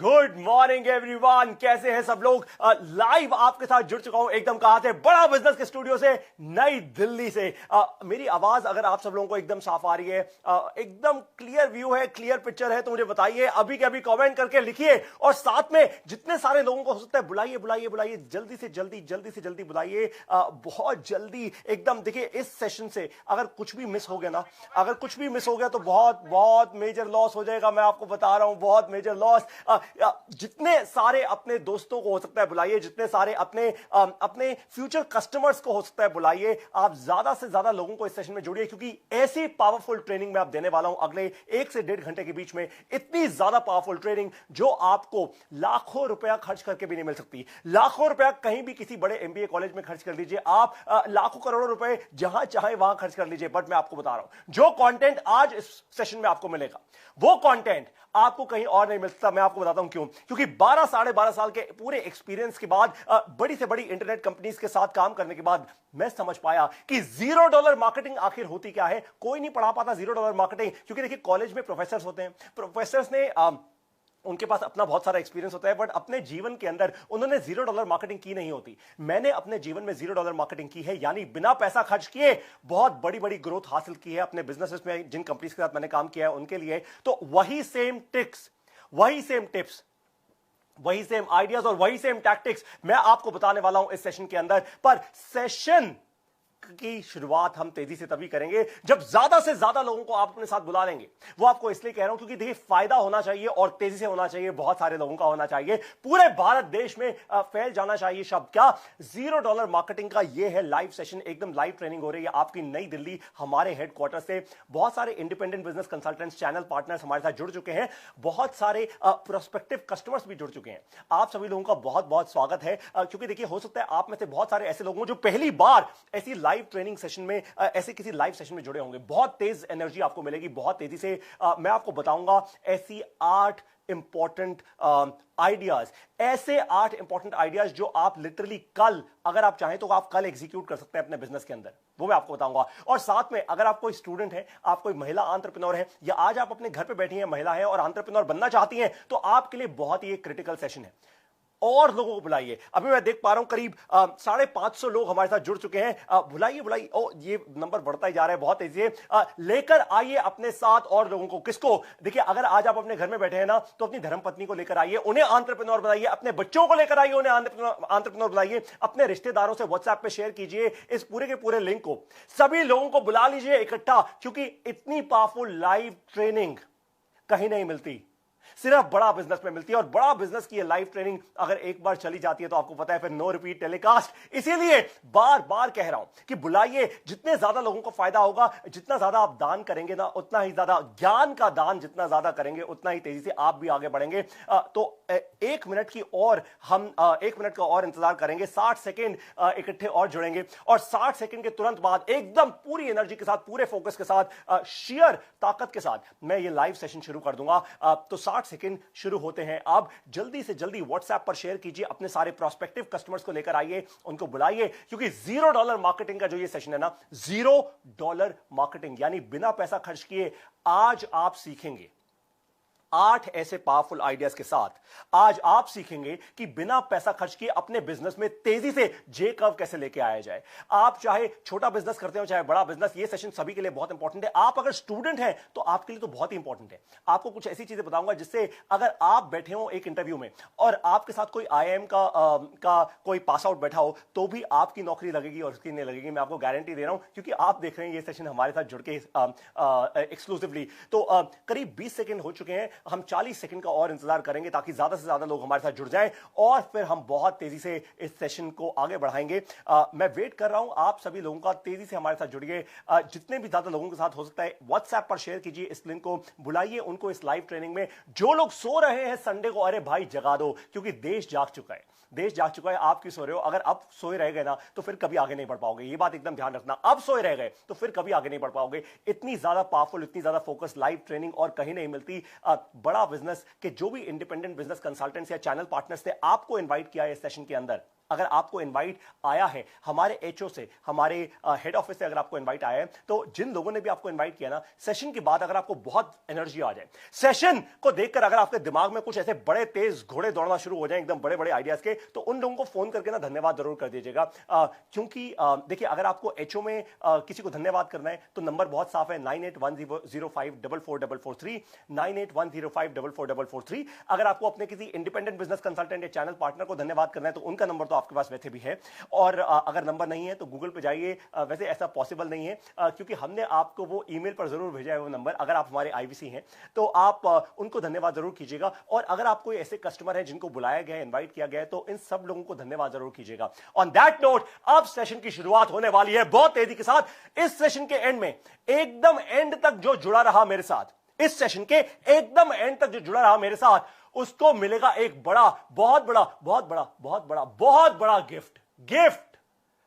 Good morning everyone, कैसे हैं सब लोग। लाइव आपके साथ जुड़ चुका हूं एकदम कहां से, बड़ा बिजनेस के स्टूडियो से, नई दिल्ली से। मेरी आवाज अगर आप सब लोगों को एकदम साफ आ रही है, एकदम क्लियर व्यू है, क्लियर पिक्चर है, तो मुझे बताइए, अभी के अभी कमेंट करके लिखिए। और साथ में जितने सारे लोगों को हो सकता है बुलाइए बुलाइए बुलाइए, जल्दी से जल्दी बुलाइए, बहुत जल्दी एकदम। देखिए इस सेशन से अगर कुछ भी मिस हो गया ना, अगर कुछ भी मिस हो गया तो बहुत बहुत मेजर लॉस हो जाएगा। मैं आपको बता रहा हूं, बहुत मेजर लॉस। जितने सारे अपने दोस्तों को हो सकता है बुलाइए, जितने सारे अपने फ्यूचर कस्टमर्स को हो सकता है बुलाइए। आप ज्यादा से ज्यादा लोगों को इस सेशन में जोड़िए, क्योंकि ऐसी पावरफुल ट्रेनिंग मैं आप देने वाला हूं अगले 1 से 1.5 घंटे के बीच में। इतनी ज्यादा पावरफुल ट्रेनिंग जो आपको लाखों रुपया खर्च करके भी नहीं मिल सकती। लाखों रुपया कहीं भी किसी बड़े एमबीए कॉलेज में खर्च कर लीजिए आप, लाखों करोड़ों रुपए जहां चाहे वहां खर्च कर लीजिए। बट मैं आपको बता रहा हूं, जो कंटेंट आज इस सेशन में आपको मिलेगा, वो कंटेंट आपको कहीं और नहीं मिलता। मैं आपको बताता हूं क्यों। क्योंकि 12 साढ़े 12 साल के पूरे एक्सपीरियंस के बाद, बड़ी से बड़ी इंटरनेट कंपनीज के साथ काम करने के बाद, मैं समझ पाया कि $0 मार्केटिंग आखिर होती क्या है। कोई नहीं पढ़ा पाता $0 मार्केटिंग, क्योंकि देखिए कॉलेज में प्रोफेसर होते हैं, प्रोफेसर्स ने उनके पास अपना बहुत सारा एक्सपीरियंस होता है, बट अपने जीवन के अंदर उन्होंने $0 मार्केटिंग की नहीं होती। मैंने अपने जीवन में $0 मार्केटिंग की है, यानी बिना पैसा खर्च किए बहुत बड़ी बड़ी ग्रोथ हासिल की है अपने बिजनेसेस में। जिन कंपनीज के साथ मैंने काम किया है उनके लिए तो वही सेम टिप्स, वही सेम टिप्स, वही सेम आइडियाज और वही सेम टैक्टिक्स मैं आपको बताने वाला हूं इस सेशन के अंदर। पर सेशन की शुरुआत हम तेजी से तभी करेंगे जब ज्यादा से ज्यादा लोगों को आप अपने साथ बुला लेंगे। वो आपको इसलिए कह रहा हूं क्योंकि देखिए फायदा होना चाहिए और तेजी से होना चाहिए, बहुत सारे लोगों का होना चाहिए, पूरे भारत देश में फैल जाना चाहिए शब्द। क्या $0 मार्केटिंग का ये है लाइव सेशन, एकदम लाइव ट्रेनिंग हो रही है आपकी नई दिल्ली हमारे हेडक्वार्टर से। बहुत सारे independent business consultants, channel partners हमारे साथ जुड़ चुके हैं, बहुत सारे प्रोस्पेक्टिव कस्टमर्स भी जुड़ चुके हैं। आप सभी लोगों का बहुत बहुत स्वागत है, क्योंकि देखिए हो सकता है आप में से बहुत सारे ऐसे लोग हों जो पहली बार ऐसी लाइव ट्रेनिंग सेशन में, ऐसे किसी लाइव सेशन में जुड़े होंगे। बहुत तेज एनर्जी आपको मिलेगी, बहुत तेजी से मैं आपको बताऊंगा ऐसी 8 इंपॉर्टेंट आइडियाज, ऐसे 8 इंपॉर्टेंट आइडियाज जो आप लिटरली कल, अगर आप चाहें तो आप कल एग्जीक्यूट कर सकते हैं अपने बिजनेस के अंदर। वो मैं आपको बताऊंगा। और साथ में अगर आप कोई स्टूडेंट है, आप कोई महिला एंटरप्रेन्योर है, या आज आप अपने घर पे बैठी हैं, महिला है और एंटरप्रेन्योर बनना चाहती हैं, तो आपके लिए बहुत ही एक क्रिटिकल सेशन है। और लोगों को बुलाइए। अभी मैं देख पा रहा हूं करीब 550 लोग हमारे साथ जुड़ चुके हैं। बुलाइए बुलाइए, ओ ये नंबर बढ़ता ही जा रहा है बहुत तेजी से। लेकर आइए अपने साथ और लोगों को। किसको? देखिए अगर आज आप अपने घर में बैठे हैं ना, तो अपनी धर्मपत्नी को लेकर आइए, उन्हें एंटरप्रेन्योर बनाइए, अपने बच्चों को लेकर आइए, उन्हें एंटरप्रेन्योर बनाइए, अपने रिश्तेदारों से व्हाट्सएप पे शेयर कीजिए इस पूरे के पूरे लिंक को। सभी लोगों को बुला लीजिए इकट्ठा, क्योंकि इतनी पावरफुल लाइव ट्रेनिंग कहीं नहीं मिलती, सिर्फ बड़ा बिजनेस में मिलती है। और बड़ा बिजनेस की ये लाइव ट्रेनिंग अगर एक बार चली जाती है तो आपको पता है फिर नो रिपीट टेलीकास्ट। इसीलिए बार बार कह रहा हूं कि बुलाइए। जितने ज्यादा लोगों को फायदा होगा, जितना ज्यादा आप दान करेंगे ना, उतना ही ज्यादा ज्ञान का दान जितना ज्यादा करेंगे, उतना ही तेजी से आप भी आगे बढ़ेंगे। तो 1 मिनट की और हम 1 मिनट का और इंतजार करेंगे, 60 सेकेंड इकट्ठे और जुड़ेंगे, और 60 सेकेंड के तुरंत बाद एकदम पूरी एनर्जी के साथ, पूरे फोकस के साथ, शेयर ताकत के साथ मैं ये लाइव सेशन शुरू कर दूंगा। तो 60 सेकंड शुरू होते हैं। आप जल्दी से जल्दी व्हाट्सएप पर शेयर कीजिए, अपने सारे प्रोस्पेक्टिव कस्टमर्स को लेकर आइए, उनको बुलाइए, क्योंकि $0 मार्केटिंग का जो ये सेशन है ना, $0 मार्केटिंग यानी बिना पैसा खर्च किए आज आप सीखेंगे 8 ऐसे पावरफुल आइडियाज के साथ। आज आप सीखेंगे कि बिना पैसा खर्च किए अपने बिजनेस में तेजी से जे कर्व कैसे लेके आया जाए। आप चाहे छोटा बिजनेस करते हो चाहे बड़ा बिजनेस, ये सेशन सभी के लिए बहुत इंपॉर्टेंट है। आप अगर स्टूडेंट हैं तो आपके लिए तो बहुत ही इंपॉर्टेंट है। आपको कुछ ऐसी चीजें बताऊंगा जिससे अगर आप बैठे हो एक इंटरव्यू में और आपके साथ कोई IIM का कोई पास आउट बैठा हो, तो भी आपकी नौकरी लगेगी और उसकी नहीं लगेगी। मैं आपको गारंटी दे रहा हूं, क्योंकि आप देख रहे हैं ये सेशन हमारे साथ जुड़ के एक्सक्लूसिवली। तो करीब 20 सेकेंड हो चुके हैं, हम 40 सेकंड का और इंतजार करेंगे ताकि ज्यादा से ज्यादा लोग हमारे साथ जुड़ जाएं, और फिर हम बहुत तेजी से इस सेशन को आगे बढ़ाएंगे। मैं वेट कर रहा हूं आप सभी लोगों का, तेजी से हमारे साथ जुड़िए। जितने भी ज्यादा लोगों के साथ हो सकता है व्हाट्सएप पर शेयर कीजिए इस लिंक को, बुलाइए उनको इस लाइव ट्रेनिंग में। जो लोग सो रहे हैं संडे को, अरे भाई जगा दो, क्योंकि देश जाग चुका है, देश जाग चुका है। आप क्यों सो रहे हो? अगर अब सोए रह गए ना तो फिर कभी आगे नहीं बढ़ पाओगे, ये बात एकदम ध्यान रखना। अब सोए रह गए तो फिर कभी आगे नहीं बढ़ पाओगे। इतनी ज्यादा पावरफुल, इतनी ज्यादा फोकस लाइव ट्रेनिंग और कहीं नहीं मिलती। बड़ा बिजनेस के जो भी इंडिपेंडेंट बिजनेस कंसल्टेंट्स या चैनल पार्टनर्स थे, आपको इन्वाइट किया है इस सेशन के अंदर। अगर आपको इनवाइट आया है हमारे एचओ से, हमारे हेड ऑफिस से, अगर आपको इनवाइट आया है, तो जिन लोगों ने भी आपको इनवाइट किया ना, सेशन के बाद अगर आपको बहुत एनर्जी आ जाए, सेशन को देखकर अगर आपके दिमाग में कुछ ऐसे बड़े तेज घोड़े दौड़ना शुरू हो जाए एकदम बड़े बड़े आइडियाज के, तो उन लोगों को फोन करके ना धन्यवाद जरूर कर दीजिएगा। क्योंकि देखिए, अगर आपको एचओ में किसी को धन्यवाद करना है तो नंबर बहुत साफ है, 9810054443, 9810544443। अगर आपको अपने किसी इंडिपेंडेंट बिजनेस कंसल्टेंट या चैनल पार्टनर को धन्यवाद करना है तो उनका नंबर तो आपके पास वैसे भी है, और अगर नंबर नहीं है तो गूगल पे जाइए। वैसे ऐसा पॉसिबल नहीं है क्योंकि हमने आपको वो ईमेल पर जरूर भेजा है वो नंबर। अगर आप हमारे आईवीसी हैं तो आप उनको धन्यवाद जरूर कीजिएगा। और अगर आप कोई ऐसे कस्टमर हैं जिनको बुलाया गया है, इनवाइट किया गया है, तो इन सब लोगों को धन्यवाद जरूर कीजिएगा। ऑन दैट नोट, अब सेशन की शुरुआत होने वाली है बहुत तेजी के साथ। इस सेशन के एंड में, एकदम एंड तक जो जुड़ा रहा मेरे साथ, इस सेशन के एकदम एंड तक जो जुड़ा रहा मेरे साथ, उसको मिलेगा एक बड़ा, बहुत बड़ा, बहुत बड़ा, बहुत बड़ा, बहुत बड़ा गिफ्ट।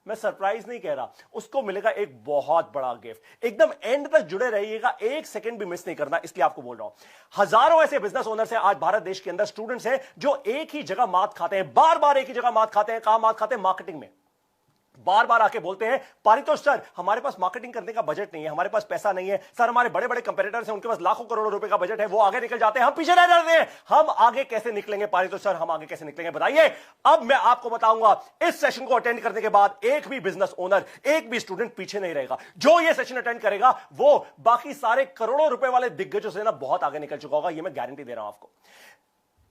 मैं सरप्राइज नहीं कह रहा, उसको मिलेगा एक बहुत बड़ा गिफ्ट। एकदम एंड तक जुड़े रहिएगा, एक सेकंड भी मिस नहीं करना, इसलिए आपको बोल रहा हूं। हजारों ऐसे बिजनेस ओनर्स हैं आज भारत देश के अंदर, स्टूडेंट्स हैं जो एक ही जगह मात खाते हैं, बार बार एक ही जगह मात खाते हैं। कहां मात खाते हैं? मार्केटिंग में। बार बार आके बोलते हैं, पारितोष सर हमारे पास मार्केटिंग करने का बजट नहीं है, हमारे पास पैसा नहीं है। सर हमारे बड़े बड़े कंपेटिटर्स हैं, उनके पास लाखों करोड़ों रुपए का बजट है, वो आगे निकल जाते हैं, हम पीछे रह जाते हैं। हम आगे कैसे निकलेंगे पारितोष सर, हम आगे कैसे निकलेंगे बताइए? अब मैं आपको बताऊंगा। इस सेशन को अटेंड करने के बाद एक भी बिजनेस ओनर, एक भी स्टूडेंट पीछे नहीं रहेगा। जो ये सेशन अटेंड करेगा वो बाकी सारे करोड़ों रुपए वाले दिग्गजों से ना बहुत आगे निकल चुका होगा, ये मैं गारंटी दे रहा हूं आपको।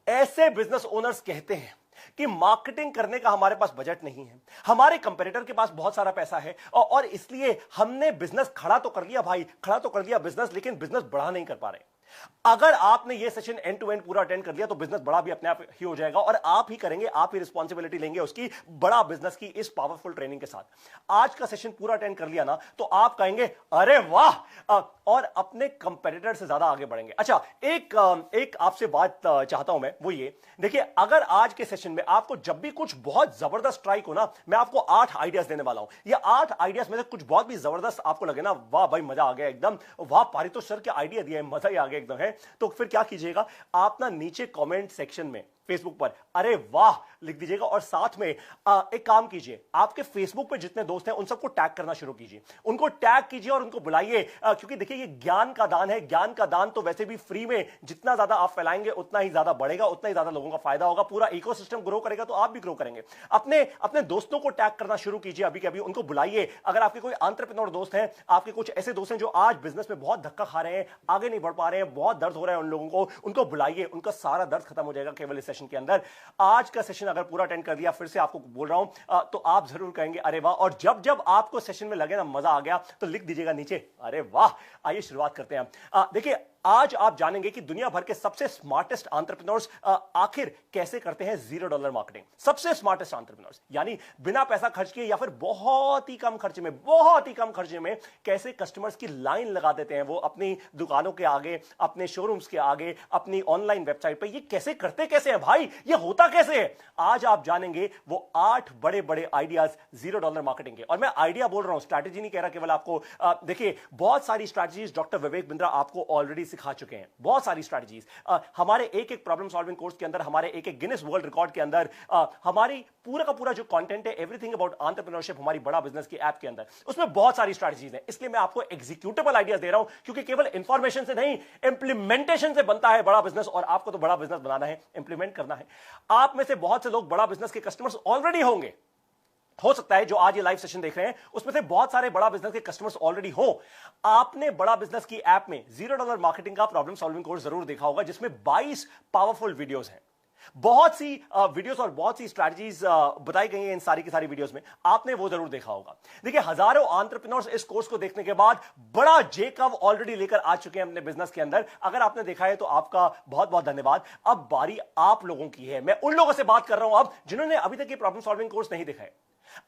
ऐसे बिजनेस ओनर्स कहते हैं कि मार्केटिंग करने का हमारे पास बजट नहीं है, हमारे कंपेटिटर के पास बहुत सारा पैसा है, और इसलिए हमने बिजनेस खड़ा तो कर लिया भाई, खड़ा तो कर लिया बिजनेस, लेकिन बिजनेस बड़ा नहीं कर पा रहे। अगर आपने ये सेशन एंड टू एंड पूरा अटेंड कर लिया तो बिजनेस बड़ा भी अपने आप ही हो जाएगा, और आप ही करेंगे, आप ही रिस्पॉन्सिबिलिटी लेंगे उसकी, बड़ा बिजनेस की, इस पावरफुल ट्रेनिंग के साथ। आज का सेशन पूरा अटेंड कर लिया ना तो आप कहेंगे अरे वाह, और अपने कंपेटिटर से ज्यादा आगे बढ़ेंगे। अच्छा, एक आपसे बात चाहता हूं मैं, वो ये देखिए, अगर आज के सेशन में आपको जब भी कुछ बहुत जबरदस्त स्ट्राइक हो ना, मैं आपको 8 आइडियाज देने वाला हूं। ये 8 आइडियाज में से कुछ बहुत भी जबरदस्त आपको लगे ना, वाह भाई मजा आ गया एकदम, वाह पारितोष सर के आइडिया दिया है, मजा ही आ गया एकदम है, तो फिर क्या कीजिएगा, आप ना नीचे कमेंट सेक्शन में फेसबुक पर अरे वाह लिख दीजिएगा, और साथ में एक काम कीजिए, आपके फेसबुक पे जितने दोस्त हैं उन सबको टैग करना शुरू कीजिए, उनको टैग कीजिए और उनको बुलाइए, क्योंकि देखिए ये ज्ञान का दान है। ज्ञान का दान तो वैसे भी फ्री में, जितना ज्यादा आप फैलाएंगे उतना ही ज्यादा बढ़ेगा, उतना ही ज्यादा लोगों का फायदा होगा, पूरा इकोसिस्टम ग्रो करेगा तो आप भी ग्रो करेंगे। अपने दोस्तों को टैग करना शुरू कीजिए, अभी के अभी उनको बुलाइए। अगर आपके कोई एंटरप्रेन्योर दोस्त हैं, आपके कुछ ऐसे दोस्त हैं जो आज बिजनेस में बहुत धक्का खा रहे हैं, आगे नहीं बढ़ पा रहे हैं, बहुत दर्द हो रहा है उन लोगों को, उनको बुलाइए, उनका सारा दर्द खत्म हो जाएगा केवल इस सेशन के अंदर। आज का सेशन अगर पूरा अटेंड कर लिया, फिर से आपको बोल रहा हूं, तो आप जरूर कहेंगे अरे वाह, और जब जब आपको सेशन में लगे ना मजा आ गया तो लिख दीजिएगा नीचे अरे वाह। आइए शुरुआत करते हैं। देखिए, आज आप जानेंगे कि दुनिया भर के सबसे स्मार्टेस्ट एंटरप्रेन्योर्स आखिर कैसे करते हैं $0 मार्केटिंग। सबसे स्मार्टेस्ट एंटरप्रेन्योर्स, यानी बिना पैसा खर्च किए या फिर बहुत ही कम खर्चे में कैसे कस्टमर्स की लाइन लगा देते हैं वो अपनी दुकानों के आगे, अपने शोरूम्स के आगे, अपनी ऑनलाइन वेबसाइट पे। ये कैसे करते कैसे हैं भाई, ये होता कैसे है? आज आप जानेंगे वो 8 बड़े बड़े आइडियाज $0 मार्केटिंग के। और मैं आइडिया बोल रहा हूं, स्ट्रैटेजी नहीं कह रहा केवल आपको। देखिए, बहुत सारी स्ट्रैटेजीज डॉक्टर विवेक बिंद्रा आपको ऑलरेडी सिखा चुके हैं, बहुत सारी स्ट्रैटेजीज। हमारे एक प्रॉब्लम सॉल्विंग कोर्स के अंदर, हमारे एक गिनेस वर्ल्ड रिकॉर्ड के अंदर, हमारी पूरा का पूरा जो कंटेंट है, एवरीथिंग अबाउट एंटरप्रेन्योरशिप, हमारी बड़ा बिजनेस की ऐप के अंदर, उसमें बहुत सारी स्ट्रैटेजीज हैं। इसलिए मैं आपको एग्जीक्यूटेबल आइडियाज दे रहा हूं, क्योंकि केवल इंफॉर्मेशन से नहीं, इंप्लीमेंटेशन से बनता है बड़ा बिजनेस, और आपको तो बड़ा बिजनेस बनाना है, इंप्लीमेंट करना है। आप में से बहुत से लोग बड़ा बिजनेस के कस्टमर्स ऑलरेडी होंगे, हो सकता है जो आज ये लाइव सेशन देख रहे हैं उसमें से बहुत सारे बड़ा बिजनेस के कस्टमर्स ऑलरेडी हो। आपने बड़ा बिजनेस की ऐप में $0 मार्केटिंग का प्रॉब्लम सॉल्विंग कोर्स जरूर देखा होगा, जिसमें 22 पावरफुल वीडियोस हैं, बहुत सी वीडियोस और बहुत सी स्ट्रैटेजीज बताई गई हैं इन सारी की सारी वीडियोस में, आपने वो जरूर देखा होगा। देखिए, हजारों एंटरप्रेन्योर्स इस कोर्स को देखने के बाद बड़ा जेकब ऑलरेडी लेकर आ चुके हैं अपने बिजनेस के अंदर। अगर आपने देखा है तो आपका बहुत बहुत धन्यवाद। अब बारी आप लोगों की है। मैं उन लोगों से बात कर रहा हूं अब जिन्होंने अभी तक ये प्रॉब्लम सॉल्विंग कोर्स नहीं देखा है।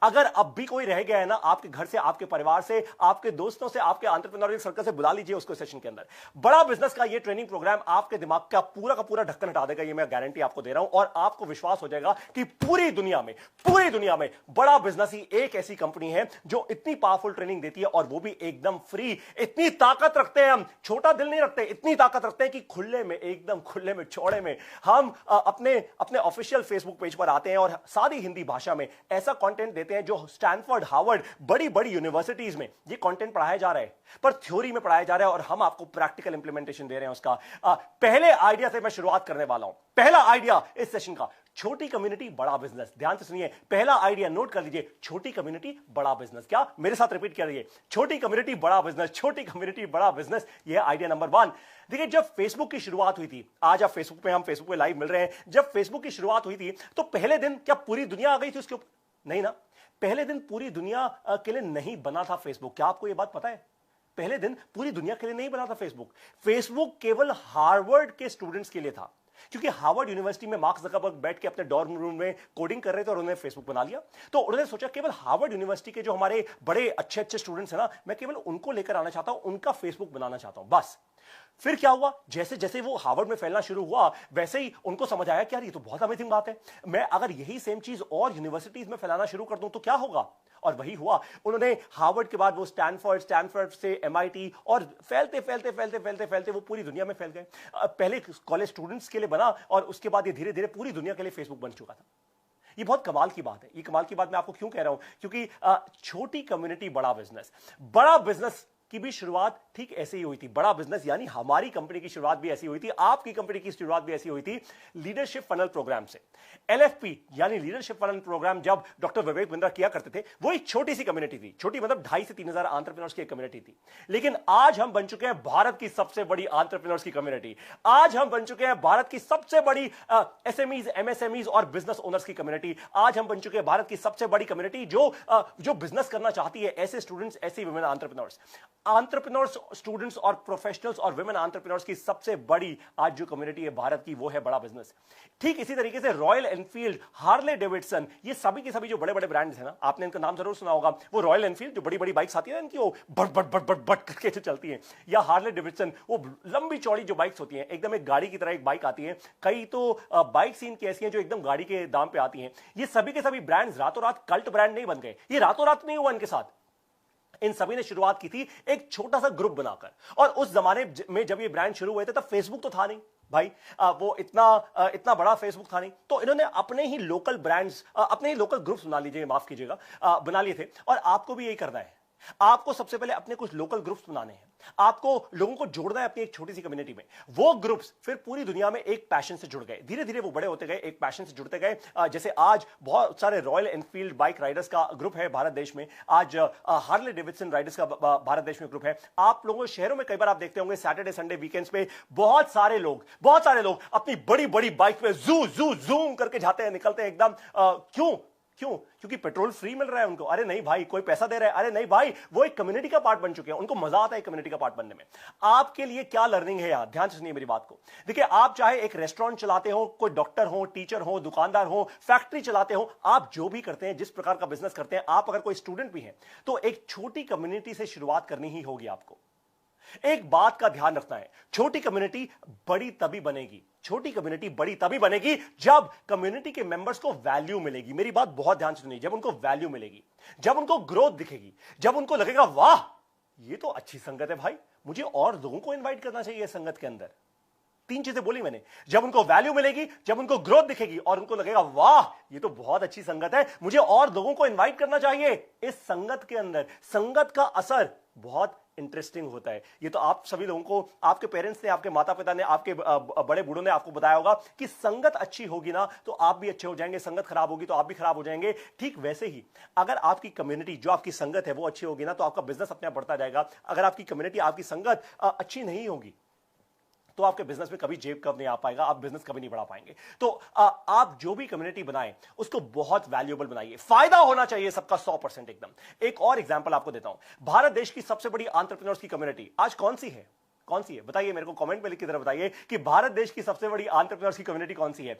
अगर अब भी कोई रह गया है ना आपके घर से, आपके परिवार से, आपके दोस्तों से, आपके एंटरप्रेन्योरियल सर्कल से, बुला लीजिए उसको सेशन के अंदर। बड़ा बिजनेस का ये ट्रेनिंग प्रोग्राम आपके दिमाग का पूरा ढक्कन हटा देगा, ये मैं गारंटी आपको दे रहा हूं। और आपको विश्वास हो जाएगा कि पूरी दुनिया में बड़ा बिजनेस ही एक ऐसी कंपनी है जो इतनी पावरफुल ट्रेनिंग देती है, और वो भी एकदम फ्री। इतनी ताकत रखते हैं हम, छोटा दिल नहीं रखते, इतनी ताकत रखते हैं कि खुले में, एकदम खुले में, चौड़े में हम अपने ऑफिशियल फेसबुक पेज पर आते हैं और सादी हिंदी भाषा में ऐसा कंटेंट देते हैं जो स्टैनफोर्ड, हार्वर्ड, बड़ी बड़ी यूनिवर्सिटीज में ये कंटेंट पढ़ाया जा रहा है, पर थ्योरी में पढ़ाया जा रहा है, और हम आपको प्रैक्टिकल इंप्लीमेंटेशन दे रहे हैं उसका। पहले आइडिया से मैं शुरुआत करने वाला हूं। पहला आइडिया इस सेशन का, छोटी कम्युनिटी बड़ा बिजनेस। ध्यान से सुनिए, पहला आइडिया नोट कर लीजिए, छोटी कम्युनिटी बड़ा बिजनेस। क्या मेरे साथ रिपीट करिए, छोटी कम्युनिटी बड़ा बिजनेस, छोटी कम्युनिटी बड़ा बिजनेस। यह आइडिया नंबर 1। देखिए, जब फेसबुक की शुरुआत हुई थी, आज आप फेसबुक पे, हम फेसबुक पे लाइव मिल रहे हैं, जब फेसबुक की शुरुआत हुई थी तो पहले दिन क्या पूरी दुनिया आ गई थी उसके ऊपर? नहीं ना, पहले दिन पूरी दुनिया के लिए नहीं बना था फेसबुक। क्या आपको यह बात पता है? पहले दिन पूरी दुनिया के लिए नहीं बना था फेसबुक। फेसबुक केवल हार्वर्ड के स्टूडेंट्स के लिए था, क्योंकि हार्वर्ड यूनिवर्सिटी में मार्क ज़करबर्ग बैठ के अपने डॉर्म रूम में कोडिंग कर रहे थे और उन्होंने फेसबुक बना लिया। तो उन्होंने सोचा केवल हार्वर्ड यूनिवर्सिटी के जो हमारे बड़े अच्छे अच्छे स्टूडेंट्स हैं ना, मैं केवल उनको लेकर आना चाहता हूं, उनका फेसबुक बनाना चाहता हूं, बस। फिर क्या हुआ, जैसे जैसे वो हार्वर्ड में फैलना शुरू हुआ, वैसे ही उनको समझ आया कि यार ये तो बहुत अमेजिंग बात है, मैं अगर यही सेम चीज और यूनिवर्सिटीज में फैलाना शुरू कर दूं तो क्या होगा। और वही हुआ। उन्होंने हार्वर्ड के बाद वो स्टैनफोर्ड से एमआईटी, और फैलते फैलते फैलते फैलते फैलते वो पूरी दुनिया में फैल गए। पहले कॉलेज स्टूडेंट्स के लिए बना और उसके बाद ये धीरे धीरे पूरी दुनिया के लिए फेसबुक बन चुका था। ये बहुत कमाल की बात है। ये कमाल की बात मैं आपको क्यों कह रहा हूं, क्योंकि छोटी कम्युनिटी बड़ा बिजनेस। बड़ा बिजनेस की भी शुरुआत ठीक ऐसे ही हुई थी। बड़ा बिजनेस यानी हमारी कंपनी की शुरुआत भी ऐसी हुई थी, आपकी कंपनी की शुरुआत भी ऐसी हुई थी, लीडरशिप फनल प्रोग्राम से। एलएफपी यानी लीडरशिप फनल प्रोग्राम जब डॉक्टर विवेक बिंद्रा किया करते थे, वो एक छोटी सी कम्युनिटी थी, छोटी मतलब 2,500 से 3,000 एंटरप्रेन्योर्स की एक कम्युनिटी थी। लेकिन आज हम बन चुके हैं भारत की सबसे बड़ी एंटरप्रेन्योर्स की कम्युनिटी। आज हम बन चुके हैं भारत की सबसे बड़ी एसएमईज, एमएसएमईज और बिजनेस ओनर्स की कम्युनिटी। आज हम बन चुके हैं भारत की सबसे बड़ी कम्युनिटी जो बिजनेस करना चाहती है, ऐसे स्टूडेंट्स, ऐसे वुमेन एंटरप्रेन्योर्स। एंटरप्रेन्योर्स, स्टूडेंट्स और प्रोफेशनल्स और वुमेन एंटरप्रेन्योर्स की सबसे बड़ी आज जो कम्युनिटी है भारत की, वो है बड़ा बिजनेस। ठीक इसी तरीके से रॉयल एनफील्ड, हार्ले डेविडसन, ये सभी के सभी जो बड़े बड़े ब्रांड्स हैं ना, आपने इनका नाम जरूर सुना होगा। वो रॉयल एनफील्ड जो बड़ी बड़ी बाइक्स आती है इनकी, वो but but but but but करके जो चलती हैं, या हार्ले डेविडसन वो लंबी चौड़ी जो बाइक्स होती हैं, एकदम एक गाड़ी की तरह एक बाइक आती है। कई तो बाइक्स इनकी ऐसी हैं जो एकदम गाड़ी के दाम पे आती हैं। ये सभी के सभी ब्रांड्स रातों रात कल्ट ब्रांड नहीं बन गए, ये रातों रात नहीं हुआ इनके साथ। इन सभी ने शुरुआत की थी एक छोटा सा ग्रुप बनाकर, और उस जमाने में जब ये ब्रांड शुरू हुए थे तब फेसबुक तो था नहीं भाई, वो इतना बड़ा फेसबुक था नहीं। तो इन्होंने अपने ही लोकल ब्रांड्स, अपने ही लोकल ग्रुप्स बना लीजिए, माफ कीजिएगा, बना लिए थे। और आपको भी यही करना है। आपको सबसे पहले अपने कुछ लोकल ग्रुप्स बनाने हैं, आपको लोगों को जोड़ना है अपनी एक छोटी सी कम्युनिटी में। वो ग्रुप्स फिर पूरी दुनिया में एक पैशन से जुड़ गए, धीरे धीरे वो बड़े होते गए, एक पैशन से जुड़ते गए। जैसे आज बहुत सारे रॉयल एनफील्ड बाइक राइडर्स का ग्रुप है भारत देश में, आज हार्ले डेविडसन राइडर्स का भारत देश में ग्रुप है। आप लोगों शहरों में कई बार आप देखते होंगे सैटरडे संडे वीकेंड्स पे बहुत सारे लोग अपनी बड़ी बड़ी बाइक पे जूम करके जाते हैं, निकलते हैं एकदम। क्यों? क्योंकि पेट्रोल फ्री मिल रहा है उनको। अरे नहीं भाई, कोई पैसा दे रहा है? अरे नहीं भाई, वो एक कम्युनिटी का पार्ट बन चुके हैं, उनको मजा आता है कम्युनिटी का पार्ट बनने में। आपके लिए क्या लर्निंग है यहां, ध्यान से सुनिए मेरी बात को। देखिए, आप चाहे एक रेस्टोरेंट चलाते हो, कोई डॉक्टर हो, टीचर हो, दुकानदार हो, फैक्ट्री चलाते हो, आप जो भी करते हैं, जिस प्रकार का बिजनेस करते हैं, आप अगर कोई स्टूडेंट भी हैं तो एक छोटी कम्युनिटी से शुरुआत करनी ही होगी आपको। एक बात का ध्यान रखना है, छोटी कम्युनिटी बड़ी तभी बनेगी, छोटी कम्युनिटी बड़ी तभी बनेगी जब कम्युनिटी के मेंबर्स को वैल्यू मिलेगी। मेरी बात बहुत ध्यान से सुनिए, जब उनको वैल्यू मिलेगी, जब उनको ग्रोथ दिखेगी, जब उनको लगेगा वाह ये तो अच्छी संगत है भाई, मुझे और लोगों को इनवाइट करना चाहिए संगत के अंदर। 3 चीजें बोली मैंने, जब उनको वैल्यू मिलेगी, जब उनको ग्रोथ दिखेगी और उनको लगेगा वाह ये तो बहुत अच्छी संगत है, मुझे और लोगों को इनवाइट करना चाहिए इस संगत के अंदर। संगत का असर बहुत इंटरेस्टिंग होता है। ये तो आप सभी लोगों को, आपके पेरेंट्स ने, आपके माता पिता ने, आपके बड़े बूढ़ों ने आपको बताया होगा कि संगत अच्छी होगी ना तो आप भी अच्छे हो जाएंगे, संगत खराब होगी तो आप भी खराब हो जाएंगे। ठीक वैसे ही अगर आपकी कम्युनिटी, जो आपकी संगत है वो अच्छी होगी ना तो आपका बिजनेस अपने आप बढ़ता जाएगा। अगर आपकी कम्युनिटी, आपकी संगत अच्छी नहीं होगी तो आपके बिजनेस में कभी जेब कब नहीं आ पाएगा, आप बिजनेस कभी नहीं बढ़ा पाएंगे। तो आप जो भी कम्युनिटी बनाएं उसको बहुत वैल्यूएबल बनाइए, फायदा होना चाहिए सबका 100% एकदम। एक और एग्जांपल आपको देता हूं, भारत देश की सबसे बड़ी एंटरप्रेन्योर्स की कम्युनिटी आज कौन सी है? कौन सी है बताइए मेरे को, कमेंट में लिख के जरा बताइए कि भारत देश की सबसे बड़ी एंटरप्रेन्योर्स की कम्युनिटी कौन सी है।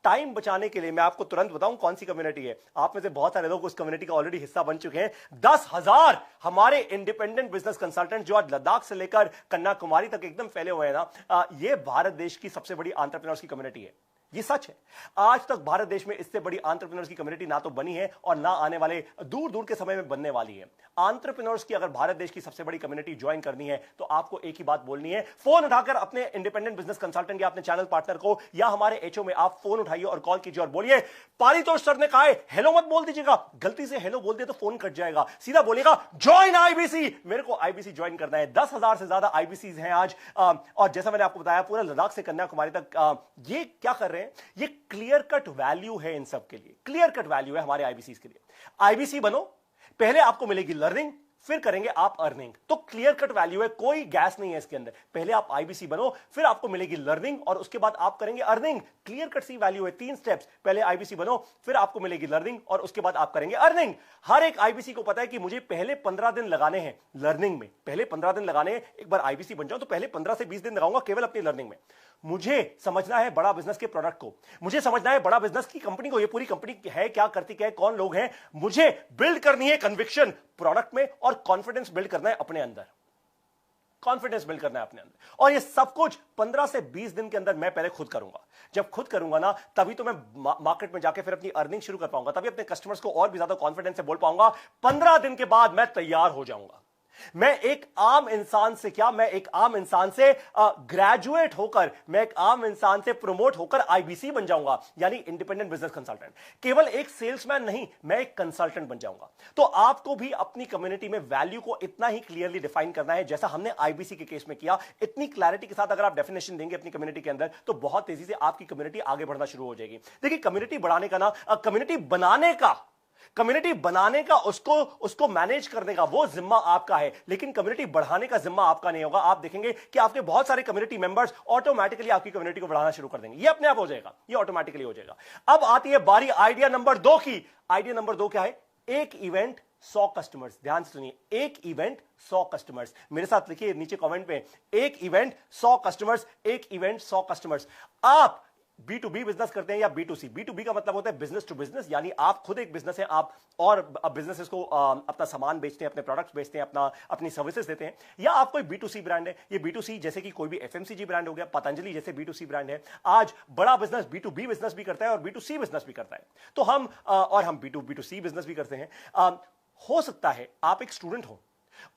टाइम बचाने के लिए मैं आपको तुरंत बताऊं कौन सी कम्युनिटी है। आप में से बहुत सारे लोग उस कम्युनिटी का ऑलरेडी हिस्सा बन चुके हैं। 10,000 हमारे इंडिपेंडेंट बिजनेस कंसल्टेंट जो आज लद्दाख से लेकर कन्याकुमारी तक एकदम फैले हुए हैं ना, ये भारत देश की सबसे बड़ी एंटरप्रेन्योर्स की कम्युनिटी है। ये सच है। आज तक भारत देश में इससे बड़ी एंटरप्रेन्योर्स की कम्युनिटी ना तो बनी है और ना आने वाले दूर दूर के समय में बनने वाली है। एंटरप्रेन्योर्स की अगर भारत देश की सबसे बड़ी कम्युनिटी ज्वाइन करनी है तो आपको एक ही बात बोलनी है, फोन उठाकर अपने इंडिपेंडेंट बिजनेस कंसल्टेंट या अपने चैनल पार्टनर को या हमारे एचओ में आप फोन उठाइए और कॉल कीजिए और बोलिए पारितोष सर ने कहा है हेलो मत बोल दीजिएगा, गलती से हेलो बोल दिया तो फोन कट जाएगा, सीधा बोलिएगा ज्वाइन आईबीसी, मेरे को आईबीसी ज्वाइन करना है। 10,000 से ज्यादा आईबीसी हैं आज, और जैसा मैंने आपको बताया पूरा लद्दाख से कन्याकुमारी तक ये क्या कर रहे हैं, ये क्लियर कट वैल्यू है इन सब के लिए, क्लियर कट वैल्यू है हमारे आईबीसी के लिए। आईबीसी बनो, पहले आपको मिलेगी लर्निंग, फिर करेंगे आप अर्निंग। तो क्लियर कट वैल्यू है, कोई गैस नहीं है इसके अंदर। पहले आप आईबीसी बनो, फिर आपको मिलेगी लर्निंग और उसके बाद आप करेंगे अर्निंग। क्लियर कट सी वैल्यू है, 3 स्टेप्स, पहले आईबीसी बनो, फिर आपको मिलेगी लर्निंग और उसके बाद आप करेंगे अर्निंग। हर एक आईबीसी को पता है कि मुझे पहले 15 दिन लगाने हैं लर्निंग में, पहले 15 दिन लगाने हैं। एक बार आईबीसी बन जाओ तो पहले 15 से 20 दिन लगाऊंगा केवल अपनी लर्निंग में। मुझे समझना है बड़ा बिजनेस के प्रोडक्ट को, मुझे समझना है बड़ा बिजनेस की कंपनी को, ये पूरी कंपनी है क्या, करती क्या है, कौन लोग हैं। मुझे बिल्ड करनी है कन्विक्शन प्रोडक्ट में और कॉन्फिडेंस बिल्ड करना है अपने अंदर, कॉन्फिडेंस बिल्ड करना है अपने अंदर। और ये सब कुछ 15 से 20 दिन के अंदर मैं पहले खुद करूंगा। जब खुद करूंगा ना तभी तो मैं मार्केट में जाके फिर अपनी अर्निंग शुरू कर पाऊंगा, तभी अपने कस्टमर्स को और भी ज्यादा कॉन्फिडेंस से बोल पाऊंगा। 15 दिन के बाद मैं तैयार हो जाऊंगा। मैं एक आम इंसान से क्या, मैं एक आम इंसान से ग्रेजुएट होकर, मैं एक आम इंसान से प्रमोट होकर आईबीसी बन जाऊंगा, यानी इंडिपेंडेंट बिजनेस कंसल्टेंट। केवल एक सेल्समैन नहीं, मैं एक कंसल्टेंट बन जाऊंगा। तो आपको भी अपनी कम्युनिटी में वैल्यू को इतना ही क्लियरली डिफाइन करना है जैसा हमने आईबीसी के केस में किया। इतनी क्लैरिटी के साथ अगर आप डेफिनेशन देंगे अपनी कम्युनिटी के अंदर तो बहुत तेजी से आपकी कम्युनिटी आगे बढ़ना शुरू हो जाएगी। देखिए कम्युनिटी बढ़ाने का ना, कम्युनिटी बनाने का उसको मैनेज करने का वो जिम्मा आपका है, लेकिन कम्युनिटी बढ़ाने का जिम्मा आपका नहीं होगा। आप देखेंगे कि आपके बहुत सारे कम्युनिटी मेंबर्स ऑटोमेटिकली आपकी कम्युनिटी को बढ़ाना शुरू कर देंगे, ये अपने आप हो जाएगा, ये ऑटोमेटिकली हो जाएगा। अब आती है बारी आइडिया नंबर 2 की। आइडिया नंबर 2 क्या है? एक इवेंट 100 कस्टमर्स। ध्यान से सुनिए, एक इवेंट 100 कस्टमर्स। मेरे साथ लिखिए नीचे कमेंट में, एक इवेंट 100 कस्टमर्स, एक इवेंट 100 कस्टमर्स। आप B2B बिजनेस करते हैं या B2C? B2B का मतलब होता है बिजनेस टू बिजनेस, यानी आप खुद एक बिजनेस है, आप और बिजनेसेस को अपना सामान बेचते हैं, अपने प्रोडक्ट्स बेचते हैं, अपनी सर्विसेज देते हैं। या आप कोई B2C ब्रांड है, ये B2C जैसे कि कोई भी FMCG ब्रांड हो गया, पतंजलि जैसे B2C ब्रांड है। आज बड़ा बिजनेस B2B बिजनेस भी करता है और B2C बिजनेस भी करता है। तो हम B2C बिजनेस भी करते हैं। हो सकता है आप एक स्टूडेंट हो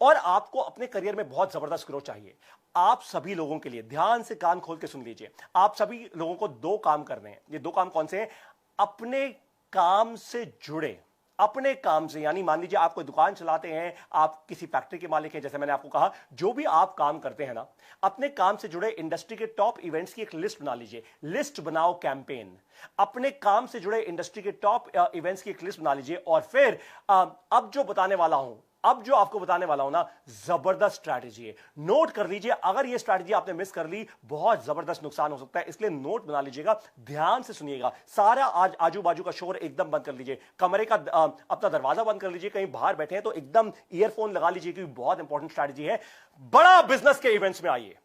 और आपको अपने करियर में बहुत जबरदस्त ग्रोथ चाहिए। आप सभी लोगों के लिए ध्यान से कान खोल के सुन लीजिए, आप सभी लोगों को 2 काम करने हैं। ये 2 काम कौन से हैं? अपने काम से जुड़े, अपने काम से, यानी मान लीजिए आप कोई दुकान चलाते हैं, आप किसी फैक्ट्री के मालिक हैं, जैसे मैंने आपको कहा, जो भी आप काम करते हैं ना, अपने काम से जुड़े इंडस्ट्री के टॉप इवेंट्स की एक लिस्ट बना लीजिए। लिस्ट बनाओ कैंपेन, अपने काम से जुड़े इंडस्ट्री के टॉप इवेंट्स की एक लिस्ट बना लीजिए। और फिर अब जो बताने वाला हूं, अब जो आपको बताने वाला हूं ना, जबरदस्त स्ट्रैटेजी है, नोट कर लीजिए। अगर ये स्ट्रैटेजी आपने मिस कर ली, बहुत जबरदस्त नुकसान हो सकता है, इसलिए नोट बना लीजिएगा, ध्यान से सुनिएगा। सारा आज आजू बाजू का शोर एकदम बंद कर लीजिए, कमरे का अपना दरवाजा बंद कर लीजिए, कहीं बाहर बैठे हैं तो एकदम ईयरफोन लगा लीजिए, क्योंकि बहुत इंपॉर्टेंट स्ट्रैटेजी है। बड़ा बिजनेस के इवेंट्स में आइए।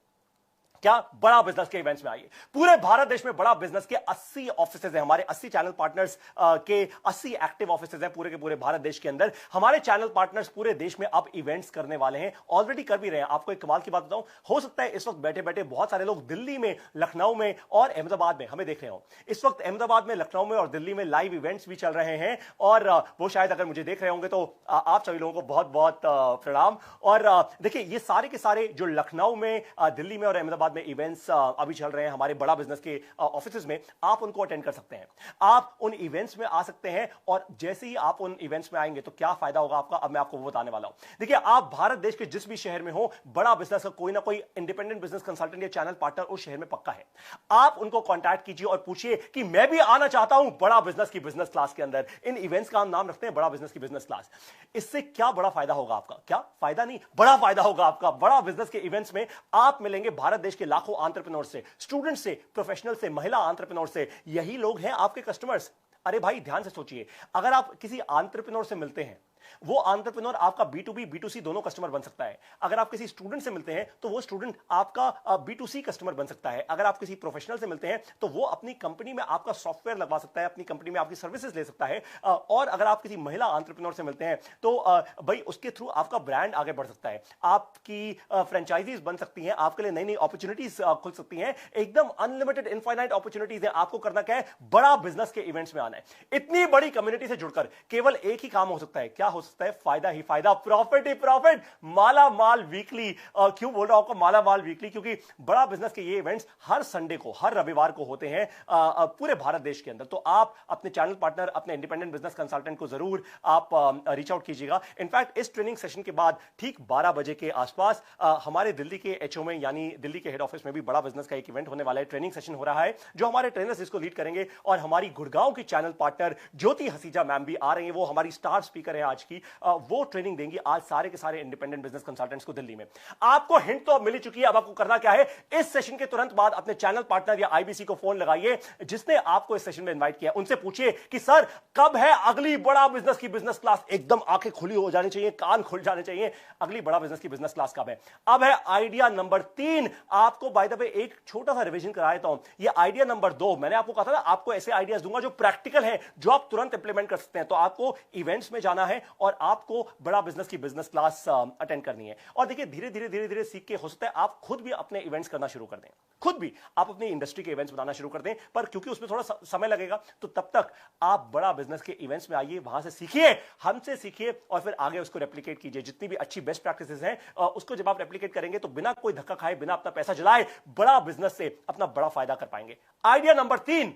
क्या? बड़ा बिजनेस के इवेंट्स में आइए। पूरे भारत देश में बड़ा बिजनेस के 80 ऑफिसेज हैं, हमारे 80 चैनल पार्टनर्स के 80 एक्टिव ऑफिसेज हैं पूरे के पूरे भारत देश के अंदर। हमारे चैनल पार्टनर्स पूरे देश में अब इवेंट्स करने वाले हैं, ऑलरेडी कर भी रहे हैं। आपको एक कमाल की बात बताऊं, हो सकता है इस वक्त बैठे बैठे बहुत सारे लोग दिल्ली में, लखनऊ में और अहमदाबाद में हमें देख रहे हो। इस वक्त अहमदाबाद में, लखनऊ में और दिल्ली में लाइव इवेंट्स भी चल रहे हैं, और वो शायद अगर मुझे देख रहे होंगे तो आप सभी लोगों को बहुत बहुत प्रणाम। और देखिए ये सारे के सारे जो लखनऊ में, दिल्ली में और अहमदाबाद में इवेंट्स अभी चल रहे हैं हमारे बड़ा बिजनेस के ऑफिसेज में, आप उनको अटेंड कर सकते हैं, आप उन इवेंट्स में आ सकते हैं। और जैसे ही आप उन इवेंट्स में आएंगे तो क्या फायदा होगा आपका, अब मैं आपको वो बताने वाला हूं। देखिए आप भारत देश के जिस भी शहर में हो, बड़ा बिजनेस का कोई ना कोई इंडिपेंडेंट बिजनेस कंसल्टेंट या चैनल पार्टनर उस शहर में पक्का है। आप उनको कॉन्टैक्ट कीजिए और पूछिए कि मैं भी आना चाहता हूं बड़ा बिजनेस की बिजनेस क्लास के अंदर। इन इवेंट्स का हम नाम रखते हैं बड़ा बिजनेस की बिजनेस क्लास। इससे क्या बड़ा फायदा होगा आपका? क्या फायदा नहीं, बड़ा फायदा होगा आपका। बड़ा बिजनेस के इवेंट्स में आप मिलेंगे भारत देश के लाखों एंटरप्रेन्योर से, स्टूडेंट से, प्रोफेशनल से, महिला एंटरप्रेन्योर से। यही लोग हैं आपके कस्टमर्स। अरे भाई ध्यान से सोचिए, अगर आप किसी एंटरप्रेन्योर से मिलते हैं वो एंटरप्रेन्योर आपका B2B B2C दोनों कस्टमर बन सकता है। अगर आप किसी स्टूडेंट से मिलते हैं तो वो स्टूडेंट आपका B2C कस्टमर बन सकता है। अगर आप किसी प्रोफेशनल से मिलते हैं तो वो अपनी कंपनी में आपका सॉफ्टवेयर लगवा सकता है, अपनी कंपनी में आपकी सर्विसेज ले सकता है। और अगर आप किसी महिला एंटरप्रेन्योर से मिलते हैं तो भाई उसके थ्रू आपका ब्रांड आगे बढ़ सकता है, आपकी फ्रेंचाइजीज बन सकती हैं, आपके लिए नई नई अपॉर्चुनिटीज खुल सकती हैं, एकदम अनलिमिटेड इनफाइनाइट अपॉर्चुनिटीज है। आपको करना क्या है, बड़ा बिजनेस के इवेंट्स में आना है। इतनी बड़ी कम्युनिटी से जुड़कर केवल एक ही काम हो सकता है, क्या हो सकता है, फायदा ही फायदा, प्रॉफिट ही प्रॉफिट, माला माल वीकली। क्यों बोल रहा हूं आपको माला माल वीकली, क्योंकि बड़ा बिजनेस के ये इवेंट्स हर संडे को, हर रविवार को होते हैं पूरे भारत देश के अंदर। तो आप अपने चैनल पार्टनर, अपने इंडिपेंडेंट बिजनेस कंसल्टेंट को जरूर आप रीच आउट कीजिएगा। इनफैक्ट इस ट्रेनिंग सेशन के बाद ठीक 12 बजे के आसपास हमारे दिल्ली के एचओ में, यानी दिल्ली के हेड ऑफिस में भी बड़ा बिजनेस का एक इवेंट होने वाला है, ट्रेनिंग सेशन हो रहा है, जो हमारे ट्रेनर्स इसको लीड करेंगे। और हमारी गुड़गांव की चैनल पार्टनर ज्योति हसीजा मैम भी आ रही हैं, वो हमारी स्टार स्पीकर है आज की। वो ट्रेनिंग देंगी आज सारे के सारे इंडिपेंडेंट बिजनेस कंसल्टेंट्स को दिल्ली में। आपको हिंट तो अब मिल चुकी है, अब आपको करना क्या है, इस सेशन के तुरंत बाद अपने चैनल पार्टनर या आईबीसी को फोन लगाइए जिसने आपको इस सेशन में इनवाइट किया, उनसे पूछिए कि सर कब है अगली बड़ा बिजनेस की बिजनेस क्लास। एकदम आंखें खुली हो जानी चाहिए, कान खुल जाने चाहिए, अगली बड़ा बिजनेस की बिजनेस क्लास कब है। अब है आइडिया नंबर 3। आपको बाय द वे एक छोटा सा रिवीजन करा देता हूं। ये आइडिया नंबर 2, मैंने आपको कहा था ना, आपको ऐसे आइडियाज दूंगा जो प्रैक्टिकल है, जो आप तुरंत इंप्लीमेंट कर सकते हैं। तो आपको इवेंट्स में जाना है और आपको बड़ा बिजनेस की बिजनेस क्लास अटेंड करनी है। और देखिए धीरे धीरे धीरे धीरे सीख के हो सकता है आप खुद भी अपने इवेंट्स करना शुरू कर दें, खुद भी आप अपनी इंडस्ट्री के इवेंट्स बनाना शुरू कर दें। पर क्योंकि उसमें थोड़ा समय लगेगा, तो तब तक आप बड़ा बिजनेस के इवेंट्स में आइए, वहां से सीखिए, हमसे सीखिए और फिर आगे उसको रेप्लिकेट कीजिए। जितनी भी अच्छी बेस्ट प्रैक्टिसेस हैं उसको जब आप रेप्लिकेट करेंगे तो बिना कोई धक्का खाए, बिना अपना पैसा जलाए, बड़ा बिजनेस से अपना बड़ा फायदा कर पाएंगे। आइडिया नंबर 3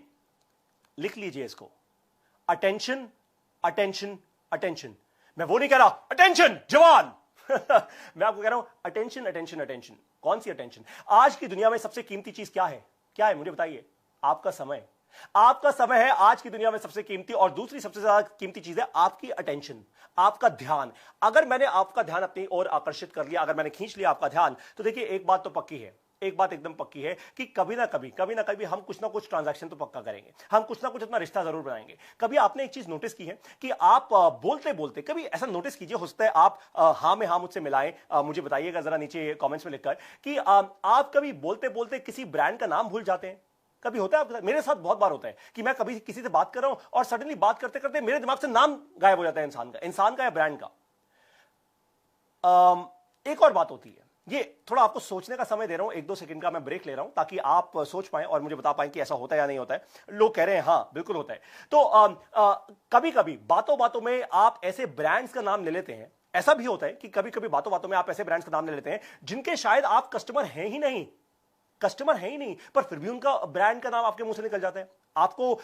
लिख लीजिए इसको, अटेंशन अटेंशन अटेंशन। मैं वो नहीं कह रहा अटेंशन जवान मैं आपको कह रहा हूं अटेंशन अटेंशन अटेंशन। कौन सी अटेंशन? आज की दुनिया में सबसे कीमती चीज क्या है? क्या है मुझे बताइए? आपका समय। आपका समय है आज की दुनिया में सबसे कीमती, और दूसरी सबसे ज्यादा कीमती चीज है आपकी अटेंशन, आपका ध्यान। अगर मैंने आपका ध्यान अपनी ओर आकर्षित कर लिया, अगर मैंने खींच लिया आपका ध्यान, तो देखिए एक बात तो पक्की है, एक बात एकदम पक्की है कि कभी ना कभी हम कुछ ना कुछ ट्रांजैक्शन तो पक्का करेंगे, हम कुछ ना कुछ अपना रिश्ता जरूर बनाएंगे। कभी आपने एक चीज नोटिस की है कि आप बोलते बोलते, कभी ऐसा नोटिस कीजिए, हो सकता है आप हाँ में हाँ मुझसे मिलाएं, मुझे बताइएगा जरा नीचे कमेंट्स में लिखकर कि आप कभी बोलते बोलते किसी ब्रांड का नाम भूल जाते हैं? कभी होता है आपके साथ? मेरे साथ बहुत बार होता है कि मैं कभी किसी से बात कर रहा हूं और सडनली बात करते करते मेरे दिमाग से नाम गायब हो जाता है, इंसान का या ब्रांड का। एक और बात होती है, ये थोड़ा आपको सोचने का समय दे रहा हूं, 1-2 सेकंड का मैं ब्रेक ले रहा हूं ताकि आप सोच पाएं और मुझे बता पाएं कि ऐसा होता है या नहीं होता है। लोग कह रहे हैं हाँ बिल्कुल होता है। तो कभी कभी बातों बातों में आप ऐसे ब्रांड्स का नाम ले लेते हैं। ऐसा भी होता है कि कभी कभी बातों बातों में आप ऐसे ब्रांड्स का नाम ले लेते हैं जिनके शायद आप कस्टमर हैं ही नहीं, पर फिर भी उनका ब्रांड का नाम आपके मुंह से निकल जाता है। आपको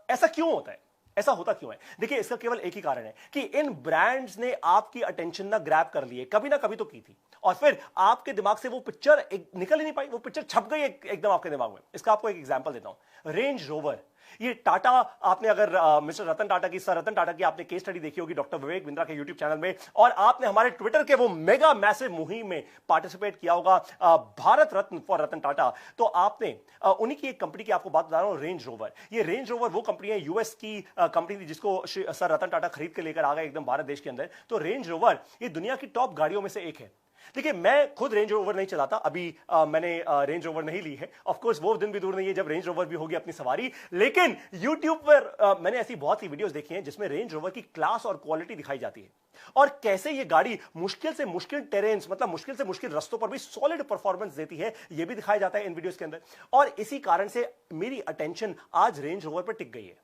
ऐसा क्यों होता है? ऐसा होता क्यों है? देखिए इसका केवल एक ही कारण है कि इन ब्रांड्स ने आपकी अटेंशन ना ग्रैब कर लिए, कभी ना कभी तो की थी, और फिर आपके दिमाग से वो पिक्चर निकल ही नहीं पाई, वो पिक्चर छप गई एकदम आपके दिमाग में। इसका आपको एक एग्जांपल देता हूं, रेंज रोवर। ये टाटा, आपने अगर मिस्टर रतन टाटा की, सर रतन टाटा की आपने केस स्टडी देखी होगी डॉक्टर विवेक बिंद्रा के यूट्यूब चैनल में, और आपने हमारे ट्विटर के वो मेगा मैसिव मुहिम में पार्टिसिपेट किया होगा, भारत रत्न फॉर रतन टाटा। तो आपने उन्हीं की एक कंपनी की आपको बात बता रहा हूं, रेंज रोवर। ये रेंज रोवर वो कंपनी है, यूएस की कंपनी थी, जिसको सर रतन टाटा खरीद के लेकर आ गए एकदम भारत देश के अंदर। तो रेंज रोवर ये दुनिया की टॉप गाड़ियों में से एक है। देखिए मैं खुद रेंज रोवर नहीं चलाता, अभी मैंने रेंज रोवर नहीं ली है। ऑफ कोर्स वो दिन भी दूर नहीं है जब रेंज रोवर भी होगी अपनी सवारी, लेकिन यूट्यूब पर मैंने ऐसी बहुत सी वीडियोस देखी हैं जिसमें रेंज रोवर की क्लास और क्वालिटी दिखाई जाती है, और कैसे ये गाड़ी मुश्किल से मुश्किल टेरेन्स, मतलब मुश्किल से मुश्किल रास्तों पर भी सॉलिड परफॉर्मेंस देती है, ये भी दिखाया जाता है इन वीडियोस के अंदर। और इसी कारण से मेरी अटेंशन आज रेंज रोवर पर टिक गई है।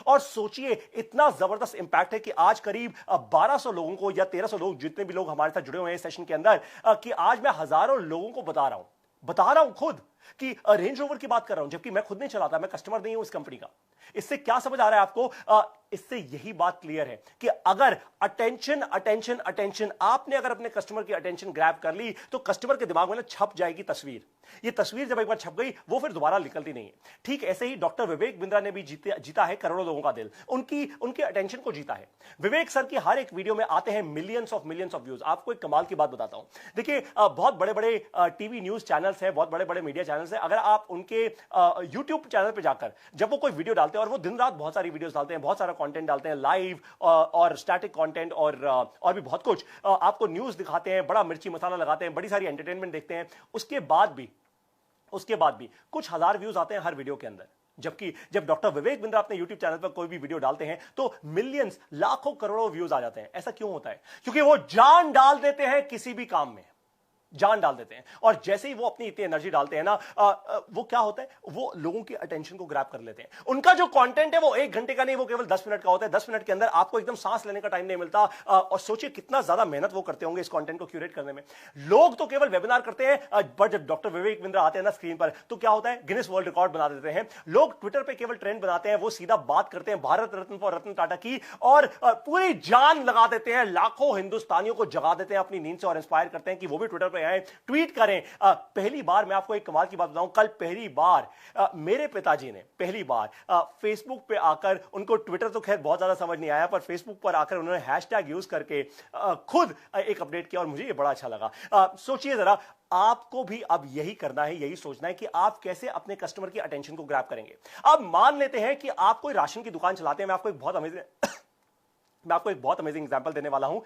और सोचिए इतना जबरदस्त इंपैक्ट है कि आज करीब 1200 लोगों को या 1300 लोग, जितने भी लोग हमारे साथ जुड़े हुए हैं इस सेशन के अंदर, कि आज मैं हजारों लोगों को बता रहा हूं खुद कि रेंज रोवर की बात कर रहा हूं, जबकि मैं खुद नहीं चलाता, मैं कस्टमर नहीं हूं इस कंपनी का। इससे क्या समझ आ रहा है आपको? इससे यही बात क्लियर है कि अगर अटेंशन अटेंशन अटेंशन, आपने अगर अपने कस्टमर की अटेंशन ग्रैब कर ली तो कस्टमर के दिमाग में ना छप जाएगी तस्वीर। ये तस्वीर जब एक बार छप गई वो फिर दोबारा निकलती नहीं है। ठीक ऐसे ही डॉक्टर विवेक बिंद्रा ने भी जीता है करोड़ों लोगों का दिल, उनके अटेंशन को जीता है। विवेक सर की हर एक वीडियो में आते हैं मिलियंस ऑफ व्यूज। आपको एक कमाल की बात बताता हूं, देखिए बहुत बड़े बड़े टीवी न्यूज चैनल्स हैं, बहुत बड़े बड़े मीडिया चैनल्स हैं, अगर आप उनके यूट्यूब चैनल पर जाकर जब वो कोई वीडियो डालते हैं, और वो दिन रात बहुत सारी वीडियोस डालते हैं, बहुत सारा कंटेंट डालते हैं, लाइव और स्टैटिक कंटेंट और भी बहुत कुछ, आपको न्यूज दिखाते हैं, बड़ा मिर्ची मसाला लगाते हैं, बड़ी सारी एंटरटेनमेंट देखते हैं, उसके बाद भी कुछ हजार व्यूज आते हैं हर वीडियो के अंदर। जबकि जब डॉक्टर विवेक बिंद्रा अपने यूट्यूब चैनल पर कोई भी वीडियो डालते हैं तो मिलियंस, लाखों करोड़ों व्यूज आ जाते हैं। ऐसा क्यों होता है? क्योंकि वो जान डाल देते हैं किसी भी काम में, जान डाल देते हैं, और जैसे ही वो अपनी इतनी एनर्जी डालते हैं ना, वो क्या होता है, वो लोगों की अटेंशन को ग्रैब कर लेते हैं। उनका जो कंटेंट है वो 1 घंटे का नहीं, वो केवल 10 मिनट का होता है। 10 मिनट के अंदर आपको एकदम सांस लेने का टाइम नहीं मिलता। और सोचिए कितना ज्यादा मेहनत वो करते होंगे इस कंटेंट को क्यूरेट करने में। लोग तो केवल वेबिनार करते हैं, बट जब डॉक्टर विवेक बिंद्रा आते हैं ना स्क्रीन पर, तो क्या होता है, गिनीज वर्ल्ड रिकॉर्ड बना देते हैं। लोग ट्विटर पर केवल ट्रेंड बनाते हैं, वो सीधा बात करते हैं भारत रत्न फॉर रतन टाटा की, और पूरी जान लगा देते हैं, लाखों हिंदुस्तानियों को जगा देते हैं अपनी नींद से, और इंस्पायर करते हैं कि वो भी ट्विटर पर आए, ट्वीट करें। पहली बार मैं आपको एक कमाल की बात बताऊं, कल पहली बार मेरे पिताजी ने पहली बार फेसबुक पे आकर, उनको ट्विटर तो खैर बहुत ज्यादा समझ नहीं आया, पर फेसबुक पर आकर उन्होंने हैशटैग यूज करके खुद एक अपडेट किया, और मुझे ये बड़ा अच्छा लगा। सोचिए जरा, आपको भी अब यही करना है, यही सोचना है कि आप कैसे अपने कस्टमर की अटेंशन को ग्रैब करेंगे। अब मान लेते हैं कि आप कोई राशन की दुकान चलाते हैं, मैं आपको एक बहुत अमेजिंग एग्जांपल देने वाला हूं।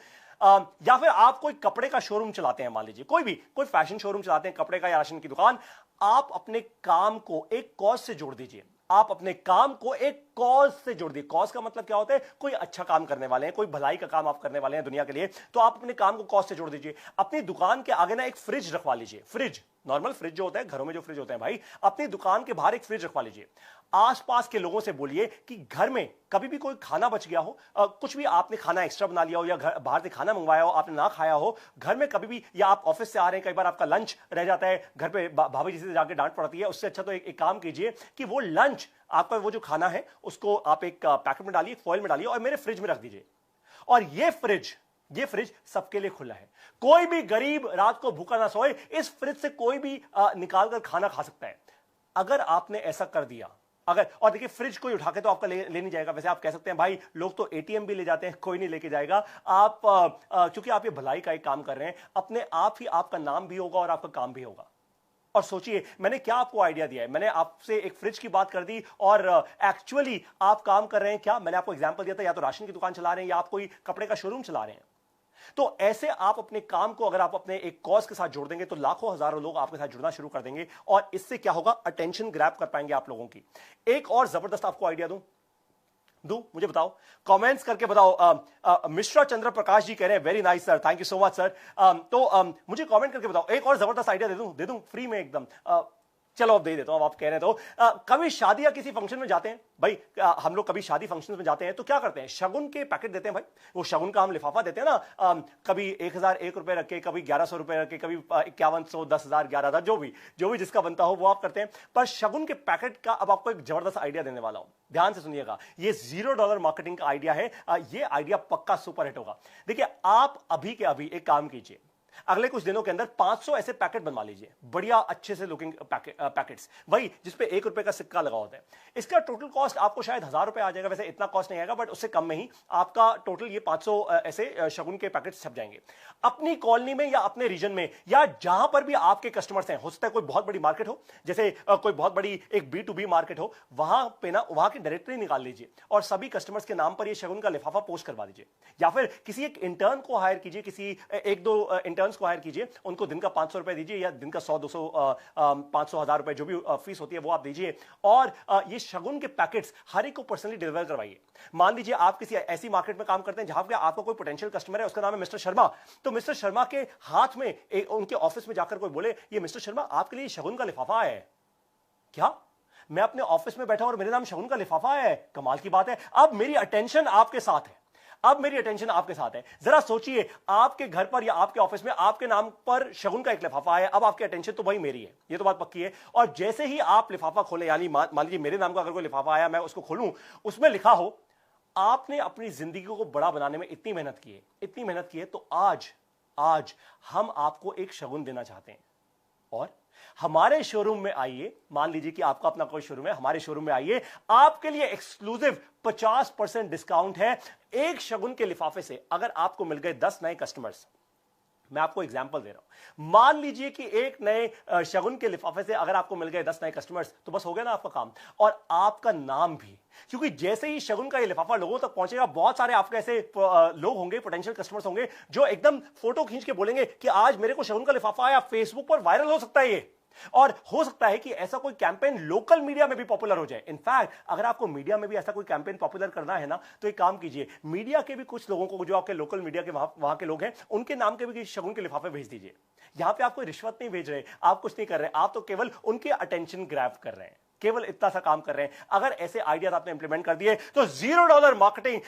या फिर आप कोई कपड़े का शोरूम चलाते हैं, मान लीजिए कोई फैशन शोरूम चलाते हैं, कपड़े का या राशन की दुकान। आप अपने काम को एक कॉज से जोड़ दीजिए। आप अपने काम को एक कॉज से जोड़ दिए। कॉज का मतलब क्या होता है? कोई अच्छा काम करने वाले हैं, कोई भलाई का काम आप करने वाले हैं दुनिया के लिए, तो आप अपने काम को कॉज से जोड़ दीजिए। अपनी दुकान के आगे ना एक फ्रिज रखवा लीजिए। फ्रिज, नॉर्मल फ्रिज जो होता है घरों में, जो फ्रिज होते हैं भाई, अपनी दुकान के बाहर एक फ्रिज रखवा लीजिए। आसपास के लोगों से बोलिए कि घर में कभी भी कोई खाना बच गया हो, कुछ भी आपने खाना एक्स्ट्रा बना लिया हो, या बाहर से खाना मंगवाया हो, आपने ना खाया हो, घर में कभी भी, या आप ऑफिस से आ रहे हैं, कई बार आपका लंच रह जाता है घर पे, भाभी जी से जाके डांट पड़ती है, उससे अच्छा तो एक काम कीजिए कि वो लंच, आपका वो जो खाना है, उसको आप एक पैकेट में डालिए, फॉइल में डालिए, और मेरे फ्रिज में रख दीजिए। और ये फ्रिज सबके लिए खुला है। कोई भी गरीब रात को भूखा ना सोए, इस फ्रिज से कोई भी निकाल कर खाना खा सकता है। अगर आपने ऐसा कर दिया, और देखिए फ्रिज कोई उठा के तो आपका ले नहीं जाएगा। वैसे आप कह सकते हैं भाई लोग तो एटीएम भी ले जाते हैं, कोई नहीं लेके जाएगा। आप क्योंकि आप ये भलाई का एक काम कर रहे हैं, अपने आप ही आपका नाम भी होगा और आपका काम भी होगा। और सोचिए मैंने क्या आपको आइडिया दिया है, मैंने आपसे एक फ्रिज की बात कर दी, और एक्चुअली आप काम कर रहे हैं क्या? मैंने आपको एग्जांपल दिया था, या तो राशन की दुकान चला रहे हैं, या आप कोई कपड़े का शोरूम चला रहे हैं। तो ऐसे आप अपने काम को अगर आप अपने एक कॉज के साथ जोड़ देंगे, तो लाखों हजारों लोग आपके साथ जुड़ना शुरू कर देंगे, और इससे क्या होगा, अटेंशन ग्रैब कर पाएंगे आप लोगों की। एक और जबरदस्त आपको आइडिया दूं, मुझे बताओ, कमेंट्स करके बताओ। मिश्रा चंद्र प्रकाश जी कह रहे हैं very nice sir, thank you so much sir. मुझे कमेंट करके बताओ, एक और जबरदस्त आइडिया दे दूं फ्री में एकदम। चलो अब दे देता हूं, आप कह रहे हैं तो। कभी शादी या किसी फंक्शन में जाते हैं भाई, हम लोग कभी शादी फंक्शन में जाते हैं तो क्या करते हैं, शगुन के पैकेट देते हैं भाई। वो शगुन का हम लिफाफा देते हैं ना, कभी 1001 रुपए रख के, कभी 1100 रुपए रख के, कभी 5100, 10,000, 11,000, जो भी जिसका बनता हो वो आप करते हैं। पर शगुन के पैकेट का अब आपको एक जबरदस्त आइडिया देने वाला हूं, ध्यान से सुनिएगा। ये $0 मार्केटिंग का आइडिया है। ये आइडिया पक्का सुपर हिट होगा। देखिए आप अभी के अभी एक काम कीजिए, अगले कुछ दिनों के अंदर 500 ऐसे पैकेट बनवा लीजिए, बढ़िया अच्छे से लुकिंग पैकेट्स, वही जिसपे 1 रुपए का सिक्का लगा होता है। इसका टोटल कॉस्ट आपको शायद 1000 रुपए आ जाएगा, वैसे इतना कॉस्ट नहीं आएगा, बट उससे कम में ही आपका टोटल ये 500 ऐसे शगुन के पैकेट्स छप जाएंगे। अपनी कॉलोनी में या अपने रीजन में, या जहां पर भी आपके कस्टमर्स हैं, हो सकता है कोई बहुत बड़ी मार्केट हो, जैसे कोई बहुत बड़ी एक B2B मार्केट हो, वहां पे ना वहां की डायरेक्टरी निकाल लीजिए, और सभी कस्टमर्स के नाम पर ये शगुन का लिफाफा पोस्ट करवा दीजिए। या फिर किसी एक इंटर्न को हायर कीजिए, किसी 1-2 इंटर्न्स को हायर कीजिए, उनको दिन का 500 रुपए दीजिए, या दिन का 100-200, 500, 1000 रुपए जो भी फीस होती है वो आप दीजिए, और ये शगुन के पैकेट्स हर एक को पर्सनली डिलीवर करवाइए। मान लीजिए आप किसी ऐसी मार्केट में काम करते हैं जहां पे आपका कोई पोटेंशियल कस्टमर है, उसका नाम है मिस्टर शर्मा, तो मिस्टर शर्मा के हाथ में उनके ऑफिस में जाकर कोई बोले, ये मिस्टर शर्मा आपके लिए शगुन का लिफाफा आया है। क्या? मैं अपने ऑफिस में बैठा और मेरे नाम शगुन का लिफाफा आया है? कमाल की बात है। अब मेरी अटेंशन आपके साथ है, जरा सोचिए, आपके घर पर या आपके ऑफिस में आपके नाम पर शगुन का एक लिफाफा आया, अब आपकी अटेंशन तो भाई मेरी है, ये तो बात पक्की है। और जैसे ही आप लिफाफा खोलें, यानी मान लीजिए मेरे नाम का अगर कोई लिफाफा आया, मैं उसको खोलूं, उसमें लिखा हो आपने अपनी जिंदगी को बड़ा बनाने में इतनी मेहनत की है, तो आज हम आपको एक शगुन देना चाहते हैं, और हमारे शोरूम में आइए। मान लीजिए कि आपका अपना कोई शोरूम है, हमारे शोरूम में आइए, आपके लिए एक्सक्लूसिव 50% डिस्काउंट है एक शगुन के लिफाफे से। अगर आपको मिल गए 10 नए कस्टमर्स, मैं आपको एग्जांपल दे रहा हूं। मान लीजिए कि एक नए शगुन के लिफाफे से अगर आपको मिल गए 10 नए कस्टमर्स, तो बस हो गया ना आपका काम, और आपका नाम भी। क्योंकि जैसे ही शगुन का ये लिफाफा लोगों तक पहुंचेगा, बहुत सारे आपके ऐसे लोग होंगे, पोटेंशियल कस्टमर्स होंगे, जो एकदम फोटो खींच के बोलेंगे कि आज मेरे को शगुन का लिफाफा आया, फेसबुक पर वायरल हो सकता है ये। और हो सकता है कि ऐसा कोई कैंपेन लोकल मीडिया में भी पॉपुलर हो जाए। इनफैक्ट अगर आपको मीडिया में भी ऐसा कोई कैंपेन पॉपुलर करना है ना, तो एक काम कीजिए, मीडिया के भी कुछ लोगों को, जो आपके लोकल मीडिया के वहां के लोग हैं, उनके नाम के भी शगुन के लिफाफे भेज दीजिए। यहां पे आप कोई रिश्वत नहीं भेज रहे, आप कुछ नहीं कर रहे, आप तो केवल उनके अटेंशन ग्रैब कर रहे हैं, केवल इतना सा काम कर रहे हैं। अगर ऐसे आइडियाज आपने इंप्लीमेंट कर दिए तो $0 मार्केटिंग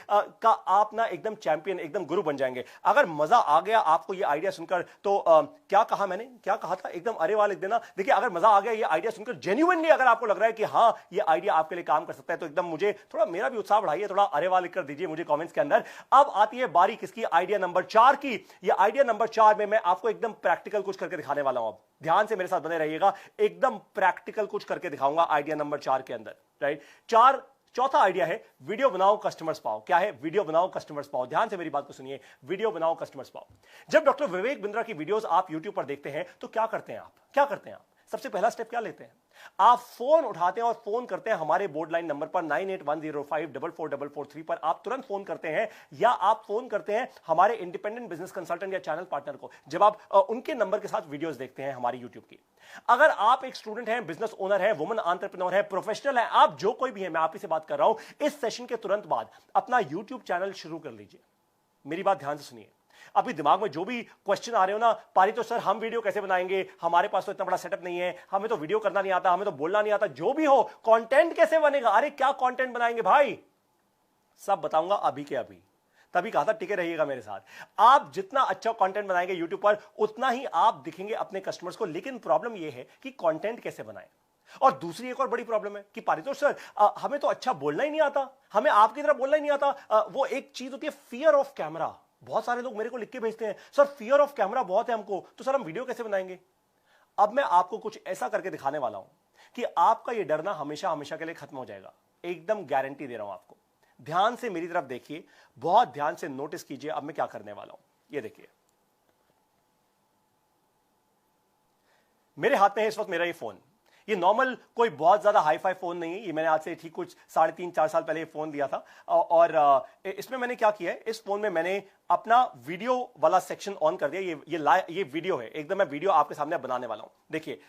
का आप ना एकदम चैंपियन, एकदम गुरु बन जाएंगे। अगर मजा आ गया आपको ये आइडिया सुनकर, तो क्या कहा मैंने, क्या कहा था, एकदम अरे वाह लिख देना। देखिए, अगर मजा आ गया ये आइडिया सुनकर, जेन्युइनली अगर आपको लग रहा है कि हाँ ये आइडिया आपके लिए काम कर सकता है, तो एकदम मुझे थोड़ा, मेरा भी उत्साह बढ़ाइए, थोड़ा अरे वाह लिख कर दीजिए मुझे कॉमेंट्स के अंदर। अब आती है बारी किसकी, आइडिया नंबर 4 की। ये आइडिया नंबर 4 में मैं आपको एकदम प्रैक्टिकल कुछ करके दिखाने वाला हूं। अब ध्यान से मेरे साथ बने रहिएगा, एकदम प्रैक्टिकल कुछ करके दिखाऊंगा आइडिया नंबर 4 के अंदर, राइट। चौथा आइडिया है वीडियो बनाओ कस्टमर्स पाओ। क्या है? वीडियो बनाओ कस्टमर्स पाओ। ध्यान से मेरी बात को सुनिए, वीडियो बनाओ कस्टमर्स पाओ। जब डॉक्टर विवेक बिंद्रा की वीडियोस आप YouTube पर देखते हैं, तो क्या करते हैं आप, क्या करते हैं आप? सबसे पहला स्टेप क्या लेते हैं? आप फोन उठाते हैं और फोन करते हैं हमारे बोर्ड लाइन नंबर पर 9810544443 पर। आप तुरंत फोन करते हैं, या आप फोन करते हैं हमारे इंडिपेंडेंट बिजनेस कंसल्टेंट या चैनल पार्टनर को, जब आप उनके नंबर के साथ वीडियोस देखते हैं हमारी यूट्यूब की। अगर आप एक स्टूडेंट हैं, बिजनेस ओनर है, वुमन एंटरप्रेन्योर है, प्रोफेशनल है, आप जो कोई भी है, मैं आप ही से बात कर रहा हूं, इस सेशन के तुरंत बाद अपना यूट्यूब चैनल शुरू कर लीजिए। मेरी बात ध्यान से सुनिए। अभी दिमाग में जो भी क्वेश्चन आ रहे हो ना, पारी तो सर हम वीडियो कैसे बनाएंगे, हमारे पास तो इतना बड़ा सेटअप नहीं है, हमें तो वीडियो करना नहीं आता, हमें तो बोलना नहीं आता, जो भी हो, कंटेंट कैसे बनेगा, अरे क्या कंटेंट बनाएंगे भाई, सब बताऊंगा अभी के अभी। तभी कहा था टिके रहिएगा मेरे साथ। आप जितना अच्छा कंटेंट बनाएंगे यूट्यूब पर, उतना ही आप दिखेंगे अपने कस्टमर्स को। लेकिन प्रॉब्लम यह है कि कंटेंट कैसे बनाएं। और दूसरी एक और बड़ी प्रॉब्लम है कि पारितोष सर हमें तो अच्छा बोलना ही नहीं आता, हमें आपकी तरह बोलना ही नहीं आता। वो एक चीज होती है फियर ऑफ कैमरा। बहुत सारे लोग मेरे को लिख के भेजते हैं, सर फियर ऑफ कैमरा बहुत है हमको, तो सर हम वीडियो कैसे बनाएंगे? अब मैं आपको कुछ ऐसा करके दिखाने वाला हूं कि आपका यह डरना हमेशा हमेशा के लिए खत्म हो जाएगा। एकदम गारंटी दे रहा हूं आपको। ध्यान से मेरी तरफ देखिए, बहुत ध्यान से नोटिस कीजिए अब मैं क्या करने वाला हूं। ये देखिए, मेरे हाथ में है इस वक्त मेरा ये फोन। ये नॉर्मल कोई बहुत ज्यादा हाई फाई फोन नहीं है, ये मैंने आज से ठीक कुछ 3.5-4 साल पहले ये फोन लिया था। और इसमें मैंने क्या किया है, इस फोन में मैंने अपना वीडियो वाला सेक्शन ऑन कर दिया। ये वीडियो है, एकदम मैं वीडियो आपके सामने बनाने वाला हूं। देखिए,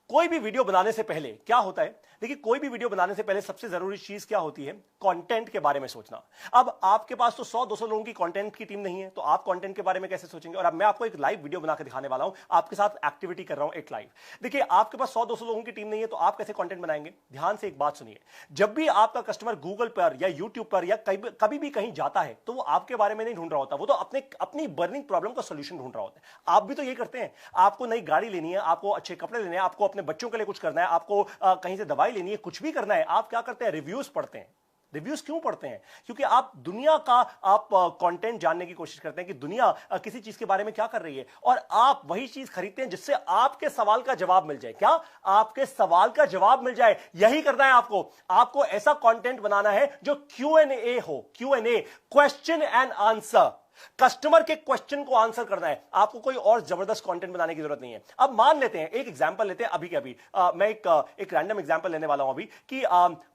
कोई भी वीडियो बनाने से पहले क्या होता है, देखिए कोई भी वीडियो बनाने से पहले सबसे जरूरी चीज क्या होती है, कंटेंट के बारे में सोचना। अब आपके पास तो 100-200 लोगों की कंटेंट की टीम नहीं है, तो आप कंटेंट के बारे में कैसे सोचेंगे? और अब मैं आपको एक लाइव वीडियो बना के दिखाने वाला हूं, आपके साथ एक्टिविटी कर रहा हूं एक लाइव। देखिए, आपके पास 100-200 लोगों की टीम नहीं है, तो आप कैसे कंटेंट बनाएंगे? ध्यान से एक बात सुनिए, जब भी आपका कस्टमर गूगल पर या यूट्यूब पर या कभी भी कहीं जाता है, तो वो आपके बारे में नहीं ढूंढ रहा होता, वो तो अपनी बर्निंग प्रॉब्लम का सोल्यूशन ढूंढ रहा होता है। आप भी तो ये करते हैं। आपको नई गाड़ी लेनी है, आपको अच्छे कपड़े लेने हैं, आपको अपने बच्चों के लिए कुछ करना है, आपको कहीं से दवाई लेनी है, कुछ भी करना है, आप क्या करते हैं? रिव्यूज पढ़ते हैं। रिव्यूज क्यों पढ़ते हैं? क्योंकि आप दुनिया का आप कंटेंट जानने की कोशिश करते हैं कि दुनिया किसी चीज के बारे में क्या कर रही है, और आप वही चीज खरीदते हैं जिससे आपके सवाल का जवाब मिल जाए। क्या? आपके सवाल का जवाब मिल जाए। यही करना है आपको। आपको ऐसा कंटेंट बनाना है जो Q&A हो, Q&A, question and answer. Customer के क्वेश्चन को आंसर करना है आपको, कोई और जबरदस्त कंटेंट बनाने की जरूरत नहीं है। अब मान लेते हैं, एक एग्जांपल लेते हैं अभी के अभी। मैं एक रैंडम एग्जांपल लेने वाला हूं अभी कि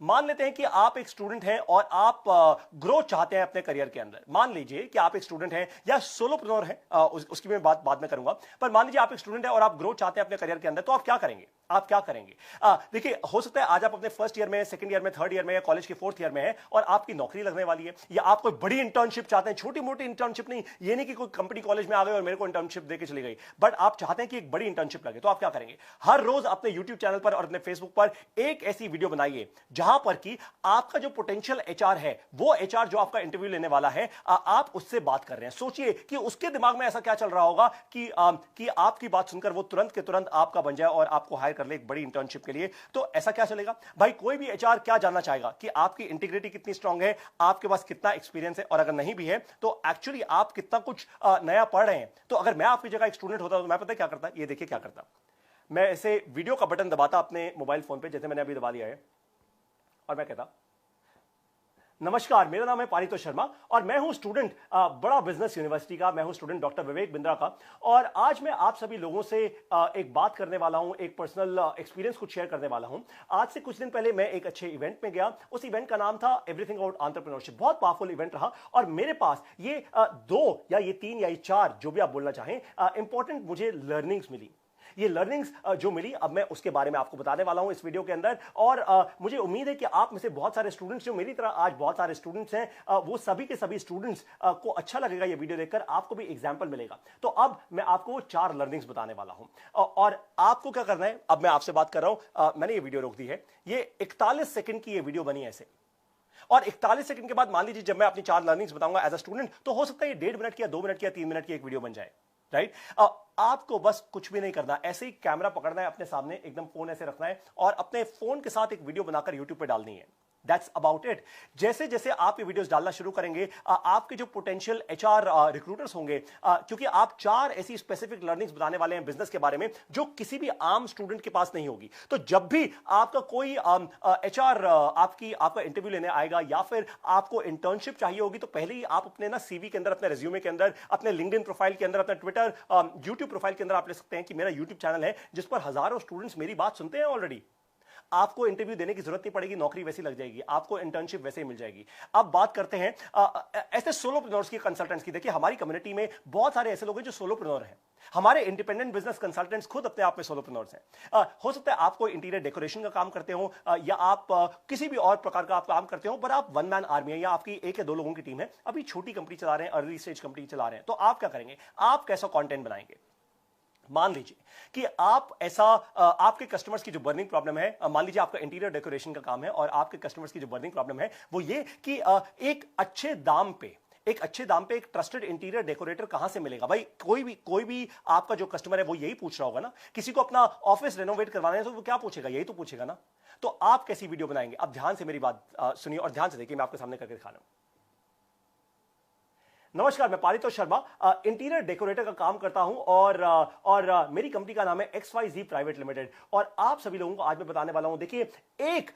मान लेते हैं कि आप एक स्टूडेंट हैं और आप ग्रो चाहते हैं अपने करियर के अंदर। मान लीजिए कि आप एक स्टूडेंट हैं या सोलोप्रेन्योर हैं, उसकी मैं बात बाद में करूंगा, पर मान लीजिए आप एक स्टूडेंट हैं और आप ग्रो चाहते हैं अपने करियर के अंदर, तो आप क्या करेंगे? आप क्या करेंगे? देखिए, हो सकता है आज आप अपने फर्स्ट ईयर में, सेकंड ईयर में, थर्ड ईयर में या कॉलेज के फोर्थ ईयर में है और आपकी नौकरी लगने वाली है, या आप कोई बड़ी इंटर्नशिप चाहते हैं। छोटी मोटी इंटर्नशिप नहीं, ये नहीं कि कोई कंपनी कॉलेज में आ गए और मेरे को इंटर्नशिप देके चली गई, बट आप चाहते हैं कि एक बड़ी इंटर्नशिप लगे, तो आप क्या करेंगे? हर रोज अपने यूट्यूब चैनल पर और अपने फेसबुक पर एक ऐसी वीडियो बनाइए जहां पर कि आपका जो पोटेंशियल एचआर है, वो एचआर जो आपका इंटरव्यू लेने वाला है, आप उससे बात कर रहे हैं। सोचिए कि उसके दिमाग में ऐसा क्या चल रहा होगा कि आपकी बात सुनकर वो तुरंत के तुरंत आपका बन जाए और आपको हायर कर ले एक बड़ी इंटर्नशिप के लिए। तो ऐसा क्या चलेगा भाई? कोई भी एचआर क्या जानना चाहेगा कि आपकी इंटीग्रिटी कितनी स्ट्रांग है, आपके पास कितना एक्सपीरियंस है, और अगर नहीं भी है तो एक्चुअली आप कितना कुछ नया पढ़ रहे हैं। तो अगर मैं आपकी जगह एक स्टूडेंट होता तो मैं पता है क्या करता? ये देखिए क्या करता। मैं ऐसे वीडियो का बटन दबाता अपने मोबाइल फोन पे, जैसे मैंने अभी दबा दिया है, और मैं कहता नमस्कार, मेरा नाम है पारितोष शर्मा और मैं हूं स्टूडेंट बड़ा बिजनेस यूनिवर्सिटी का। मैं हूं स्टूडेंट डॉक्टर विवेक बिंद्रा का। और आज मैं आप सभी लोगों से एक बात करने वाला हूं, एक पर्सनल एक्सपीरियंस कुछ शेयर करने वाला हूं। आज से कुछ दिन पहले मैं एक अच्छे इवेंट में गया। उस इवेंट का नाम था एवरीथिंग अबाउट एंटरप्रेन्योरशिप। बहुत पावरफुल इवेंट रहा और मेरे पास ये 2 या ये 3 या ये 4 जो भी आप बोलना चाहें इंपॉर्टेंट मुझे लर्निंग्स मिली। ये लर्निंग्स जो मिली अब मैं उसके बारे में आपको बताने वाला हूं इस वीडियो के अंदर। और मुझे उम्मीद है कि आप में से बहुत सारे स्टूडेंट्स जो मेरी तरह आज बहुत सारे स्टूडेंट्स हैं वो सभी के सभी स्टूडेंट्स को अच्छा लगेगा ये वीडियो देखकर, आपको भी एग्जांपल मिलेगा। तो अब मैं आपको 4 लर्निंग्स बताने वाला हूं और आपको क्या करना है। अब मैं आपसे बात कर रहा हूं, मैंने ये वीडियो रोक दी है। ये 41 सेकंड की ये वीडियो बनी है ऐसे, और 41 सेकंड के बाद मान लीजिए जब मैं अपनी 4 लर्निंग्स बताऊंगा एज अ स्टूडेंट, तो हो सकता है ये 1.5 मिनट की या 2 मिनट की या 3 मिनट की एक वीडियो बन जाए। राइट? आपको बस कुछ भी नहीं करना, ऐसे ही कैमरा पकड़ना है अपने सामने, एकदम फोन ऐसे रखना है और अपने फोन के साथ एक वीडियो बनाकर यूट्यूब पे डालनी है। That's about it. जैसे जैसे आप ये वीडियोस डालना शुरू करेंगे, आपके जो पोटेंशियल एचआर रिक्रूटर्स होंगे, क्योंकि आप 4 ऐसी स्पेसिफिक लर्निंग्स बताने वाले हैं बिजनेस के बारे में जो किसी भी आम स्टूडेंट के पास नहीं होगी। तो जब भी आपका कोई एचआर आपका इंटरव्यू लेने आएगा या फिर आपको इंटर्नशिप चाहिए होगी, तो पहले ही आप अपने ना सीवी के अंदर, अपने रेज्यूमे के अंदर, अपने लिंक्डइन प्रोफाइल के अंदर, अपने ट्विटर यूट्यूब प्रोफाइल के अंदर आप ले सकते हैं कि मेरा यूट्यूब चैनल है जिस पर हजारों स्टूडेंट्स मेरी बात सुनते हैं ऑलरेडी। आपको इंटरव्यू देने की जरूरत नहीं पड़ेगी, नौकरी वैसी लग जाएगी, आपको इंटर्नशिप वैसे ही मिल जाएगी। अब बात करते हैं ऐसे सोलोप्रेन्योर्स की, कंसल्टेंट्स की। देखिए हमारी कम्युनिटी में बहुत सारे ऐसे लोग हैं जो सोलोप्रेन्योर हैं। हमारे इंडिपेंडेंट बिजनेस कंसल्टेंट्स खुद अपने आप में सोलोप्रेन्योर्स हैं। हो सकता है आपको इंटीरियर डेकोरेशन का काम करते हो या आप किसी भी और प्रकार का आप काम करते हो, पर आप वन मैन आर्मी है या आपकी 1 या 2 लोगों की टीम है, अभी छोटी कंपनी चला रहे हैं, अर्ली स्टेज कंपनी चला रहे हैं। तो आप क्या करेंगे? आप कैसा कंटेंट बनाएंगे? मान लीजिए कि आप ऐसा आपके कस्टमर्स की जो बर्निंग प्रॉब्लम है, मान लीजिए आपका इंटीरियर डेकोरेशन का काम है और आपके कस्टमर्स की जो बर्निंग प्रॉब्लम है वो ये कि एक अच्छे दाम पे एक ट्रस्टेड इंटीरियर डेकोरेटर कहां से मिलेगा। भाई कोई भी आपका जो कस्टमर है वो यही पूछ रहा होगा ना। किसी को अपना ऑफिस रेनोवेट करवाना है तो वो क्या पूछेगा? यही तो पूछेगा ना। तो आप कैसी वीडियो बनाएंगे? अब ध्यान से मेरी बात सुनिए और ध्यान से देखिए, मैं आपके सामने करके दिखा रहा हूं। नमस्कार, मैं पारितोष शर्मा इंटीरियर डेकोरेटर का काम करता हूं और मेरी कंपनी का नाम है XYZ प्राइवेट लिमिटेड। और आप सभी लोगों को आज मैं बताने वाला हूं। देखिए एक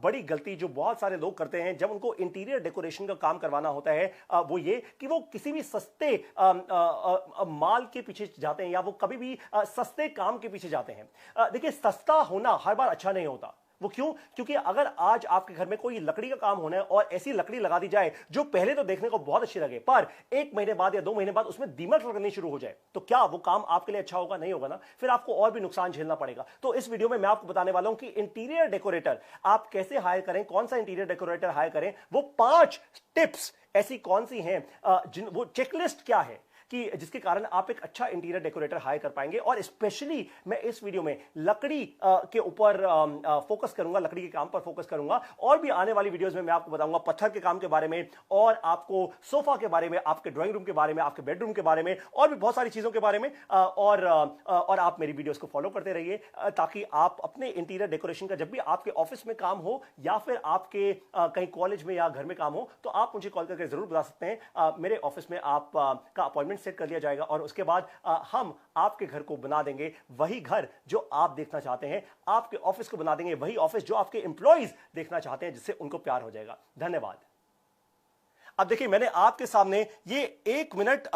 बड़ी गलती जो बहुत सारे लोग करते हैं जब उनको इंटीरियर डेकोरेशन का काम करवाना होता है वो ये कि वो किसी भी सस्ते माल के पीछे जाते हैं या वो कभी भी सस्ते काम के पीछे जाते हैं। देखिए सस्ता होना हर बार अच्छा नहीं होता। वो क्यों? क्योंकि अगर आज आपके घर में कोई लकड़ी का काम होना है और ऐसी लकड़ी लगा दी जाए जो पहले तो देखने को बहुत अच्छी लगे, पर 1 महीने बाद या 2 महीने बाद उसमें दीमक लगनी शुरू हो जाए, तो क्या वो काम आपके लिए अच्छा होगा? नहीं होगा ना। फिर आपको और भी नुकसान झेलना पड़ेगा। तो इस वीडियो में मैं आपको बताने वाला हूं कि इंटीरियर डेकोरेटर आप कैसे हायर करें, कौन सा इंटीरियर डेकोरेटर हायर करें, वो 5 टिप्स ऐसी कौन सी हैं, वो चेकलिस्ट क्या है कि जिसके कारण आप एक अच्छा इंटीरियर डेकोरेटर हायर कर पाएंगे। और स्पेशली मैं इस वीडियो में लकड़ी के ऊपर फोकस करूंगा, लकड़ी के काम पर फोकस करूंगा। और भी आने वाली वीडियोस में मैं आपको बताऊंगा पत्थर के काम के बारे में, और आपको सोफा के बारे में, आपके ड्राइंग रूम के बारे में, आपके बेडरूम के बारे में, और भी बहुत सारी चीजों के बारे में। और आप मेरी वीडियोस को फॉलो करते रहिए ताकि आप अपने इंटीरियर डेकोरेशन का जब भी आपके ऑफिस में काम हो या फिर आपके कहीं कॉलेज में या घर में काम हो, तो आप मुझे कॉल करके जरूर बता सकते हैं। मेरे ऑफिस में आप का अपॉइंटमेंट सेट कर लिया जाएगा और उसके बाद हम आपके घर को बना देंगे वही घर जो आप देखना चाहते हैं, आपके ऑफिस को बना देंगे वही ऑफिस जो आपके एम्प्लॉइज देखना चाहते हैं, जिससे उनको प्यार हो जाएगा। धन्यवाद। अब देखिए मैंने आपके सामने ये 1 मिनट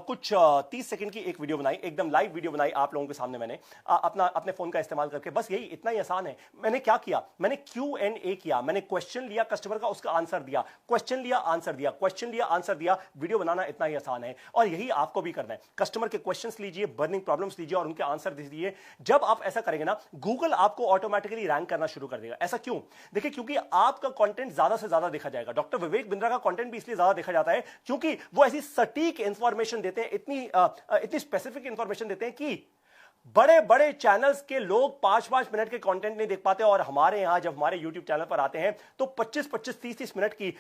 कुछ 30 सेकंड की एक वीडियो बनाई, एकदम लाइव वीडियो बनाई आप लोगों के सामने। मैंने अपने फोन का इस्तेमाल करके, बस यही इतना ही आसान है। मैंने क्या किया? मैंने Q&A किया। मैंने क्वेश्चन लिया कस्टमर का, उसका आंसर दिया, क्वेश्चन लिया आंसर दिया, क्वेश्चन लिया आंसर दिया। वीडियो बनाना इतना ही आसान है और यही आपको भी करना है। कस्टमर के क्वेश्चंस लीजिए, बर्निंग प्रॉब्लम्स लीजिए और उनके आंसर दीजिए। जब आप ऐसा करेंगे ना, गूगल आपको ऑटोमेटिकली रैंक करना शुरू कर देगा। ऐसा क्यों? देखिए क्योंकि आपका कंटेंट ज्यादा से ज्यादा देखा जाएगा। डॉक्टर विवेक बिंद्रा का कंटेंट भी इसलिए ज्यादा देखा जाता है क्योंकि वो ऐसी सटीक इंफॉर्मेशन देते हैं, इतनी स्पेसिफिक इंफॉर्मेशन देते हैं कि बड़े बड़े चैनल्स के लोग 5-5 मिनट के कंटेंट नहीं देख पाते। और हमारे यहां जब हमारे YouTube चैनल पर आते हैं तो 25-25, 30-30 मिनट की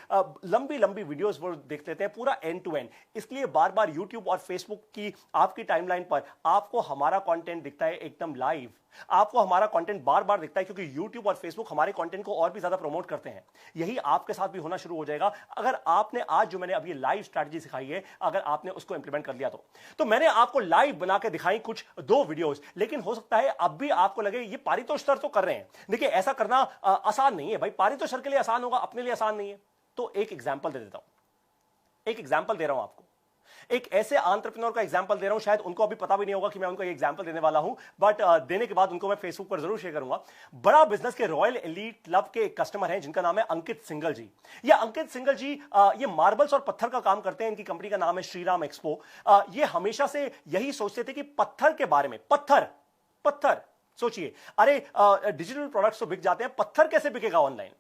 लंबी लंबी वीडियोस वो देख लेते हैं, पूरा एंड टू एंड। इसलिए बार बार YouTube और Facebook की आपकी टाइमलाइन पर आपको हमारा कंटेंट दिखता है एकदम लाइव। आपको हमारा कंटेंट बार बार दिखता है क्योंकि YouTube और Facebook हमारे कंटेंट को और भी ज्यादा प्रमोट करते हैं। यही आपके साथ भी होना शुरू हो जाएगा अगर आपने आज जो मैंने अभी लाइव स्ट्रैटेजी सिखाई है, अगर आपने उसको इंप्लीमेंट कर लिया तो मैंने आपको लाइव बना के दिखाई कुछ 2 वीडियोस, लेकिन हो सकता है अब भी आपको लगे ये पारितोष सर तो कर रहे हैं। देखिए ऐसा करना आसान नहीं है भाई। पारितोष सर के लिए आसान होगा, अपने लिए आसान नहीं है। तो एक एग्जाम्पल दे देता हूं, एक एग्जाम्पल दे रहा हूं आपको, एक ऐसे एंटरप्रेन्योर का एग्जांपल दे रहा हूं, शायद उनको अभी पता भी नहीं होगा कि मैं उनको ये एग्जांपल देने वाला हूं, बट देने के बाद उनको मैं फेसबुक पर जरूर शेयर करूंगा। बड़ा बिजनेस के रॉयल एलीट क्लब के एक कस्टमर हैं जिनका नाम है अंकित सिंगल जी। ये अंकित सिंगल जी ये मार्बल्स और पत्थर का काम करते हैं। इनकी कंपनी का नाम है श्रीराम एक्सपो। ये हमेशा से यही सोचते थे कि पत्थर के बारे में, पत्थर पत्थर सोचिए, अरे डिजिटल प्रोडक्ट्स तो बिक जाते हैं, पत्थर कैसे बिकेगा ऑनलाइन।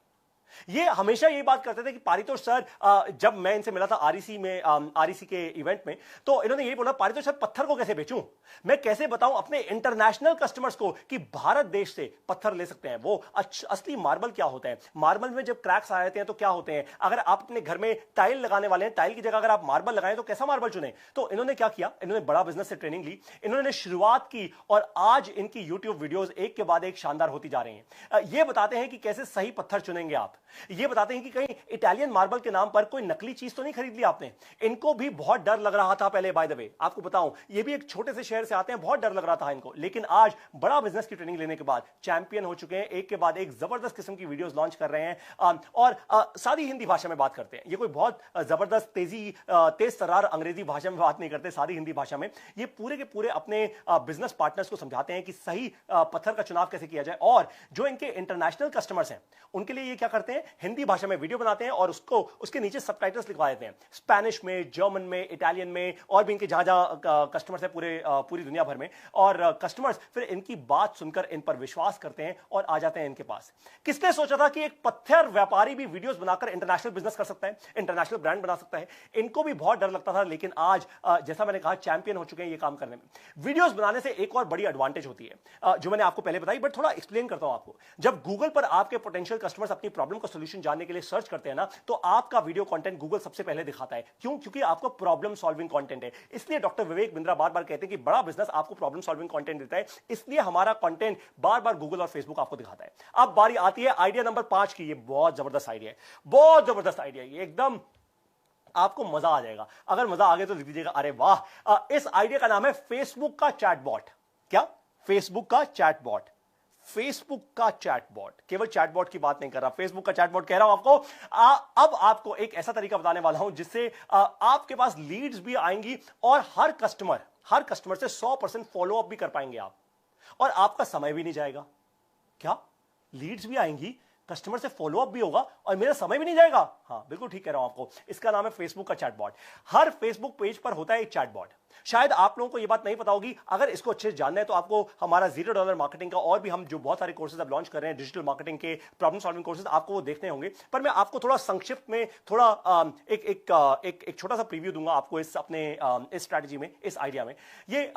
ये हमेशा यही बात करते थे कि पारितोष सर, जब मैं इनसे मिला था आरईसी में, आरईसी के इवेंट में, तो इन्होंने यही बोला, पारितोष सर पत्थर को कैसे बेचूं, मैं कैसे बताऊं अपने इंटरनेशनल कस्टमर्स को कि भारत देश से पत्थर ले सकते हैं। वो असली मार्बल क्या होता है, मार्बल में जब क्रैक्स आ जाते हैं तो क्या होते हैं, अगर आप अपने घर में टाइल लगाने वाले हैं, टाइल की जगह अगर आप मार्बल लगाएं तो कैसा मार्बल चुने। तो इन्होंने क्या किया, इन्होंने बड़ा बिजनेस से ट्रेनिंग ली, इन्होंने शुरुआत की और आज इनकी यूट्यूब वीडियोस एक के बाद एक शानदार होती जा रही हैं। ये बताते हैं कि कैसे सही पत्थर चुनेंगे आप, ये बताते हैं कि कहीं इटालियन मार्बल के नाम पर कोई नकली चीज तो नहीं खरीद ली आपने। इनको भी बहुत डर लग रहा था पहले, बाय द वे आपको बताऊं, ये भी एक छोटे से शहर से आते हैं, बहुत डर लग रहा था इनको, लेकिन आज बड़ा बिजनेस की ट्रेनिंग लेने के बाद चैंपियन हो चुके हैं, एक के बाद एक जबरदस्त किस्म की वीडियोस लॉन्च कर रहे हैं और सादी हिंदी भाषा में बात करते हैं। ये कोई बहुत जबरदस्त तेज तर्रार अंग्रेजी भाषा में बात नहीं करते, सादी हिंदी भाषा में ये पूरे के पूरे अपने बिजनेस पार्टनर्स को समझाते हैं कि सही पत्थर का चुनाव कैसे किया जाए। और जो इनके इंटरनेशनल कस्टमर्स हैं उनके लिए ये क्या करते हैं, हिंदी भाषा में वीडियो बनाते हैं और उसके नीचे सबटाइटल्स लिखवा देते हैं, स्पेनिश में, जर्मन में, इटालियन में, और भी इनके जहां जहां कस्टमर्स है पूरी दुनिया भर में। और कस्टमर्स फिर इनकी बात सुनकर इन पर विश्वास करते हैं और आ जाते हैं इनके पास। किसने सोचा था कि एक पत्थर व्यापारी भी वीडियोस बनाकर इंटरनेशनल बिजनेस कर सकता है, इंटरनेशनल ब्रांड बना सकता है। इनको भी बहुत डर लगता था, लेकिन आज जैसा मैंने कहा चैंपियन हो चुके हैं ये काम करने में। वीडियोस बनाने से एक और बड़ी एडवांटेज होती है जो मैंने आपको पहले बताई, बट थोड़ा एक्सप्लेन करता हूं आपको। जब गूगल पर आपके पोटेंशियल कस्टमर्स अपनी प्रॉब्लम का सॉल्यूशन जानने के लिए सर्च करते हैं ना, तो आपका वीडियो कंटेंट गूगल सबसे पहले दिखाता है। क्यों? क्योंकि आपको प्रॉब्लम सॉल्विंग कंटेंट है। इसलिए डॉक्टर विवेक बिंद्रा बार बार कहते हैं कि बड़ा बिजनेस आपको प्रॉब्लम सॉल्विंग कंटेंट देता है, इसलिए हमारा कंटेंट बार बार गूगल और फेसबुक आपको दिखाता है। अब बारी आती है आइडिया नंबर 5 की। ये बहुत जबरदस्त आइडिया है, बहुत जबरदस्त आइडिया है, एकदम आपको मजा आ जाएगा। अगर मजा आ गया तो लिख दीजिएगा अरे वाह। इस आइडिया का नाम है फेसबुक का चैटबॉट। क्या? फेसबुक का चैटबॉट। फेसबुक का चैटबॉट, केवल चैटबॉट की बात नहीं कर रहा, फेसबुक का चैटबॉट कह रहा हूं आपको। अब आपको एक ऐसा तरीका बताने वाला हूं जिससे आपके पास लीड्स भी आएंगी और हर कस्टमर से 100% फॉलोअप भी कर पाएंगे आप, और आपका समय भी नहीं जाएगा। क्या? लीड्स भी आएंगी, कस्टमर से फॉलोअप भी होगा और मेरा समय भी नहीं जाएगा। हाँ बिल्कुल ठीक कह रहा हूं आपको। इसका नाम है फेसबुक का चैटबॉट। हर फेसबुक पेज पर होता है एक चैटबॉट। शायद आप लोगों को यह बात नहीं पता होगी, अगर इसको अच्छे से जानना है तो आपको हमारा $0 मार्केटिंग का और भी हम जो बहुत सारे कोर्सेज अब लॉन्च कर रहे हैं, डिजिटल मार्केटिंग के प्रॉब्लम सॉल्विंग कोर्सेज, आपको वो देखने होंगे। पर मैं आपको थोड़ा संक्षिप्त में थोड़ा एक छोटा सा प्रीव्यू दूंगा आपको इस अपने इस स्ट्रैटेजी में, इस आइडिया में। ये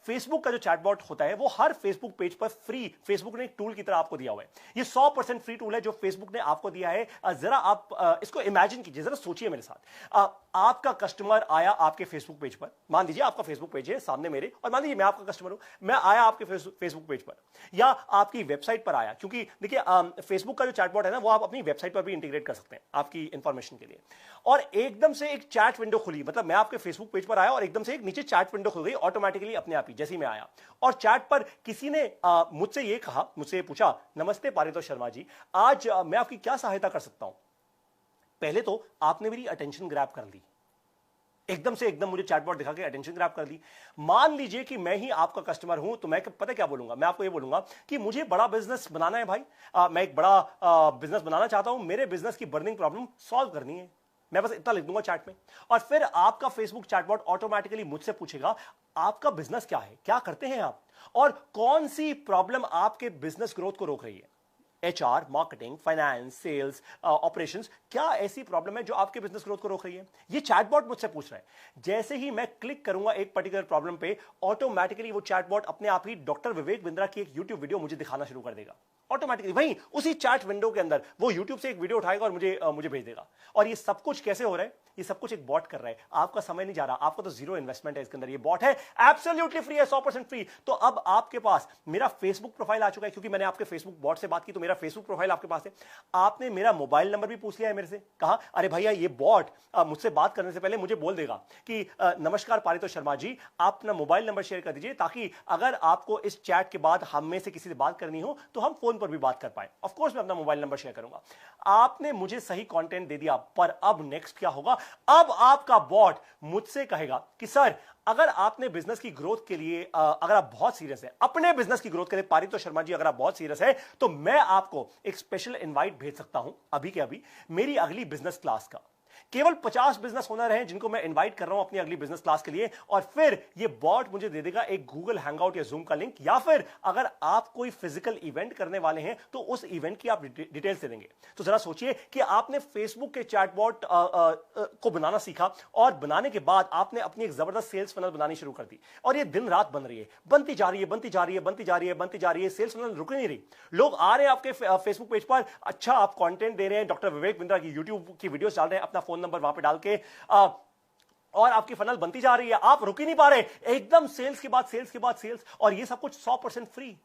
फेसबुक का जो चैटबॉट होता है वो हर फेसबुक पेज पर फ्री, फेसबुक ने एक टूल की तरह आपको दिया हुआ है। ये 100% फ्री टूल है जो फेसबुक ने आपको दिया है। जरा आप इसको इमेजिन कीजिए, जरा सोचिए मेरे साथ। आपका कस्टमर आया आपके फेसबुक पेज पर, मान लीजिए आपका फेसबुक पेज है सामने मेरे, और मान लीजिए मैं आपका कस्टमर हूं, मैं आया आपके फेसबुक पेज पर या आपकी वेबसाइट पर आया, क्योंकि देखिए फेसबुक का जो चैटबॉट है ना वो आप अपनी वेबसाइट पर भी इंटीग्रेट कर सकते हैं आपकी इंफॉर्मेशन के लिए। और एकदम से एक चैट विंडो खुली, मतलब मैं आपके फेसबुक पेज पर आया और एकदम से एक नीचे चैट विंडो खुल गई ऑटोमेटिकली अपने आप ही, जैसे ही मैं आया। और चैट पर किसी ने मुझसे ये कहा, मुझसे पूछा, नमस्ते पारितोष शर्मा जी, आज मैं आपकी क्या सहायता कर सकता हूं। पहले तो आपने मेरी अटेंशन ग्रैब कर ली, एकदम मुझे चैटबॉट दिखा के अटेंशन ग्रैब कर ली। मान लीजिए कि मैं ही आपका कस्टमर हूं, तो मैं पता क्या बोलूंगा, मैं आपको ये बोलूंगा कि मुझे बड़ा बिजनेस बनाना है भाई, मैं एक बड़ा बिजनेस बनाना चाहता हूं, मेरे बिजनेस की बर्निंग प्रॉब्लम सॉल्व करनी है। मैं बस इतना लिख दूंगा चैट में, और फिर आपका फेसबुक चैटबॉट ऑटोमेटिकली मुझसे पूछेगा आपका बिजनेस क्या है, क्या करते हैं आप, और कौन सी प्रॉब्लम आपके बिजनेस ग्रोथ को रोक रही है। HR, marketing, finance, sales, operations, क्या ऐसी प्रॉब्लम है जो आपके बिजनेस ग्रोथ को रोक रही है। ये चैटबॉट मुझसे पूछ रहा है। जैसे ही मैं क्लिक करूंगा एक पर्टिकुलर प्रॉब्लम पे, ऑटोमेटिकली वो चैटबॉट अपने आप ही डॉक्टर विवेक बिंद्रा की एक यूट्यूब वीडियो मुझे दिखाना शुरू कर देगा ऑटोमेटिकली। वहीं उसी चैट विंडो के अंदर वो यूट्यूब से एक वीडियो उठाएगा और मुझे भेज देगा। और ये सब कुछ कैसे हो रहा है, ये सब कुछ एक बॉट कर रहा है, आपका समय नहीं जा रहा, आपका तो जीरो इन्वेस्टमेंट है इसके अंदर, ये बॉट है, एब्सोल्युटली फ्री है, 100% फ्री। तो अब आपके पास मेरा फेसबुक प्रोफाइल आ चुका है, क्योंकि मैंने आपके फेसबुक बॉट से बात की, तो मेरा फेसबुक प्रोफाइल आपके पास है। आपने मेरा मोबाइल नंबर भी पूछ लिया है मेरे से, कहा अरे भैया ये बॉट मुझसे बात करने से पहले मुझे बोल देगा कि नमस्कार पारितोष शर्मा जी, आप अपना मोबाइल नंबर शेयर कर दीजिए, ताकि अगर आपको इस चैट के बाद हम में से किसी से बात करनी हो तो हम फोन पर भी बात कर पाए। ऑफ कोर्स मैं अपना मोबाइल नंबर शेयर करूंगा। आपने मुझे सही कंटेंट दे दिया, पर अब नेक्स्ट क्या होगा? अब आपका बॉट मुझसे कहेगा कि सर, अगर आपने बिजनेस की ग्रोथ के लिए अगर आप बहुत सीरियस हैं, अपने बिजनेस की ग्रोथ के लिए पारितोष शर्मा जी अगर आप बहुत सीरियस हैं, तो मैं आपको एक स्पेशल इनवाइट भेज सकता हूं अभी के अभी मेरी अगली बिजनेस क्लास का। केवल 50 बिजनेस ओनर हैं जिनको मैं इनवाइट कर रहा हूं अपनी अगली बिजनेस क्लास के लिए, और फिर ये बॉट मुझे दे देगा एक गूगल हैंगआउट या जूम का लिंक, या फिर अगर आप कोई फिजिकल इवेंट करने वाले हैं तो उस इवेंट की आप डिटेल्स दे देंगे। तो जरा सोचिए कि आपने फेसबुक के चैटबॉट को बनाना सीखा, और बनाने के बाद आपने अपनी एक जबरदस्त सेल्स फनल बनानी शुरू कर दी, और ये दिन रात बन रही है, बनती जा रही है, बनती जा रही है, बनती जा रही है, बनती जा रही है, सेल्स फनल रुक नहीं रही। लोग आ रहे हैं आपके फेसबुक पेज पर, अच्छा आप कंटेंट दे रहे हैं, डॉक्टर विवेक बिंद्रा की यूट्यूब की वीडियोस डाल रहे हैं, अपना फोन नंबर वहां पे डाल के और आपकी फनल बनती जा रही है, आप रुक ही नहीं पा रहे, एकदम सेल्स के बाद सेल्स के बाद सेल्स, और ये सब कुछ 100% फ्री।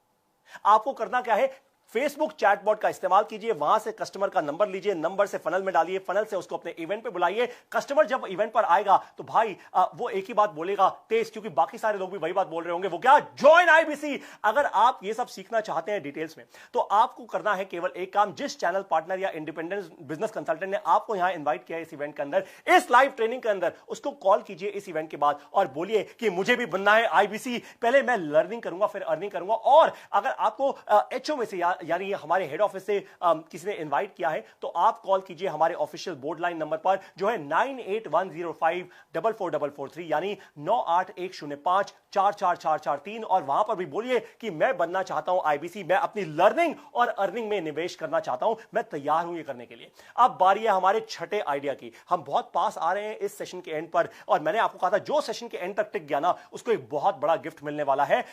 आपको करना क्या है? फेसबुक चैटबॉट का इस्तेमाल कीजिए, वहां से कस्टमर का नंबर लीजिए, नंबर से फनल में डालिए, फनल से उसको अपने इवेंट पे बुलाइए। कस्टमर जब इवेंट पर आएगा तो भाई वो एक ही बात बोलेगा तेज, क्योंकि बाकी सारे लोग भी वही बात बोल रहे होंगे, वो क्या? Join IBC. अगर आप ये सब सीखना चाहते हैं डिटेल्स में, तो आपको करना है केवल एक काम। जिस चैनल पार्टनर या इंडिपेंडेंट बिजनेस कंसल्टेंट ने आपको यहां इन्वाइट किया है इस इवेंट के अंदर, इस लाइव ट्रेनिंग के अंदर, उसको कॉल कीजिए इस इवेंट के बाद और बोलिए कि मुझे भी बनना है आईबीसी। पहले मैं लर्निंग करूंगा, फिर अर्निंग करूंगा। और अगर आपको एचओ में से यानी हमारे ऑफिस से किसी ने इनवाइट किया है, तो आप कॉल कीजिए हमारे ऑफिशियल बोर्ड लाइन नंबर पर, जो है 9810544443, यानी 9810544443, और वहां पर भी बोलिए कि मैं बनना चाहता हूं आईबीसी, मैं अपनी लर्निंग और अर्निंग में निवेश करना चाहता हूं, मैं तैयार हूं ये करने के लिए। अब बारी है हमारे छठे आइडिया की। हम बहुत पास आ रहे हैं इस सेशन के एंड पर, और मैंने आपको कहा था जो सेशन के एंड तक टिक गया ना, उसको एक बहुत बड़ा गिफ्ट मिलने वाला है।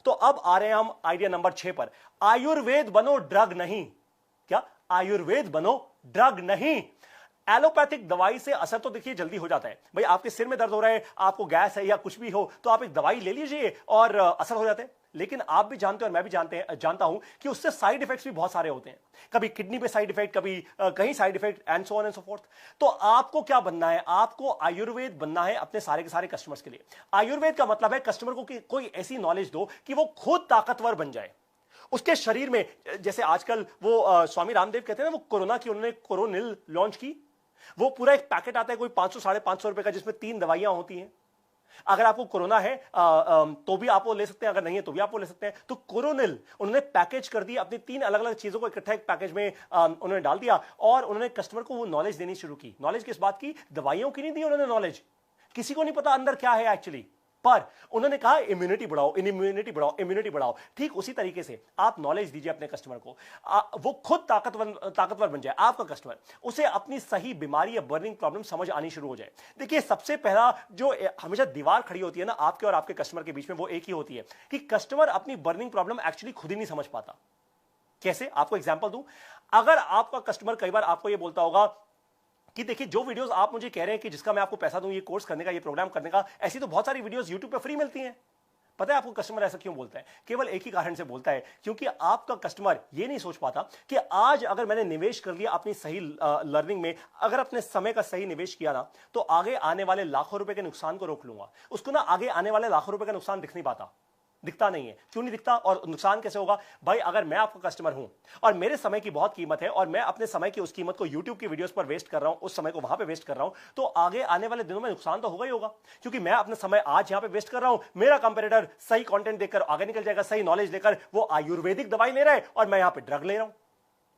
तो अब आ रहे हैं हम आइडिया नंबर 6 पर। आयुर्वेद बनो, ड्रग नहीं। क्या? आयुर्वेद बनो, ड्रग नहीं। एलोपैथिक दवाई से असर तो देखिए जल्दी हो जाता है। भाई आपके सिर में दर्द हो रहा है, आपको गैस है या कुछ भी हो, तो आप एक दवाई ले लीजिए और असर हो जाता है। लेकिन आप भी जानते हैं और मैं भी जानता हूं कि उससे साइड इफेक्ट्स भी बहुत सारे होते हैं। कभी किडनी पे साइड इफेक्ट, कभी कहीं side effect, and so on and so fourth. तो आपको क्या बनना है? आपको आयुर्वेद बनना है अपने सारे के सारे कस्टमर्स के लिए। आयुर्वेद का मतलब है कस्टमर को कोई ऐसी नॉलेज दो कि वो खुद ताकतवर बन जाए। उसके शरीर में, जैसे आजकल वो स्वामी रामदेव कहते हैं ना, वो कोरोना की उन्होंने कोरोनिल लॉन्च की। वो पूरा एक पैकेट आता है कोई 500 550 रुपए का, जिसमें 3 दवाइयां होती हैं। अगर आपको कोरोना है तो भी आप वो ले सकते हैं, अगर नहीं है तो भी आप वो ले सकते हैं। तो कोरोनिल उन्होंने पैकेज कर दिया, अपनी 3 अलग अलग चीजों को इकट्ठा एक पैकेज में उन्होंने डाल दिया, और उन्होंने कस्टमर को वो नॉलेज देनी शुरू की। नॉलेज किस बात की? दवाइयों की नहीं दी उन्होंने नॉलेज, किसी को नहीं पता अंदर क्या है एक्चुअली, पर उन्होंने कहा इम्यूनिटी बढ़ाओ, इम्यूनिटी बढ़ाओ, इम्यूनिटी बढ़ाओ। ठीक उसी तरीके से आप नॉलेज दीजिए अपने कस्टमर को, वो खुद ताकतवर बन जाए। आपका कस्टमर, उसे अपनी सही बीमारी या बर्निंग प्रॉब्लम समझ आनी शुरू हो जाए। देखिए सबसे पहला जो हमेशा दीवार खड़ी होती है ना आपके और आपके कस्टमर के बीच में, वो एक ही होती है कि कस्टमर अपनी बर्निंग प्रॉब्लम एक्चुअली खुद ही नहीं समझ पाता। कैसे? आपको एग्जांपल दूं। अगर आपका कस्टमर कई बार आपको ये बोलता होगा कि देखिए जो वीडियोस आप मुझे कह रहे हैं कि जिसका मैं आपको पैसा दूं ये कोर्स करने का, ये प्रोग्राम करने का, ऐसी तो बहुत सारी वीडियोस YouTube पे फ्री मिलती हैं। पता है आपको कस्टमर ऐसा क्यों बोलता है? केवल एक ही कारण से बोलता है, क्योंकि आपका कस्टमर ये नहीं सोच पाता कि आज अगर मैंने निवेश कर लिया अपनी सही लर्निंग में, अगर अपने समय का सही निवेश किया ना, तो आगे आने वाले लाखों रुपए के नुकसान को रोक लूंगा। उसको ना आगे आने वाले लाखों रुपए का नुकसान दिख नहीं पाता, दिखता नहीं है। क्यों नहीं दिखता और नुकसान कैसे होगा? भाई अगर मैं आपका कस्टमर हूं और मेरे समय की बहुत कीमत है, और मैं अपने समय की उस कीमत को YouTube की वीडियोस पर वेस्ट कर रहा हूं, उस समय को वहां पे वेस्ट कर रहा हूं, तो आगे आने वाले दिनों में नुकसान तो होगा ही होगा। क्योंकि मैं अपना समय आज यहां पे वेस्ट कर रहा हूं, मेरा कंपेटिटर सही कंटेंट देकर आगे निकल जाएगा, सही नॉलेज लेकर, वो आयुर्वेदिक दवाई ले रहा है और मैं यहां पे ड्रग ले रहा हूं।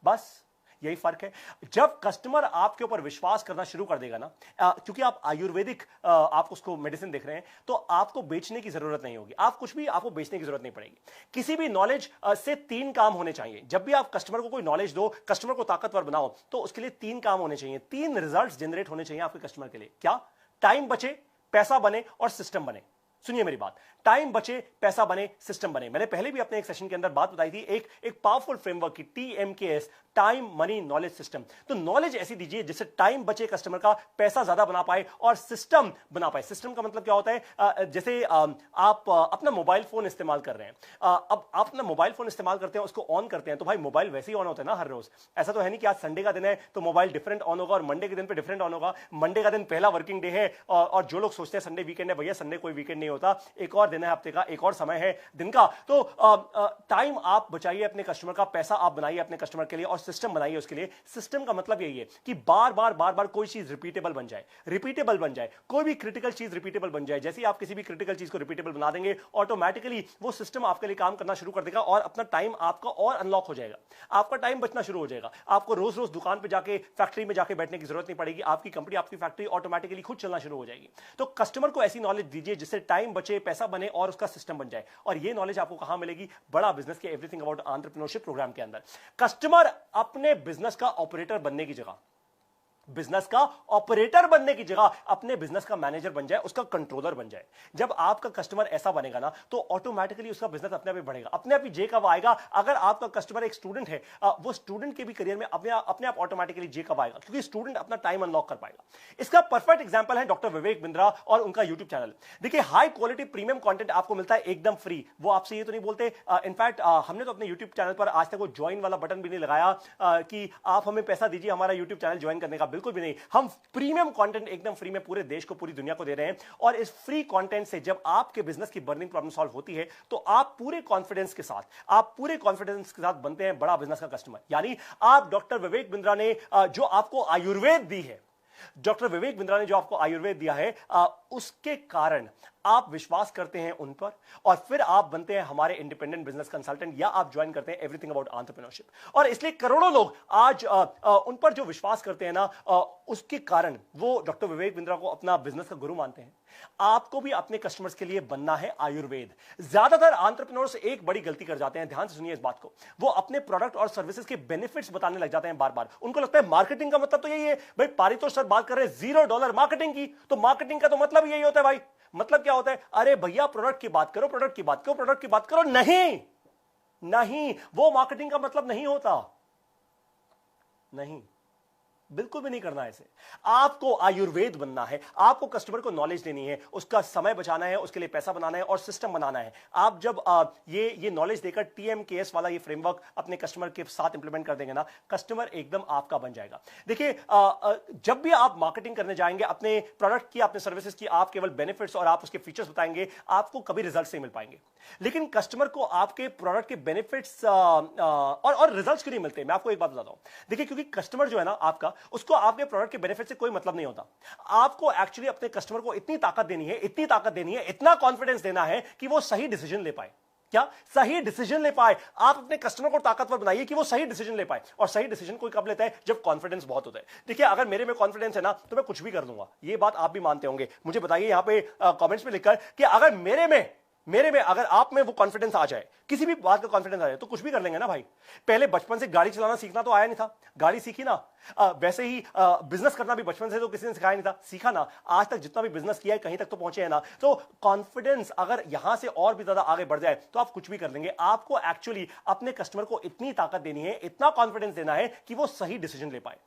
बस यही फर्क है। जब कस्टमर आपके ऊपर विश्वास करना शुरू कर देगा ना, क्योंकि आप आयुर्वेदिक आप उसको मेडिसिन देख रहे हैं, तो आपको बेचने की जरूरत नहीं होगी। आप कुछ भी, आपको बेचने की जरूरत नहीं पड़ेगी। किसी भी नॉलेज से 3 काम होने चाहिए। जब भी आप कस्टमर को कोई नॉलेज दो, कस्टमर को ताकतवर बनाओ, तो उसके लिए 3 काम होने चाहिए, 3 रिजल्ट्स जनरेट होने चाहिए आपके कस्टमर के लिए। क्या? टाइम बचे, पैसा बने और सिस्टम बने। सुनिए मेरी बात, टाइम बचे पैसा बने सिस्टम बने। मैंने पहले भी अपने एक सेशन के अंदर बात बताई थी, एक पावरफुल फ्रेमवर्क की, TMKS, time money knowledge system. तो नॉलेज ऐसी दीजिए जिससे टाइम बचे कस्टमर का, पैसा ज्यादा बना पाए और सिस्टम बना पाए। सिस्टम का मतलब क्या होता है, जैसे आप अपना मोबाइल फोन इस्तेमाल कर रहे हैं, अब आप अपना मोबाइल फोन इस्तेमाल करते हैं, उसको ऑन करते हैं, तो भाई मोबाइल वैसे ही ऑन होता है ना हर रोज। ऐसा तो है नहीं कि आज संडे का दिन है तो मोबाइल डिफरेंट ऑन होगा और मंडे के दिन पे डिफरेंट ऑन होगा। मंडे का दिन पहला वर्किंग डे है और जो लोग सोचते हैं संडे वीकेंड है, भैया संडे कोई वीकेंड नहीं होता, एक और दिन है हफ्ते का, एक और समय है दिन का। तो टाइम आप बचाइए अपने कस्टमर का, पैसा आप बनाइए अपने कस्टमर के लिए और सिस्टम बनाइए उसके लिए। सिस्टम का मतलब यही है कि बार बार कोई चीज रिपीटेबल बन जाए, कोई भी क्रिटिकल चीज रिपीटेबल बन जाए। जैसे ही आप किसी भी क्रिटिकल चीज को रिपीटेबल बना देंगे, ऑटोमेटिकली वो सिस्टम आपके लिए काम करना शुरू कर देगा और अपना टाइम आपका और अनलॉक हो जाएगा, आपका टाइम बचना शुरू हो जाएगा। आपको रोज रोज दुकान पे जाके, फैक्ट्री में जाके बैठने की जरूरत नहीं पड़ेगी, आपकी कंपनी, आपकी फैक्ट्री ऑटोमेटिकली खुद चलना शुरू हो जाएगी। तो कस्टमर को ऐसी नॉलेज दीजिए जिससे टाइम बचे, पैसा बने और उसका सिस्टम बन जाए। और ये नॉलेज आपको कहां मिलेगी? बड़ा बिजनेस के एवरीथिंग अबाउट एंटरप्रेन्योरशिप प्रोग्राम के अंदर। कस्टमर अपने बिजनेस का ऑपरेटर बनने की जगह, बिजनेस का ऑपरेटर बनने की जगह अपने बिजनेस का मैनेजर बन जाए, उसका कंट्रोलर बन जाए। जब आपका कस्टमर ऐसा बनेगा ना तो ऑटोमेटिकली उसका बिजनेस अपने आप ही बढ़ेगा, अपने आप ही जे कब आएगा। अगर आपका कस्टमर एक स्टूडेंट है, वो स्टूडेंट के भी करियर में अपने आप ऑटोमेटिकली जे कब आएगा, क्योंकि स्टूडेंट अपना टाइम अनलॉक कर पाएगा। इसका परफेक्ट एग्जांपल है डॉक्टर विवेक बिंद्रा और उनका यूट्यूब चैनल। देखिए, हाई क्वालिटी प्रीमियम कंटेंट आपको मिलता है एकदम फ्री। वो आपसे ये तो नहीं बोलते, इनफैक्ट हमने तो अपने यूट्यूब चैनल पर आज तक वो ज्वाइन वाला बटन भी नहीं लगाया कि आप हमें पैसा दीजिए हमारा यूट्यूब चैनल ज्वाइन करने का, बिल्कुल भी नहीं। हम प्रीमियम कंटेंट एकदम फ्री में पूरे देश को, पूरी दुनिया को दे रहे हैं। और इस फ्री कंटेंट से जब आपके बिजनेस की बर्निंग प्रॉब्लम सॉल्व होती है तो आप पूरे कॉन्फिडेंस के साथ बनते हैं बड़ा बिजनेस का कस्टमर। यानी आप डॉक्टर विवेक बिंद्रा ने जो आपको आयुर्वेद दी है, डॉक्टर विवेक बिंद्रा ने जो आपको आयुर्वेद दिया है, उसके कारण आप विश्वास करते हैं उन पर और फिर आप बनते हैं हमारे इंडिपेंडेंट बिजनेस कंसल्टेंट या आप ज्वाइन करते हैं एवरीथिंग अबाउट एंटरप्रेन्योरशिप। और इसलिए करोड़ों लोग आज उन पर जो विश्वास करते हैं ना, उसके कारण वो डॉक्टर विवेक बिंद्रा को अपना बिजनेस का गुरु मानते हैं। आपको भी अपने कस्टमर्स के लिए बनना है आयुर्वेद। ज्यादातर एंटरप्रेन्योर्स एक बड़ी गलती कर जाते हैं, ध्यान से सुनिए इस बात को। वो अपने प्रोडक्ट और सर्विसेज के बेनिफिट्स बताने लग जाते हैं बार बार। उनको लगता है मार्केटिंग का मतलब तो यही है भाई, पारितोष सर बात कर रहे हैं $0 मार्केटिंग की, तो मार्केटिंग का तो मतलब यही होता है भाई। मतलब क्या होता है? अरे भैया प्रोडक्ट की बात करो, प्रोडक्ट की बात करो, प्रोडक्ट की बात करो। नहीं नहीं, वो मार्केटिंग का मतलब नहीं होता। नहीं, बिल्कुल भी नहीं करना है ऐसे। आपको आयुर्वेद बनना है, आपको कस्टमर को नॉलेज देनी है, उसका समय बचाना है, उसके लिए पैसा बनाना है और सिस्टम बनाना है। आप जब ये नॉलेज देकर TMKS वाला ये फ्रेमवर्क अपने कस्टमर के साथ इंप्लीमेंट कर देंगे ना, कस्टमर एकदम आपका बन जाएगा। देखिए, जब भी आप मार्केटिंग करने जाएंगे अपने प्रोडक्ट की, अपने सर्विसेज की, आप केवल बेनिफिट्स और आप उसके फीचर्स बताएंगे, आपको कभी रिजल्ट नहीं मिल पाएंगे। लेकिन कस्टमर को आपके प्रोडक्ट के बेनिफिट्स और रिजल्ट्स क्यों नहीं मिलते? मैं आपको एक बात बताता हूं। देखिए, क्योंकि कस्टमर जो है ना आपका, उसको आपके प्रोडक्ट के बेनिफिट से कोई मतलब नहीं होता। आपको एक्चुअली अपने कस्टमर को इतनी ताकत देनी है, इतना कॉन्फिडेंस देना है कि वो सही डिसीजन ले पाए। क्या? सही डिसीजन ले पाए। आप अपने कस्टमर को ताकतवर बनाइए कि वो सही डिसीजन ले पाए। और सही डिसीजन कोई कब लेता है? जब कॉन्फिडेंस बहुत होता है। देखिए, अगर मेरे में कॉन्फिडेंस है ना तो मैं कुछ भी कर दूंगा। ये बात आप भी मानते होंगे। मुझे बताइए यहां पे कमेंट्स में लिखकर कि अगर मेरे में अगर आप में वो कॉन्फिडेंस आ जाए, किसी भी बात का कॉन्फिडेंस आ जाए, तो कुछ भी कर लेंगे ना भाई। पहले बचपन से गाड़ी चलाना सीखना तो आया नहीं था, गाड़ी सीखी ना। वैसे ही बिजनेस करना भी बचपन से तो किसी ने सिखाया नहीं था, सीखा ना। आज तक जितना भी बिजनेस किया है कहीं तक तो पहुंचे हैं ना। तो कॉन्फिडेंस अगर यहां से और भी ज्यादा आगे बढ़ जाए तो आप कुछ भी कर लेंगे। आपको एक्चुअली अपने कस्टमर को इतनी ताकत देनी है, इतना कॉन्फिडेंस देना है कि वो सही डिसीजन ले पाए।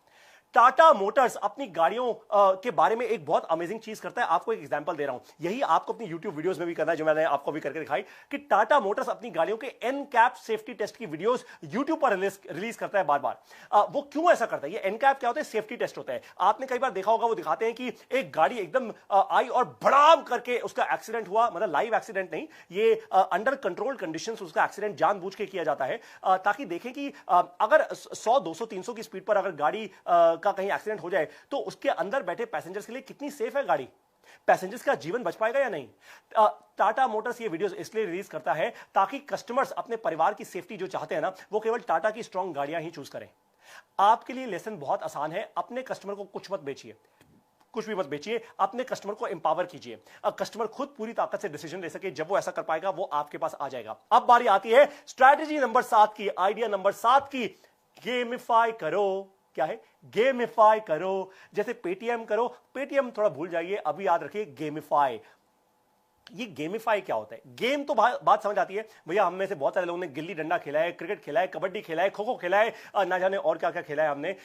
टाटा मोटर्स अपनी गाड़ियों के बारे में एक बहुत अमेजिंग चीज करता है। आपको एक एग्जांपल दे रहा हूं, यही आपको अपनी YouTube वीडियोस में भी करना है, जो मैंने आपको भी करके दिखाई कि टाटा मोटर्स अपनी गाड़ियों के NCAP सेफ्टी टेस्ट की वीडियोस YouTube पर रिलीज करता है बार बार। वो क्यों ऐसा करता है? ये NCAP क्या होता है? सेफ्टी टेस्ट होता है। आपने कई बार देखा होगा, वो दिखाते हैं कि एक गाड़ी एकदम आई और भड़ाम करके उसका एक्सीडेंट हुआ, मतलब लाइव एक्सीडेंट नहीं, ये अंडर कंट्रोल कंडीशंस उसका एक्सीडेंट जानबूझ के किया जाता है, ताकि देखें कि अगर 100, 200, 300 की स्पीड पर अगर गाड़ी का कहीं एक्सीडेंट हो जाए तो उसके अंदर बैठे पैसेंजर्स के लिए कितनी सेफ है गाड़ी, पैसेंजर्स का जीवन बच पाएगा या नहीं। टाटा मोटर्स ये वीडियोस इसलिए रिलीज करता है ताकि कस्टमर्स अपने परिवार की सेफ्टी जो चाहते हैं ना, वो केवल टाटा की स्ट्रांग गाड़ियां ही चूज करें। आपके लिए लेसन बहुत आसान है। अपने कस्टमर को कुछ मत बेचिए, कुछ भी मत बेचिए, अपने कस्टमर को एम्पावर कीजिए। कस्टमर खुद पूरी ताकत से डिसीजन ले सके। जब वो ऐसा कर पाएगा वो आपके पास आ जाएगा। अब बारी आती है स्ट्रैटेजी नंबर 7 की, आइडिया नंबर 7 की। गेमिफाई करो। क्या है? गेमिफाई करो। जैसे पेटीएम करो, पेटीएम थोड़ा भूल जाइए, अभी याद रखिए गेमिफाई। ये गेमिफाई क्या होता है? गेम तो बात समझ आती है भैया, हम में से बहुत सारे लोगों ने गिल्ली डंडा खेला है, क्रिकेट खेला है, कबड्डी खेला है, खो खो खेला है, ना जाने और क्या क्या खेला है हमने।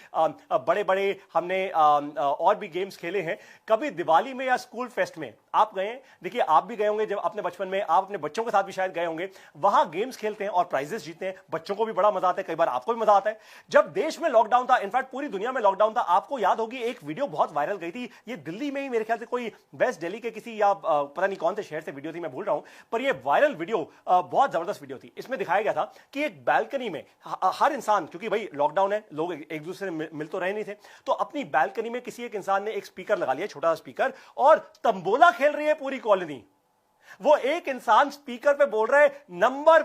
बड़े बड़े हमने और भी गेम्स खेले हैं। कभी दिवाली में या स्कूल फेस्ट में आप गए? देखिए आप भी गए होंगे, जब अपने बचपन में आप अपने बच्चों के साथ भी शायद गए होंगे। वहां गेम्स खेलते हैं और प्राइजेस जीतते हैं, बच्चों को भी बड़ा मजा आता है, कई बार आपको भी मजा आता है। जब देश में लॉकडाउन था, इनफैक्ट पूरी दुनिया में लॉकडाउन था, आपको याद होगी एक वीडियो बहुत वायरल गई थी, ये दिल्ली में ही मेरे ख्याल से कोई वेस्ट दिल्ली के किसी या पता नहीं कौन से शहर से वीडियो थी, मैं भूल रहा हूं, पर ये वायरल वीडियो बहुत जबरदस्त वीडियो थी। इसमें दिखाया गया था कि एक बैल्कनी में हर इंसान, क्योंकि भाई लॉकडाउन है, लोग एक दूसरे से मिल तो रहे नहीं थे, तो अपनी बैल्कनी में किसी एक इंसान ने एक स्पीकर लगा लिया, छोटा सा स्पीकर, और तंबोला खेल रही है पूरी कॉलोनी। वो एक इंसान स्पीकर पे बोल रहा है नंबर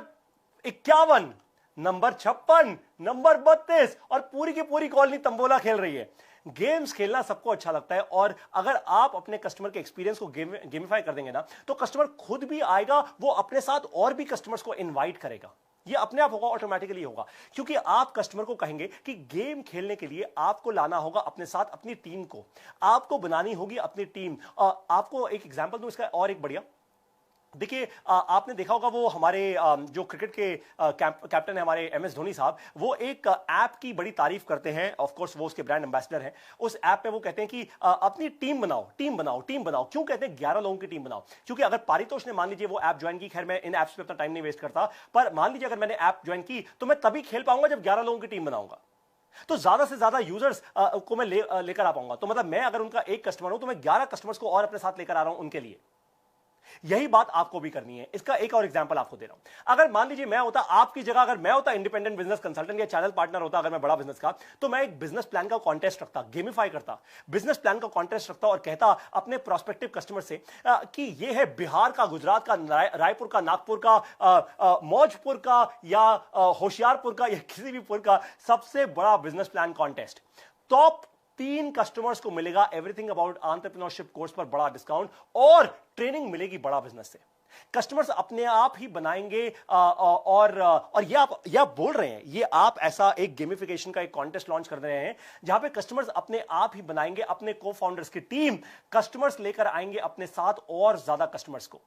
51, नंबर 56, नंबर 32, और पूरी की पूरी कॉलोनी तंबोला खेल रही है। गेम्स खेलना सबको अच्छा लगता है, और अगर आप अपने कस्टमर के एक्सपीरियंस को गेमिफाई कर देंगे ना, तो कस्टमर खुद भी आएगा, वो अपने साथ और भी कस्टमर्स को इनवाइट करेगा। ये अपने आप होगा, ऑटोमेटिकली होगा, क्योंकि आप कस्टमर को कहेंगे कि गेम खेलने के लिए आपको लाना होगा अपने साथ अपनी टीम को, आपको बनानी होगी अपनी टीम। आपको एक एग्जांपल दूं इसका और एक बढ़िया। देखिए आपने देखा होगा, वो हमारे जो क्रिकेट के कैप्टन है हमारे MS धोनी साहब, वो एक ऐप की बड़ी तारीफ करते हैं। ऑफ कोर्स वो उसके ब्रांड एम्बेसडर हैं। उस ऐप पे वो कहते हैं कि अपनी टीम बनाओ, टीम बनाओ, टीम बनाओ। क्यों कहते हैं 11 लोगों की टीम बनाओ? क्योंकि अगर पारितोष ने मान लीजिए वो ऐप ज्वाइन की, खैर मैं इन ऐप्स पे अपना टाइम नहीं वेस्ट करता, पर मान लीजिए अगर मैंने ऐप ज्वाइन की तो मैं तभी खेल पाऊंगा जब 11 लोगों की टीम बनाऊंगा, तो ज्यादा से ज्यादा यूजर्स को मैं लेकर आ पाऊंगा। तो मतलब मैं अगर उनका एक कस्टमर हूं तो मैं 11 कस्टमर्स को और अपने साथ लेकर आ रहा हूं उनके लिए। यही बात आपको भी करनी है। इसका एक और एग्जांपल आपको दे रहा हूं। अगर मान लीजिए मैं होता आपकी जगह, अगर मैं होता इंडिपेंडेंट बिजनेस कंसल्टेंट या चैनल पार्टनर होता, अगर मैं बड़ा बिजनेस का, तो मैं एक बिजनेस प्लान का कॉन्टेस्ट रखता, गेमिफाई करता, बिजनेस प्लान का कॉन्टेस्ट रखता और कहता अपने प्रोस्पेक्टिव कस्टमर से कि ये है बिहार का, गुजरात का, रायपुर का, नागपुर का, मौजपुर का, या होशियारपुर का, या किसी भी पुर का सबसे बड़ा business plan contest. Top 3 customers को मिलेगा एवरीथिंग अबाउट एंटरप्रेन्योरशिप कोर्स पर बड़ा डिस्काउंट, और ट्रेनिंग मिलेगी बड़ा बिजनेस से। कस्टमर्स अपने आप ही बनाएंगे। और ये आप बोल रहे हैं, ये आप ऐसा एक गेमिफिकेशन का एक कॉन्टेस्ट लॉन्च कर रहे हैं जहां पे कस्टमर्स अपने आप ही बनाएंगे अपने को फाउंडर्स की टीम, कस्टमर्स लेकर आएंगे अपने साथ और ज्यादा कस्टमर्स को,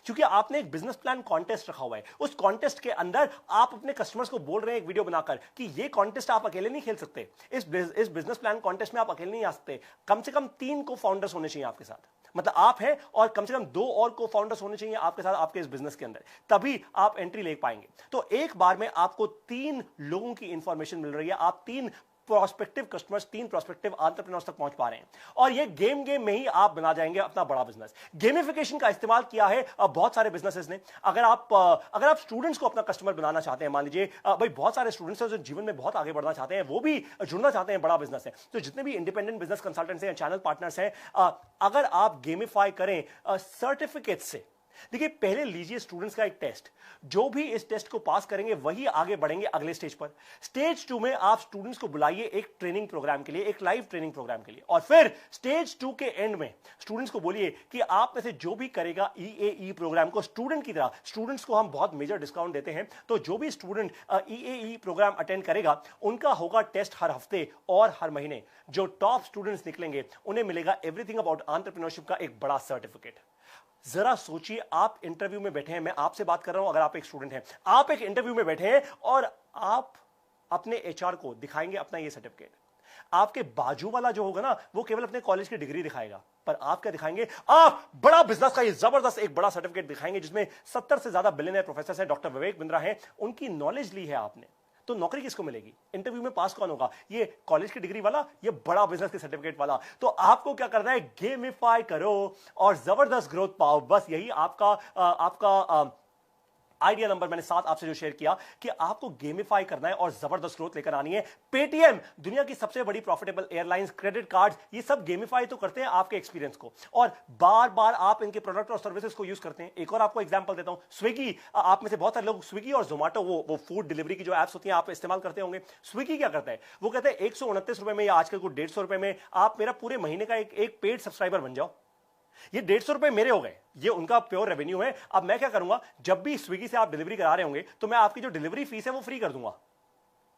क्योंकि आपने एक बिजनेस प्लान कॉन्टेस्ट रखा हुआ है। उस कॉन्टेस्ट के अंदर आप अपने कस्टमर्स को बोल रहे हैं एक वीडियो बनाकर कि ये कॉन्टेस्ट आप अकेले नहीं खेल सकते, इस बिजनेस प्लान कॉन्टेस्ट में आप अकेले नहीं आ सकते, कम से कम 3 को फाउंडर्स होने चाहिए आपके साथ, मतलब आप हैं और कम से कम 2 और को फाउंडर्स होने चाहिए आपके साथ आपके इस बिजनेस के अंदर, तभी आप एंट्री ले पाएंगे। तो एक बार में आपको 3 लोगों की इंफॉर्मेशन मिल रही है, आप 3 प्रोस्पेक्टिव कस्टमर्स, 3 प्रोस्पेक्टिव एंटरप्रेन्योर्स तक पहुंच पा रहे हैं, और ये गेम में ही आप बना जाएंगे अपना बड़ा बिजनेस। गेमिफिकेशन का इस्तेमाल किया है बहुत सारे बिजनेसेस ने। अगर आप स्टूडेंट्स को अपना कस्टमर बनाना चाहते हैं, मान लीजिए भाई बहुत सारे स्टूडेंट्स हैं जो जीवन में बहुत आगे बढ़ना चाहते हैं, वो भी जुड़ना चाहते हैं बड़ा बिजनेस है, तो जितने भी इंडिपेंडेंट बिजनेस कंसल्टेंट्स हैं, चैनल पार्टनर्स हैं, अगर आप गेमिफाई करें सर्टिफिकेट से, देखिए पहले लीजिए स्टूडेंट्स का एक टेस्ट, जो भी इस टेस्ट को पास करेंगे वही आगे बढ़ेंगे अगले स्टेज पर। स्टेज 2 में आप स्टूडेंट्स को बुलाइए एक ट्रेनिंग प्रोग्राम के लिए, एक लाइव ट्रेनिंग प्रोग्राम के लिए, और फिर स्टेज 2 के एंड में स्टूडेंट्स को बोलिए कि आप में से जो भी करेगा EAE प्रोग्राम को स्टूडेंट की तरह, स्टूडेंट्स को हम बहुत मेजर डिस्काउंट देते हैं, तो जो भी स्टूडेंट EAE प्रोग्राम अटेंड करेगा उनका होगा टेस्ट हर हफ्ते और हर महीने। जो टॉप स्टूडेंट्स निकलेंगे उन्हें मिलेगा एवरीथिंग अबाउट एंटरप्रेन्योरशिप का एक बड़ा सर्टिफिकेट। जरा सोचिए, आप इंटरव्यू में बैठे हैं, मैं आपसे बात कर रहा हूं, अगर आप एक स्टूडेंट हैं, आप एक इंटरव्यू में बैठे हैं और आप अपने HR को दिखाएंगे अपना ये सर्टिफिकेट। आपके बाजू वाला जो होगा ना, वो केवल अपने कॉलेज की डिग्री दिखाएगा, पर आप क्या दिखाएंगे? आप बड़ा बिजनेस का ये जबरदस्त एक बड़ा सर्टिफिकेट दिखाएंगे जिसमें 70 से ज्यादा बिलियनियर प्रोफेसर हैं, डॉक्टर विवेक बिंद्रा हैं, उनकी नॉलेज ली है आपने। तो नौकरी किसको मिलेगी? इंटरव्यू में पास कौन होगा? ये कॉलेज की डिग्री वाला, ये बड़ा बिजनेस के सर्टिफिकेट वाला। तो आपको क्या करना है? गेमिफाई करो और जबरदस्त ग्रोथ पाओ। बस यही आपका आइडिया नंबर मैंने 7 आपसे जो शेयर किया कि आपको गेमिफाई करना है और जबरदस्त ग्रोथ लेकर आनी है। पेटीएम, दुनिया की सबसे बड़ी प्रॉफिटेबल एयरलाइंस, क्रेडिट कार्ड्स, ये सब गेमिफाई तो करते हैं आपके एक्सपीरियंस को, और बार बार आप इनके प्रोडक्ट और सर्विसेज को यूज करते हैं। एक और आपको एग्जांपल देता हूं, स्विगी, आप में से बहुत सारे लोग स्विगी और जोमेटो, वो फूड डिलीवरी की जो एप्स होती हैं आप इस्तेमाल करते होंगे। स्विगी क्या करता है? वो कहता है 129 रुपए में या आजकल को 150 रुपए में आप मेरा पूरे महीने का एक पेड सब्सक्राइबर बन जाओ। ये 150 रुपए मेरे हो गए, ये उनका प्योर रेवेन्यू है। अब मैं क्या करूंगा, जब भी स्विगी से आप डिलीवरी करा रहे होंगे तो मैं आपकी जो डिलीवरी फीस है वो फ्री कर दूंगा।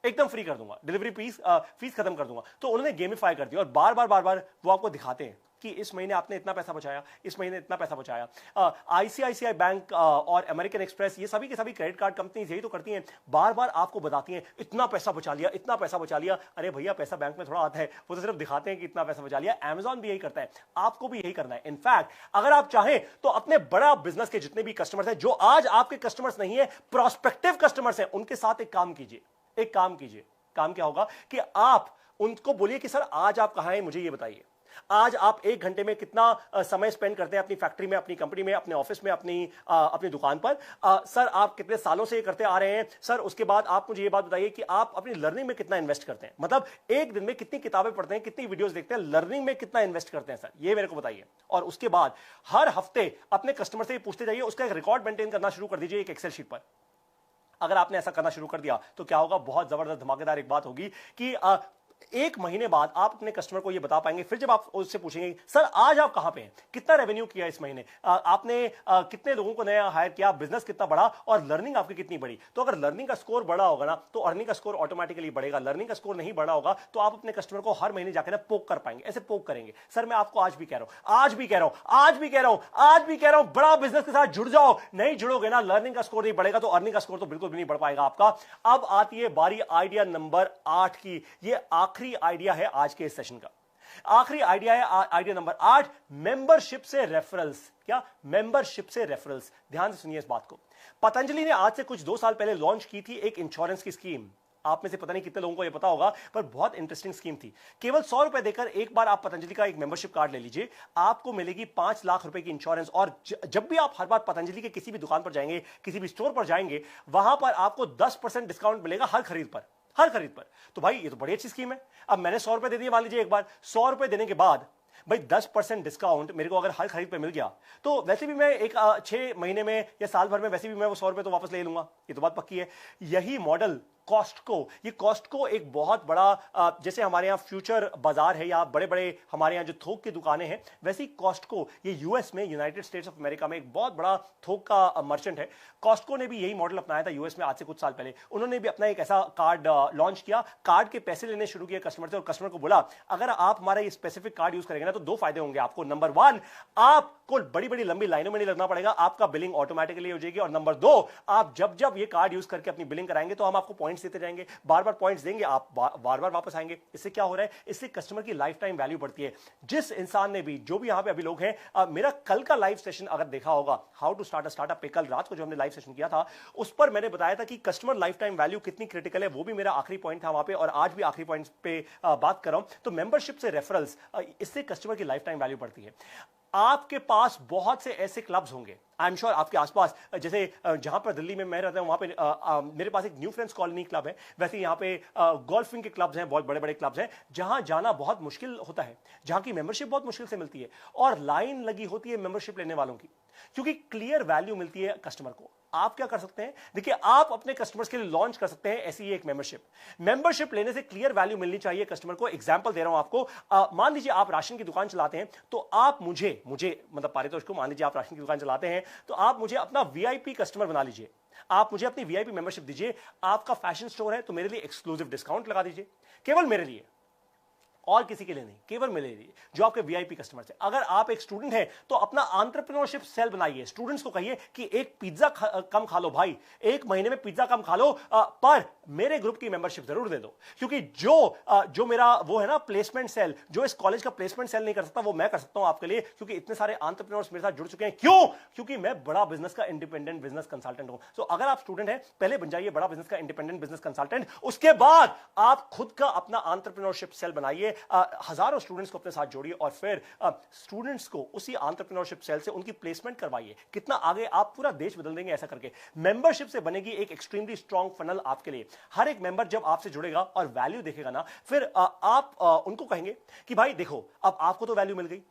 एकदम फ्री कर दूंगा, डिलीवरी फीस खत्म कर दूंगा। तो उन्होंने गेमिफाई कर दिया और बार बार वो आपको दिखाते हैं कि इस महीने आपने इतना पैसा बचाया, इस महीने इतना पैसा बचाया। आईसीआईसीआई बैंक और अमेरिकन एक्सप्रेस, ये सभी के सभी क्रेडिट कार्ड कंपनीज यही तो करती हैं, बार बार आपको बताती हैं इतना पैसा बचा लिया, इतना पैसा बचा लिया। अरे भैया, पैसा बैंक में थोड़ा आता है, वो तो सिर्फ दिखाते हैं कि इतना पैसा बचा लिया। अमेजॉन भी यही करता है, आपको भी यही करना है। इनफैक्ट अगर आप चाहें तो अपने बड़ा बिजनेस के जितने भी कस्टमर्स हैं, जो आज आपके कस्टमर्स नहीं है, प्रोस्पेक्टिव कस्टमर्स हैं, उनके साथ एक काम कीजिए, एक काम कीजिए। काम क्या होगा कि आप उनको बोलिए कि सर आज आप कहां हैं, मुझे ये बताइए। आज आप 1 घंटे में कितना समय स्पेंड करते हैं अपनी फैक्ट्री में, अपनी कंपनी में, अपने ऑफिस में, अपनी दुकान पर। सर आप कितने सालों से ये करते आ रहे हैं। सर उसके बाद आप मुझे ये बात बताइए कि आप अपनी लर्निंग में कितना इन्वेस्ट करते हैं, मतलब एक दिन में कितनी किताबें पढ़ते हैं, कितनी वीडियोस देखते हैं, लर्निंग में कितना इन्वेस्ट करते हैं, सर ये मेरे को बताइए। और उसके बाद हर हफ्ते अपने कस्टमर से पूछते जाइए, उसका एक रिकॉर्ड मेंटेन करना शुरू कर दीजिए एक एक्सेल शीट पर। अगर आपने ऐसा करना शुरू कर दिया तो क्या होगा, बहुत जबरदस्त धमाकेदार एक बात होगी कि 1 महीने बाद आप अपने कस्टमर को यह बता पाएंगे। फिर जब आप उससे पूछेंगे सर आज आप कहां पे हैं, कितना रेवेन्यू किया इस महीने, आपने कितने लोगों को नया हायर किया, बिजनेस कितना बढ़ा और लर्निंग आपकी कितनी बढ़ी। तो अगर लर्निंग का स्कोर बढ़ा होगा ना तो अर्निंग का स्कोर ऑटोमेटिकली बढ़ेगा। लर्निंग का स्कोर नहीं बढ़ा होगा तो आप अपने कस्टमर को हर महीने जाकर पोक कर पाएंगे, ऐसे पोक करेंगे। सर मैं आपको आज भी कह रहा हूं, आज भी कह रहा हूं, आज भी कह रहा हूं, आज भी कह रहा हूं, बड़ा बिजनेस के साथ जुड़ जाओ। नहीं जुड़ोगे ना, लर्निंग का स्कोर नहीं बढ़ेगा तो अर्निंग का स्कोर तो बिल्कुल भी नहीं बढ़ पाएगा आपका। अब आती है बारी आइडिया नंबर 8 की। यह आखिरी आइडिया है आज के इस सेशन का, आखिरी आइडिया है आइडिया नंबर 8, मेंबरशिप से रेफरल्स। क्या? मेंबरशिप से रेफरल्स। ध्यान से सुनिए इस बात को। पतंजलि ने आज से कुछ 2 साल पहले लॉन्च की थी एक इंश्योरेंस की स्कीम। आप में से पता नहीं कितने लोगों को यह पता होगा, पर बहुत इंटरेस्टिंग स्कीम थी। केवल 100 रुपए देकर एक बार आप पतंजलि का एक मेंबरशिप कार्ड ले लीजिए, आपको मिलेगी 5 लाख रुपए की इंश्योरेंस। और जब भी आप हर बार पतंजलि के किसी भी दुकान पर जाएंगे, किसी भी स्टोर पर जाएंगे, वहां पर आपको 10% डिस्काउंट मिलेगा हर खरीद पर, हर खरीद पर। तो भाई ये तो बड़ी अच्छी स्कीम है। अब मैंने 100 रुपए दे दिए, मान लीजिए एक बार 100 रुपए देने के बाद भाई 10% डिस्काउंट मेरे को अगर हर खरीद पे मिल गया तो वैसे भी मैं 6 महीने में या साल भर में वैसे भी मैं वो 100 रुपए तो वापस ले लूंगा। ये तो बात पक्की है। यही मॉडल कॉस्टको, ये कॉस्टको एक बहुत बड़ा, जैसे हमारे यहाँ फ्यूचर बाजार है या बड़े बड़े हमारे यहाँ जो थोक की दुकानें हैं, वैसे ही कॉस्टको ये यूएस में, यूनाइटेड स्टेट्स ऑफ अमेरिका में एक बहुत बड़ा थोक का मर्चेंट है। कॉस्टको ने भी यही मॉडल अपनाया था यूएस में आज से कुछ साल पहले। उन्होंने भी अपना एक ऐसा कार्ड लॉन्च किया, कार्ड के पैसे लेने शुरू किए कस्टमर से और कस्टमर को बोला अगर आप हमारा ये स्पेसिफिक कार्ड यूज करेंगे ना तो 2 फायदे होंगे आपको। नंबर 1, आपको बड़ी बड़ी लंबी लाइनों में नहीं लगना पड़ेगा, आपका बिलिंग ऑटोमेटिकली हो जाएगी। और नंबर 2, आप जब जब ये कार्ड यूज करके अपनी बिलिंग कराएंगे तो हम आपको पॉइंट्स देते जाएंगे, बार बार पॉइंट्स देंगे, आप बार बार वापस आएंगे। इससे क्या हो रहा है, इससे कस्टमर की लाइफ टाइम वैल्यू बढ़ती है। जिस इंसान ने भी, जो भी यहां पे अभी लोग हैं, मेरा कल का लाइव सेशन अगर देखा होगा, how to start a startup पे, कल रात को जो हमने लाइव सेशन किया था, उस पर मैंने बताया था कि कस्टमर लाइफ टाइम वैल्यू कितनी क्रिटिकल है। वो भी मेरा आखिरी पॉइंट था वहां पे और आज भी आखिरी पॉइंट पे बात कर रहा हूं। तो मेंबरशिप से रेफरल्स, इससे कस्टमर की लाइफ टाइम वैल्यू बढ़ती है। आपके पास बहुत से ऐसे क्लब्स होंगे, आई एम श्योर आपके आसपास, जैसे जहां पर दिल्ली में मैं रहता हूं वहां पे मेरे पास एक न्यू फ्रेंड्स कॉलोनी क्लब है। वैसे यहां पे गोल्फिंग के क्लब्स हैं, बहुत बड़े बड़े क्लब्स हैं जहां जाना बहुत मुश्किल होता है, जहां की मेंबरशिप बहुत मुश्किल से मिलती है और लाइन लगी होती है मेंबरशिप लेने वालों की, क्योंकि क्लियर वैल्यू मिलती है कस्टमर को। आप क्या कर सकते हैं, देखिए आप अपने कस्टमर्स के लिए लॉन्च कर सकते हैं ऐसी ही एक मेंबरशिप लेने से क्लियर वैल्यू मिलनी चाहिए कस्टमर को। एग्जांपल दे रहा हूं आपको, मान लीजिए आप राशन की दुकान चलाते हैं तो आप मुझे मतलब पारितोष को, मान लीजिए आप राशन की दुकान चलाते हैं तो आप मुझे अपना वीआईपी कस्टमर बना लीजिए, आप मुझे अपनी वीआईपी मेंबरशिप दीजिए। आपका फैशन स्टोर है तो मेरे लिए एक्सक्लूसिव डिस्काउंट लगा दीजिए, केवल मेरे लिए और किसी के लिए नहीं, केवल मेरे लिए, जो आपके वीआईपी कस्टमर्स हैं। अगर आप एक स्टूडेंट हैं तो अपना एंटरप्रेन्योरशिप सेल बनाइए, स्टूडेंट्स को कहिए कि एक पिज्जा कम खा लो भाई, 1 महीने में पिज्जा कम खा लो, पर मेरे ग्रुप की मेंबरशिप जरूर दे दो। क्योंकि जो मेरा वो है ना प्लेसमेंट सेल, जो इस कॉलेज का प्लेसमेंट सेल नहीं कर सकता वो मैं कर सकता हूं आपके लिए, क्योंकि इतने सारे एंटरप्रेन्योर्स मेरे साथ जुड़ चुके हैं। क्यों? क्योंकि मैं बड़ा बिजनेस का इंडिपेंडेंट बिजनेस कंसल्टेंट हूं। सो अगर आप स्टूडेंट हैं, पहले बन जाइए बड़ा बिजनेस का इंडिपेंडेंट बिजनेस कंसल्टेंट, उसके बाद आप खुद का अपना एंटरप्रेन्योरशिप सेल बनाइए, हजारों स्टूडेंट्स को अपने साथ जोड़िए और फिर स्टूडेंट्स को उसी एंटरप्रेन्योरशिप सेल से उनकी प्लेसमेंट करवाइए। कितना आगे आप पूरा देश बदल देंगे ऐसा करके। मेंबरशिप से बनेगी एक एक्सट्रीमली स्ट्रांग फनल आपके लिए। हर एक मेंबर जब आपसे जुड़ेगा और वैल्यू देखेगा ना, फिर आप उनको कहेंगे कि भाई देखो अब आपको तो वैल्यू मिल गई,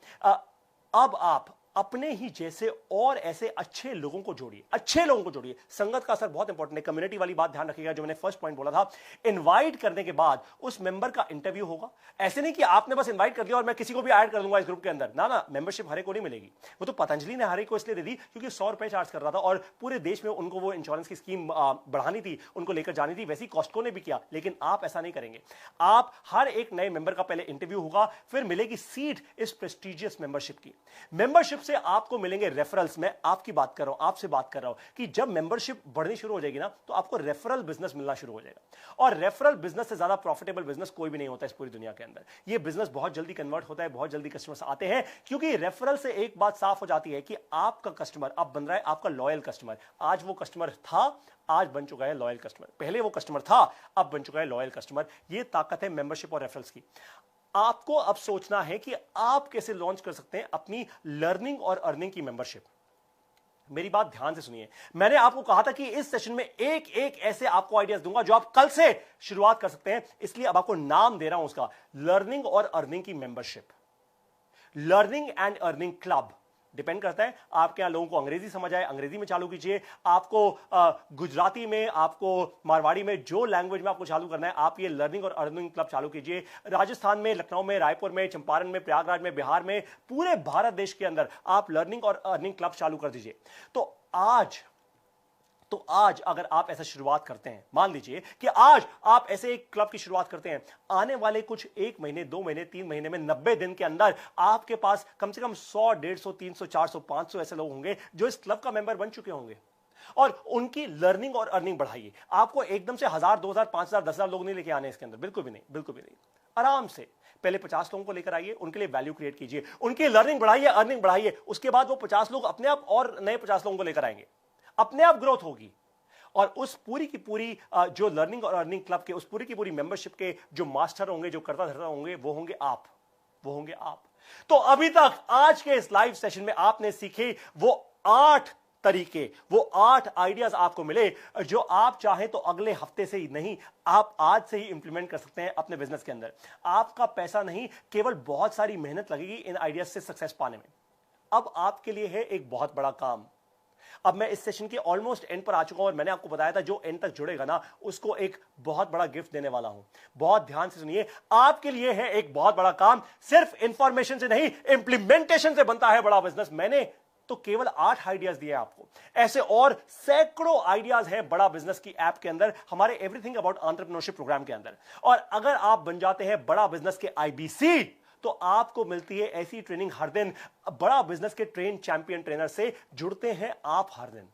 अब आप अपने ही जैसे और ऐसे अच्छे लोगों को जोड़िए, अच्छे लोगों को जोड़िए। संगत का असर बहुत इंपॉर्टेंट है। कम्युनिटी वाली बात ध्यान रखिएगा, जो मैंने फर्स्ट पॉइंट बोला था। इनवाइट करने के बाद उस मेंबर का इंटरव्यू होगा। ऐसे नहीं कि आपने बस इनवाइट कर दिया और मैं किसी को भी ऐड कर दूंगा इस ग्रुप के अंदर। ना ना, मेंबरशिप हरे को नहीं मिलेगी। वो तो पतंजलि ने हरे को इसलिए दे दी क्योंकि 100 रुपए चार्ज कर रहा था और पूरे देश में उनको वो इंश्योरेंस की स्कीम बढ़ानी थी, उनको लेकर जानी थी। वैसी कॉस्टको ने भी किया, लेकिन आप ऐसा नहीं करेंगे। आप हर एक नए मेंबर का पहले इंटरव्यू होगा, फिर मिलेगी सीट इस प्रेस्टिजियस मेंबरशिप की। मेंबरशिप से आपको मिलेंगे रेफरल्स। मैं आपकी बात कर रहा हूं, आपसे बात कर रहा हूं कि जब मेंबरशिप बढ़नी शुरू हो जाएगी ना, तो आपको रेफरल बिजनेस मिलना शुरू हो जाएगा। और रेफरल बिजनेस से ज्यादा प्रॉफिटेबल बिजनेस कोई भी नहीं होता इस पूरी दुनिया के अंदर। ये बिजनेस बहुत जल्दी कन्वर्ट होता है, बहुत जल्दी कस्टमर्स आते हैं, क्योंकि रेफरल से एक बात साफ हो जाती है कि आपका कस्टमर अब बन रहा है आपका लॉयल कस्टमर। आज वो कस्टमर था, आज बन चुका है लॉयल कस्टमर। पहले वो कस्टमर था, अब बन चुका है लॉयल कस्टमर। ये ताकत है मेंबरशिप और रेफरल्स की। आपको अब सोचना है कि आप कैसे लॉन्च कर सकते हैं अपनी लर्निंग और अर्निंग की मेंबरशिप। मेरी बात ध्यान से सुनिए। मैंने आपको कहा था कि इस सेशन में एक एक ऐसे आपको आइडियाज दूंगा जो आप कल से शुरुआत कर सकते हैं। इसलिए अब आपको नाम दे रहा हूं उसका, लर्निंग और अर्निंग की membership. Learning and earning club. Depend करता है आपके यहां लोगों को अंग्रेजी समझ आए, अंग्रेजी में चालू कीजिए। आपको गुजराती में, आपको मारवाड़ी में, जो लैंग्वेज में आपको चालू करना है, आप ये लर्निंग और अर्निंग क्लब चालू कीजिए। राजस्थान में, लखनऊ में, रायपुर में, चंपारण में, प्रयागराज में, बिहार में, पूरे भारत देश के अंदर आप लर्निंग और अर्निंग क्लब चालू कर दीजिए। तो आज अगर आप ऐसा शुरुआत करते हैं, मान लीजिए कि आज आप ऐसे एक क्लब की शुरुआत करते हैं, आने वाले कुछ 1 महीने, 2 महीने, 3 महीने में, 90 दिन के अंदर आपके पास कम से कम 100, 150, 300, 400, 500 ऐसे लोग होंगे जो इस क्लब का मेंबर बन चुके होंगे। और उनकी लर्निंग और अर्निंग बढ़ाइए। आपको एकदम से 1000, 2000, 5000, 10,000 लोग नहीं लेके आने इसके अंदर, बिल्कुल भी नहीं, बिल्कुल भी नहीं। आराम से पहले 50 लोगों को लेकर आइए, उनके लिए वैल्यू क्रिएट कीजिए, उनकी लर्निंग बढ़ाइए, अर्निंग बढ़ाइए। उसके बाद वो 50 लोग अपने आप और नए 50 लोगों को लेकर आएंगे, अपने आप ग्रोथ होगी। और उस पूरी की पूरी जो लर्निंग और अर्निंग क्लब के, उस पूरी की पूरी मेंबरशिप के जो मास्टर होंगे, जो करता धरता होंगे, वो होंगे आप, वो होंगे आप। तो अभी तक आज के इस लाइव सेशन में आपने सीखे वो 8 तरीके, वो 8 आइडियाज आपको मिले जो आप चाहें तो अगले हफ्ते से ही नहीं, आप आज से ही इंप्लीमेंट कर सकते हैं अपने बिजनेस के अंदर। आपका पैसा नहीं, केवल बहुत सारी मेहनत लगेगी इन आइडियाज से सक्सेस पाने में। अब आपके लिए है एक बहुत बड़ा काम। अब मैं इस सेशन के ऑलमोस्ट एंड पर आ चुका हूं और मैंने आपको बताया था जो एंड तक जुड़ेगा ना, उसको एक बहुत बड़ा गिफ्ट देने वाला हूं। बहुत ध्यान से सुनिए, आपके लिए है एक बहुत बड़ा काम। सिर्फ इंफॉर्मेशन से नहीं, इंप्लीमेंटेशन से बनता है बड़ा बिजनेस। मैंने तो केवल 8 आइडियाज दिए आपको, ऐसे और सैकड़ों आइडियाज हैं बड़ा बिजनेस की ऐप के अंदर, हमारे एवरीथिंग अबाउट एंटरप्रेन्योरशिप प्रोग्राम के अंदर। और अगर आप बन जाते हैं बड़ा बिजनेस के IBC, तो आपको मिलती है ऐसी ट्रेनिंग हर दिन। बड़ा बिजनेस के ट्रेन चैंपियन ट्रेनर से जुड़ते हैं आप हर दिन।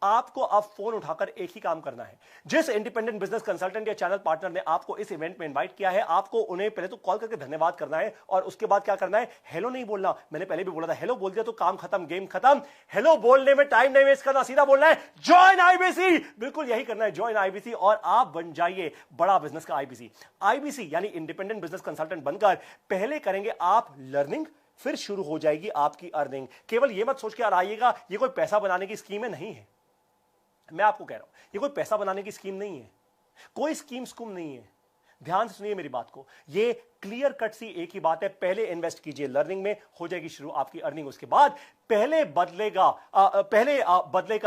आपको अब फोन उठाकर एक ही काम करना है। जिस इंडिपेंडेंट बिजनेस कंसल्टेंट या चैनल पार्टनर ने आपको इस इवेंट में इनवाइट किया है, आपको उन्हें पहले तो कॉल करके धन्यवाद करना है और उसके बाद क्या करना है, हेलो नहीं बोलना। मैंने पहले भी बोला था, हेलो बोल दिया तो काम खत्म, गेम खत्म। हेलो बोलने में टाइम नहीं वेस्ट करना, सीधा बोलना है ज्वाइन IBC। बिल्कुल यही करना है, ज्वाइन IBC, और आप बन जाइए बड़ा बिजनेस का IBC यानी इंडिपेंडेंट बिजनेस कंसल्टेंट बनकर पहले करेंगे आप लर्निंग, फिर शुरू हो जाएगी आपकी अर्निंग। केवल यह मत सोच के आइएगा ये कोई पैसा बनाने की स्कीम है, नहीं है। मैं आपको कह रहा हूं ये कोई पैसा बनाने की स्कीम नहीं है, कोई स्कीम नहीं है। ध्यान से सुनिए मेरी बात को, ये क्लियर कट सी एक ही बात है। पहले इन्वेस्ट कीजिए लर्निंग में, हो जाएगी शुरू आपकी अर्निंग। उसके बाद पहले बदलेगा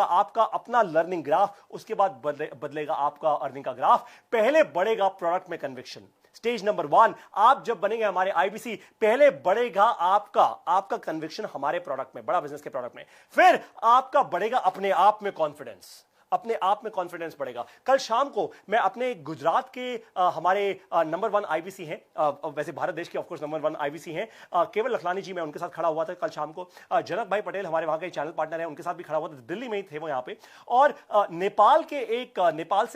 आपका अपना लर्निंग ग्राफ, उसके बाद बदलेगा आपका अर्निंग का ग्राफ। पहले बढ़ेगा प्रोडक्ट में कन्विक्शन। स्टेज नंबर 1, आप जब बनेंगे हमारे IBC, पहले बढ़ेगा आपका कन्विक्शन हमारे प्रोडक्ट में, बड़ा बिजनेस के प्रोडक्ट में। फिर आपका बढ़ेगा अपने आप में कॉन्फिडेंस, अपने आप में कॉन्फिडेंस बढ़ेगा। कल शाम को मैं अपने गुजरात के हमारे नंबर 1 IBC हैं, वैसे भारत देश के ऑफकोर्स नंबर 1 IBC हैं, केवल लखलानी जी, मैं उनके साथ खड़ा हुआ था कल शाम को। जनक भाई पटेल हमारे वहां के चैनल पार्टनर हैं, उनके साथ भी खड़ा हुआ था, दिल्ली में ही थे वो यहाँ पे। और नेपाल से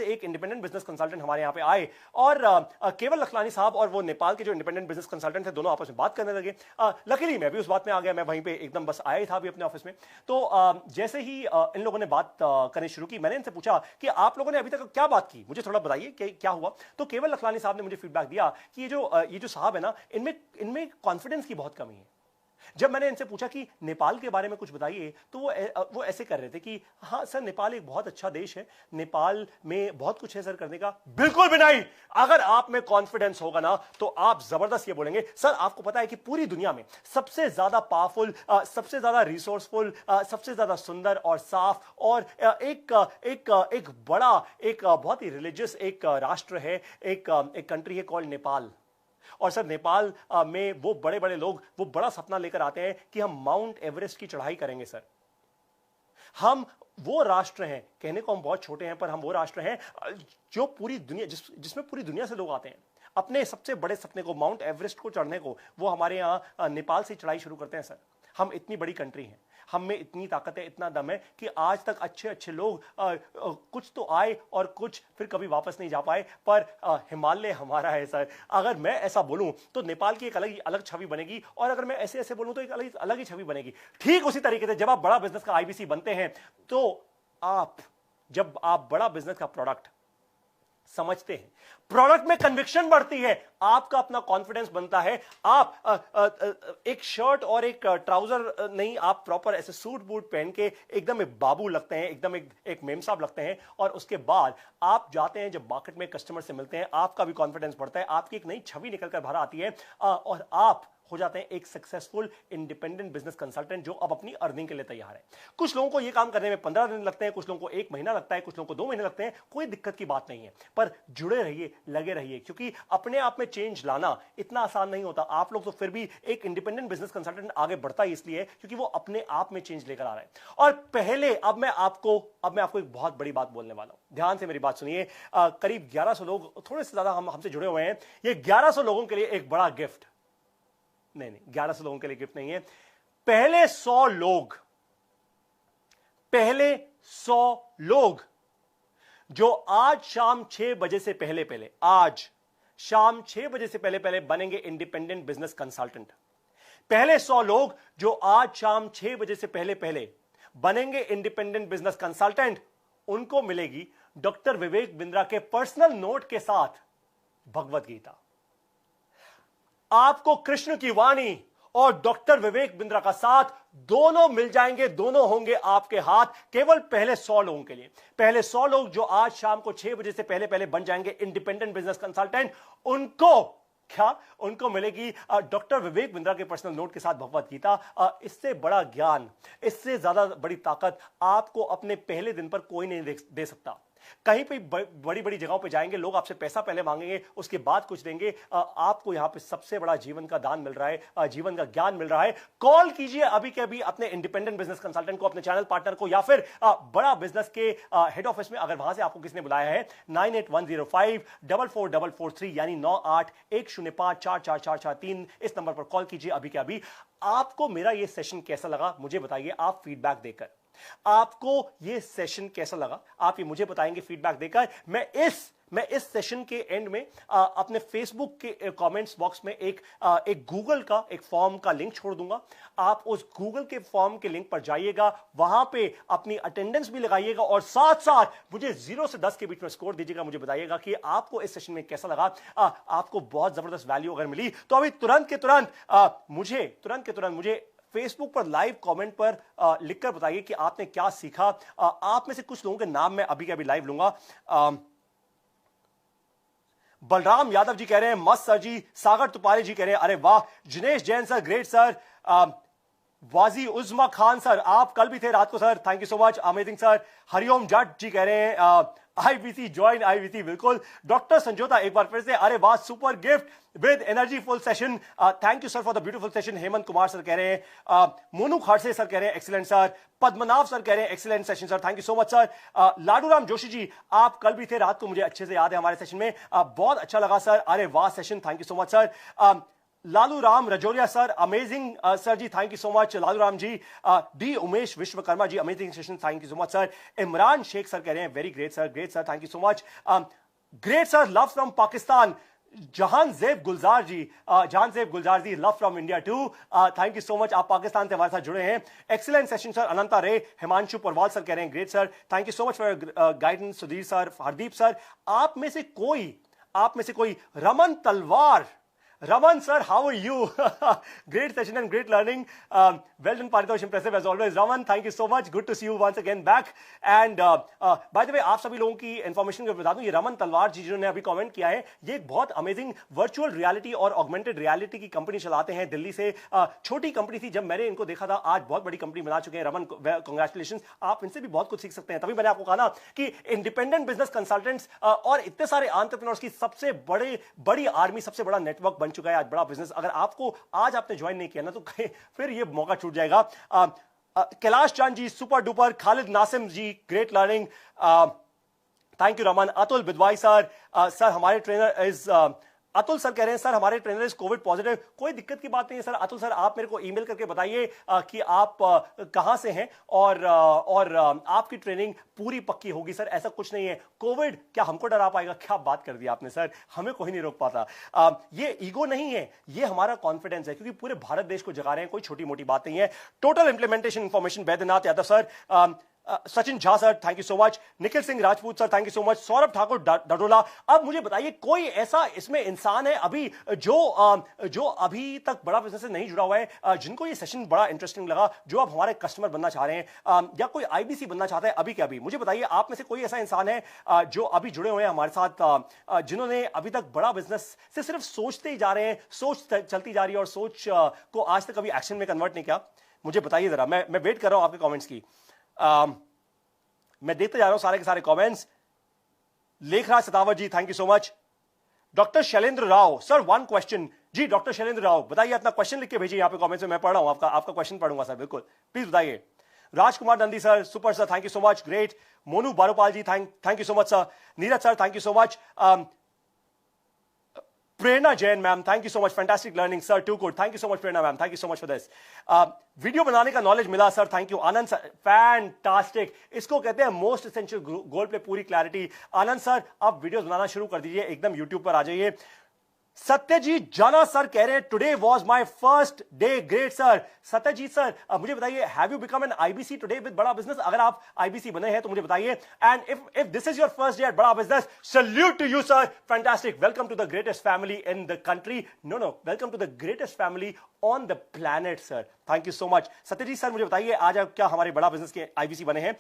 एक इंडिपेंडेंट बिजनेस कंसल्टेंट हमारे यहाँ पे आए और केवल लखलानी साहब और वो नेपाल के जो इंडिपेंडेंट बिजनेस कंसल्टेंट थे, दोनों आपस में बात करने लगे। लकीली मैं भी उस बात में आ गया, मैं वहीं पे एकदम बस आया ही था अभी अपने ऑफिस में। तो जैसे ही इन लोगों ने बात करनी शुरू की, मैंने इनसे पूछा कि आप लोगों ने अभी तक क्या बात की, मुझे थोड़ा बताइए कि क्या हुआ। तो केवल लखलानी साहब ने मुझे फीडबैक दिया कि ये जो साहब है ना, इनमें कॉन्फिडेंस की बहुत कमी है। जब मैंने इनसे पूछा कि नेपाल के बारे में कुछ बताइए, तो वो ऐसे कर रहे थे कि हाँ सर, नेपाल एक बहुत अच्छा देश है, नेपाल में बहुत कुछ है सर करने का। बिल्कुल भी नहीं। अगर आप में कॉन्फिडेंस होगा ना, तो आप जबरदस्त ये बोलेंगे, सर आपको पता है कि पूरी दुनिया में सबसे ज्यादा पावरफुल, सबसे ज्यादा रिसोर्सफुल, सबसे ज्यादा सुंदर और साफ और एक बड़ा, एक बहुत ही रिलीजियस एक राष्ट्र है, एक कंट्री है कॉल्ड नेपाल। और सर नेपाल में वो बड़े बड़े लोग वो बड़ा सपना लेकर आते हैं कि हम माउंट एवरेस्ट की चढ़ाई करेंगे सर। हम वो राष्ट्र हैं, कहने को हम बहुत छोटे हैं, पर हम वो राष्ट्र हैं जो पूरी दुनिया, जिसमें पूरी दुनिया से लोग आते हैं अपने सबसे बड़े सपने को, माउंट एवरेस्ट को चढ़ने को, वो हमारे यहां नेपाल से चढ़ाई शुरू करते हैं सर। हम इतनी बड़ी कंट्री हैं, हम में इतनी ताकत है, इतना दम है कि आज तक अच्छे अच्छे लोग कुछ तो आए और कुछ फिर कभी वापस नहीं जा पाए, पर हिमालय हमारा है सर। अगर मैं ऐसा बोलूं तो नेपाल की एक अलग अलग छवि बनेगी, और अगर मैं ऐसे ऐसे बोलूं तो एक अलग अलग ही छवि बनेगी। ठीक उसी तरीके से जब आप बड़ा बिजनेस का आईबीसी बनते हैं, तो जब आप बड़ा बिजनेस का प्रोडक्ट समझते हैं, प्रोडक्ट में कन्विक्शन बढ़ती है, आपका अपना कॉन्फिडेंस बनता है। आप एक शर्ट और एक ट्राउजर नहीं, आप प्रॉपर ऐसे सूट बूट पहन के एकदम एक बाबू लगते हैं, एकदम एक मेम साहब लगते हैं। और उसके बाद आप जाते हैं, जब मार्केट में कस्टमर से मिलते हैं, आपका भी कॉन्फिडेंस बढ़ता है, आपकी एक नई छवि निकलकर बाहर आती है, और आप हो जाते हैं एक सक्सेसफुल इंडिपेंडेंट बिजनेस कंसल्टेंट जो अब अपनी अर्निंग के लिए तैयार है। कुछ लोगों को यह काम करने में 15 दिन लगते हैं, कुछ लोगों को 1 महीना लगता है, कुछ लोगों को 2 महीने लगते हैं। कोई दिक्कत की बात नहीं है, पर जुड़े रहिए, लगे रहिए, क्योंकि अपने आप में चेंज लाना इतना आसान नहीं होता। आप लोग तो फिर भी एक इंडिपेंडेंट बिजनेस कंसल्टेंट आगे बढ़ता ही इसलिए क्योंकि वो अपने आप में चेंज लेकर आ रहा है। और पहले अब मैं आपको एक बहुत बड़ी बात बोलने वाला हूं, ध्यान से मेरी बात सुनिए। करीब 1100 लोग, थोड़े से ज्यादा हमसे जुड़े हुए हैं। ये 1100 लोगों के लिए एक बड़ा गिफ्ट, नहीं 1100 लोगों के लिए गिफ्ट नहीं है, पहले 100 लोग जो आज शाम 6 बजे से पहले आज शाम 6 बजे से पहले बनेंगे इंडिपेंडेंट बिजनेस कंसल्टेंट। पहले 100 लोग जो आज शाम 6 बजे से पहले बनेंगे इंडिपेंडेंट बिजनेस कंसल्टेंट, उनको मिलेगी डॉक्टर विवेक बिंद्रा के पर्सनल नोट के साथ भगवत गीता। आपको कृष्ण की वाणी और डॉक्टर विवेक बिंद्रा का साथ दोनों मिल जाएंगे, दोनों होंगे आपके हाथ, केवल पहले 100 लोगों के लिए। पहले 100 लोग जो आज शाम को 6 बजे से पहले बन जाएंगे इंडिपेंडेंट बिजनेस कंसल्टेंट, उनको मिलेगी डॉक्टर विवेक बिंद्रा के पर्सनल नोट के साथ भगवत गीता। इससे बड़ा ज्ञान, इससे ज्यादा बड़ी ताकत आपको अपने पहले दिन पर कोई नहीं दे सकता। कहीं पे बड़ी बड़ी जगहों पे जाएंगे, लोग आपसे पैसा पहले मांगेंगे, उसके बाद कुछ देंगे। आपको यहां पे सबसे बड़ा जीवन का दान मिल रहा है, जीवन का ज्ञान मिल रहा है। कॉल कीजिए अभी के अभी अपने इंडिपेंडेंट बिजनेस कंसल्टेंट को, अपने चैनल पार्टनर को, या फिर बड़ा बिजनेस के हेड ऑफिस में अगर वहां से आपको किसने बुलाया है, 9810544443 यानी 9810544443 इस नंबर पर कॉल कीजिए अभी के अभी। आपको मेरा यह सेशन कैसा लगा मुझे बताइए, आप फीडबैक देकर। आपको यह सेशन कैसा लगा आप ये मुझे बताएंगे फीडबैक देकर। मैं इस सेशन के एंड में अपने फेसबुक के कमेंट्स बॉक्स में एक गूगल का एक फॉर्म का लिंक छोड़ दूंगा। आप उस गूगल के फॉर्म के लिंक पर जाइएगा, वहां पे अपनी अटेंडेंस भी लगाइएगा और साथ साथ मुझे 0 से 10 के बीच में स्कोर दीजिएगा। मुझे बताइएगा कि आपको इस सेशन में कैसा लगा। आपको बहुत जबरदस्त वैल्यू अगर मिली तो अभी तुरंत के तुरंत मुझे फेसबुक पर लाइव कमेंट पर लिखकर बताइए कि आपने क्या सीखा। आप में से कुछ लोगों के नाम मैं अभी के अभी लाइव लूंगा। बलराम यादव जी कह रहे हैं मस्त सर जी। सागर तुपारे जी कह रहे हैं अरे वाह। Jinesh Jain sir great sir. वाजी उज्मा खान सर आप कल भी थे रात को sir, thank you so much, amazing sir. Hariom Jat ji कह रहे हैं आईबीसी ज्वाइन आईबीसी, बिल्कुल। डॉक्टर संजोता एक बार फिर से अरे वाह super gift with energy full session, thank you sir for the beautiful session. Hemant Kumar sir कह रहे हैं, मोनू खाड़से सर कह रहे हैं एक्सीलेंट सर। पद्मनाभ सर कह रहे हैं excellent session sir, thank you so much sir. Ladooram Joshi ji आप कल भी थे रात को, मुझे अच्छे से याद है हमारे सेशन में, बहुत अच्छा लगा सर, अरे वाह session, thank you so much sir. Lalu Ram Rajauriya sir amazing sir ji, thank you so much Lalu Ram ji. D Umesh Vishwakarma ji amazing session, thank you so much sir. Imran Sheikh sir कह रहे हैं very great sir thank you so much. Great sir love from Pakistan. Jahan Zeb Gulzar ji love from India too, thank you so much, आप पाकिस्तान से हमारे साथ जुड़े हैं। Excellent session sir. अनंता रे हिमांशु परवाल सर कह रहे हैं great sir, thank you so much for guidance. Sudhir sir, Hardeep sir, आप में से कोई Raman Raman sir, how are you? Great session and great learning. Well done, Paritosh. Impressive as always. Raman, thank you so much. Good to see you once again back. And by the way, आप सभी लोगों की information को बता दूं, ये रमन तलवार जी जिन्होंने अभी कमेंट किया है, ये एक बहुत अमेजिंग वर्चुअल रियलिटी और ऑगमेंटेड रियलिटी की कंपनी चलाते हैं दिल्ली से। छोटी कंपनी थी जब मैंने इनको देखा था, आज बहुत बड़ी कंपनी बना चुके हैं। रमन, कांग्रेचुलेशन, आप इनसे भी बहुत कुछ सीख सकते हैं। तभी मैंने आपको कहा ना कि इंडिपेंडेंट बिजनेस कंसल्टेंट्स और इतने सारे एंटरप्रेन्योर्स की सबसे बड़ी आर्मी, सबसे बड़ा नेटवर्क बन चुका है आज बड़ा बिजनेस। अगर आपको आज आपने ज्वाइन नहीं किया ना, तो फिर ये मौका छूट जाएगा। Kailash Chand ji, super duper. Khalid Nasim ji, great learning. Thank you Raman. Atul Bidwai sir, sir हमारे ट्रेनर इज अतुल सर कह रहे हैं सर हमारे ट्रेनर इज कोविड पॉजिटिव। कोई दिक्कत की बात नहीं है सर। अतुल सर, आप मेरे को ईमेल करके बताइए कि आप कहां से हैं और आपकी ट्रेनिंग पूरी पक्की होगी सर। ऐसा कुछ नहीं है। कोविड क्या हमको डरा पाएगा? क्या बात कर दी आपने सर, हमें कोई नहीं रोक पाता। ये ईगो नहीं है, ये हमारा कॉन्फिडेंस है, क्योंकि पूरे भारत देश को जगा रहे हैं। कोई छोटी मोटी बात नहीं है। Total implementation information, Baidyanath Yadav sir, Sachin Jha sir, thank you so much. Nikhil Singh Rajput sir, thank you so much. Saurabh Thakur Dadola. अब मुझे बताइए, कोई ऐसा इसमें इंसान है अभी जो अभी तक बड़ा बिजनेस से नहीं जुड़ा हुआ है, जिनको ये सेशन बड़ा इंटरेस्टिंग लगा, जो आप हमारे कस्टमर बनना चाह रहे हैं, या कोई आईबीसी बनना चाहता है अभी के अभी? मुझे बताइए, आप में से कोई ऐसा इंसान है जो अभी जुड़े हुए हैं हमारे साथ, जिन्होंने अभी तक बड़ा बिजनेस से सिर्फ सोचते ही जा रहे हैं, सोच चलती जा रही है और सोच को आज तक कभी एक्शन में कन्वर्ट नहीं किया? मुझे बताइए जरा, मैं वेट कर रहा हूं आपके कमेंट्स की। मैं देखते जा रहा हूं सारे के सारे comments. Lekhraj Satawat ji, thank you so much. Doctor Shailendra Rao sir, one question ji. Doctor Shailendra Rao, बताइए, अपना क्वेश्चन लिख के भेजिए यहां पे कमेंट्स में। मैं पढ़ रहा हूं, आपका क्वेश्चन पढ़ूंगा सर, बिल्कुल, प्लीज बताइए। Rajkumar Nandi sir, super sir, thank you so much, great. Monu Baropal ji, thank you so much sir. Neeraj sir, thank you so much. Prerna Jain ma'am, thank you so much, fantastic learning sir, too good, thank you so much Prerna ma'am, thank you so much for this. Video बनाने का knowledge मिला sir, thank you. Anand sir, fantastic, इसको कहते हैं most essential goal पे पूरी clarity. आनंद sir, आप videos बनाना शुरू कर दीजिए, एकदम यूट्यूब पर आ जाइए। सत्यजीत जाना सर कह रहे हैं today was my first day, great sir. Satyajit sir, मुझे बताइए, have you become an IBC today with Bada business? अगर आप आईबीसी बने हैं तो मुझे बताइए। And if this is your first day at Bada business, salute to you sir, fantastic. Welcome to the greatest family in the country, no welcome to the greatest family on the planet sir, thank you so much. Satyajit sir, मुझे बताइए, आज आप क्या हमारे बड़ा business के IBC बने हैं?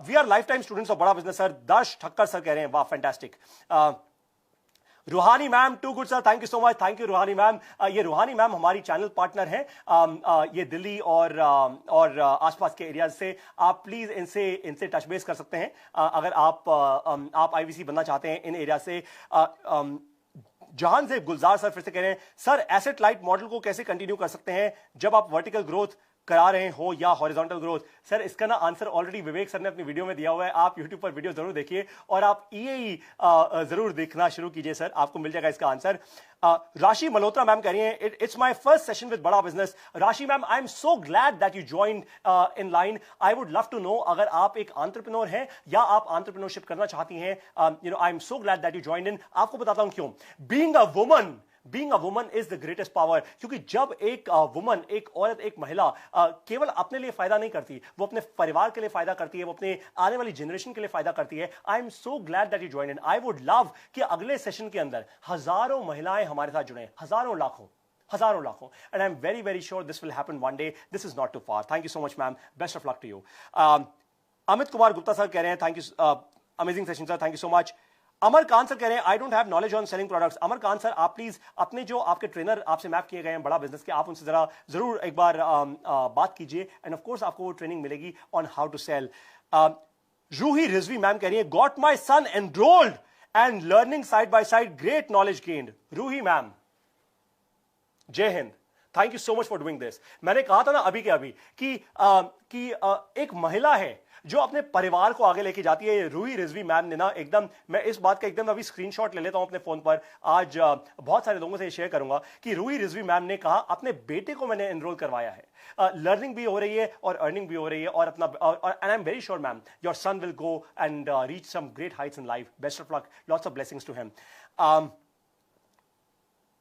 We are life time students of Bada business sir. Darsh Thakkar sir कह रहे हैं, वाह fantastic. Roohani ma'am, too good sir, thank you so much, thank you Roohani ma'am. ये रूहानी मैम हमारी चैनल पार्टनर हैं, ये दिल्ली और आसपास के एरियाज से। आप प्लीज इनसे टच बेस कर सकते हैं अगर आप आईवीसी बनना चाहते हैं इन एरिया से। जहां से गुलजार सर फिर से कह रहे हैं, सर एसेट लाइट मॉडल को कैसे कंटिन्यू कर सकते हैं जब आप वर्टिकल ग्रोथ करा रहे हो या हॉरिजॉन्टल ग्रोथ? सर, इसका ना आंसर ऑलरेडी विवेक सर ने अपनी वीडियो में दिया हुआ है। आप यूट्यूब पर वीडियो जरूर देखिए और आप ईएई जरूर देखना शुरू कीजिए सर, आपको मिल जाएगा इसका आंसर। राशि मल्होत्रा मैम कह रही हैं, it's my first session with Bada business. Rashi ma'am, I am so glad that you join in line. I would love to know, अगर आप एक एंटरप्रेन्योर हैं या आप एंटरप्रेन्योरशिप करना चाहती हैं, आई am so glad that you join इन। आपको बताता हूं क्यों। Being a woman is the greatest power, क्योंकि जब एक वुमन, एक औरत, एक महिला केवल अपने लिए फायदा नहीं करती, वो अपने परिवार के लिए फायदा करती है, वो अपने आने वाली जनरेशन के लिए फायदा करती है। आई am so glad that you join in. I would love कि अगले सेशन के अंदर हजारों महिलाएं हमारे साथ जुड़े, हजारों लाखों, and I am very very sure this will happen one day. This is not too far. Thank you so much ma'am, best of luck to you. Amit Kumar Gupta sir कह रहे हैं, thank you, amazing session sir, thank you so much. Amar Kant sir कह रहे हैं, I don't have knowledge on selling products. Amar Kant sir, आप please अपने जो आपके ट्रेनर आपसे मैप किए गए हैं बड़ा बिजनेस के, आप उनसे जरूर एक बार बात कीजिए, एंड ऑफ कोर्स आपको वो ट्रेनिंग मिलेगी on how to sell. Roohi Rizvi ma'am कह रही है, got my son enrolled and learning side by side, great knowledge gained. Roohi ma'am, Jai Hind, thank you so much for doing this. मैंने कहा था ना अभी के अभी कि एक महिला है जो अपने परिवार को आगे लेके जाती है। रूही रिजवी मैम ने ना एकदम, मैं इस बात का एकदम अभी स्क्रीनशॉट ले लेता हूं अपने फोन पर, आज बहुत सारे लोगों से शेयर करूंगा कि रूही रिजवी मैम ने कहा, अपने बेटे को मैंने एनरोल करवाया है, लर्निंग भी हो रही है और अर्निंग भी हो रही है, और अपना and I am very sure ma'am your son will go and reach some great heights in life. Best of luck, lots of blessings to him.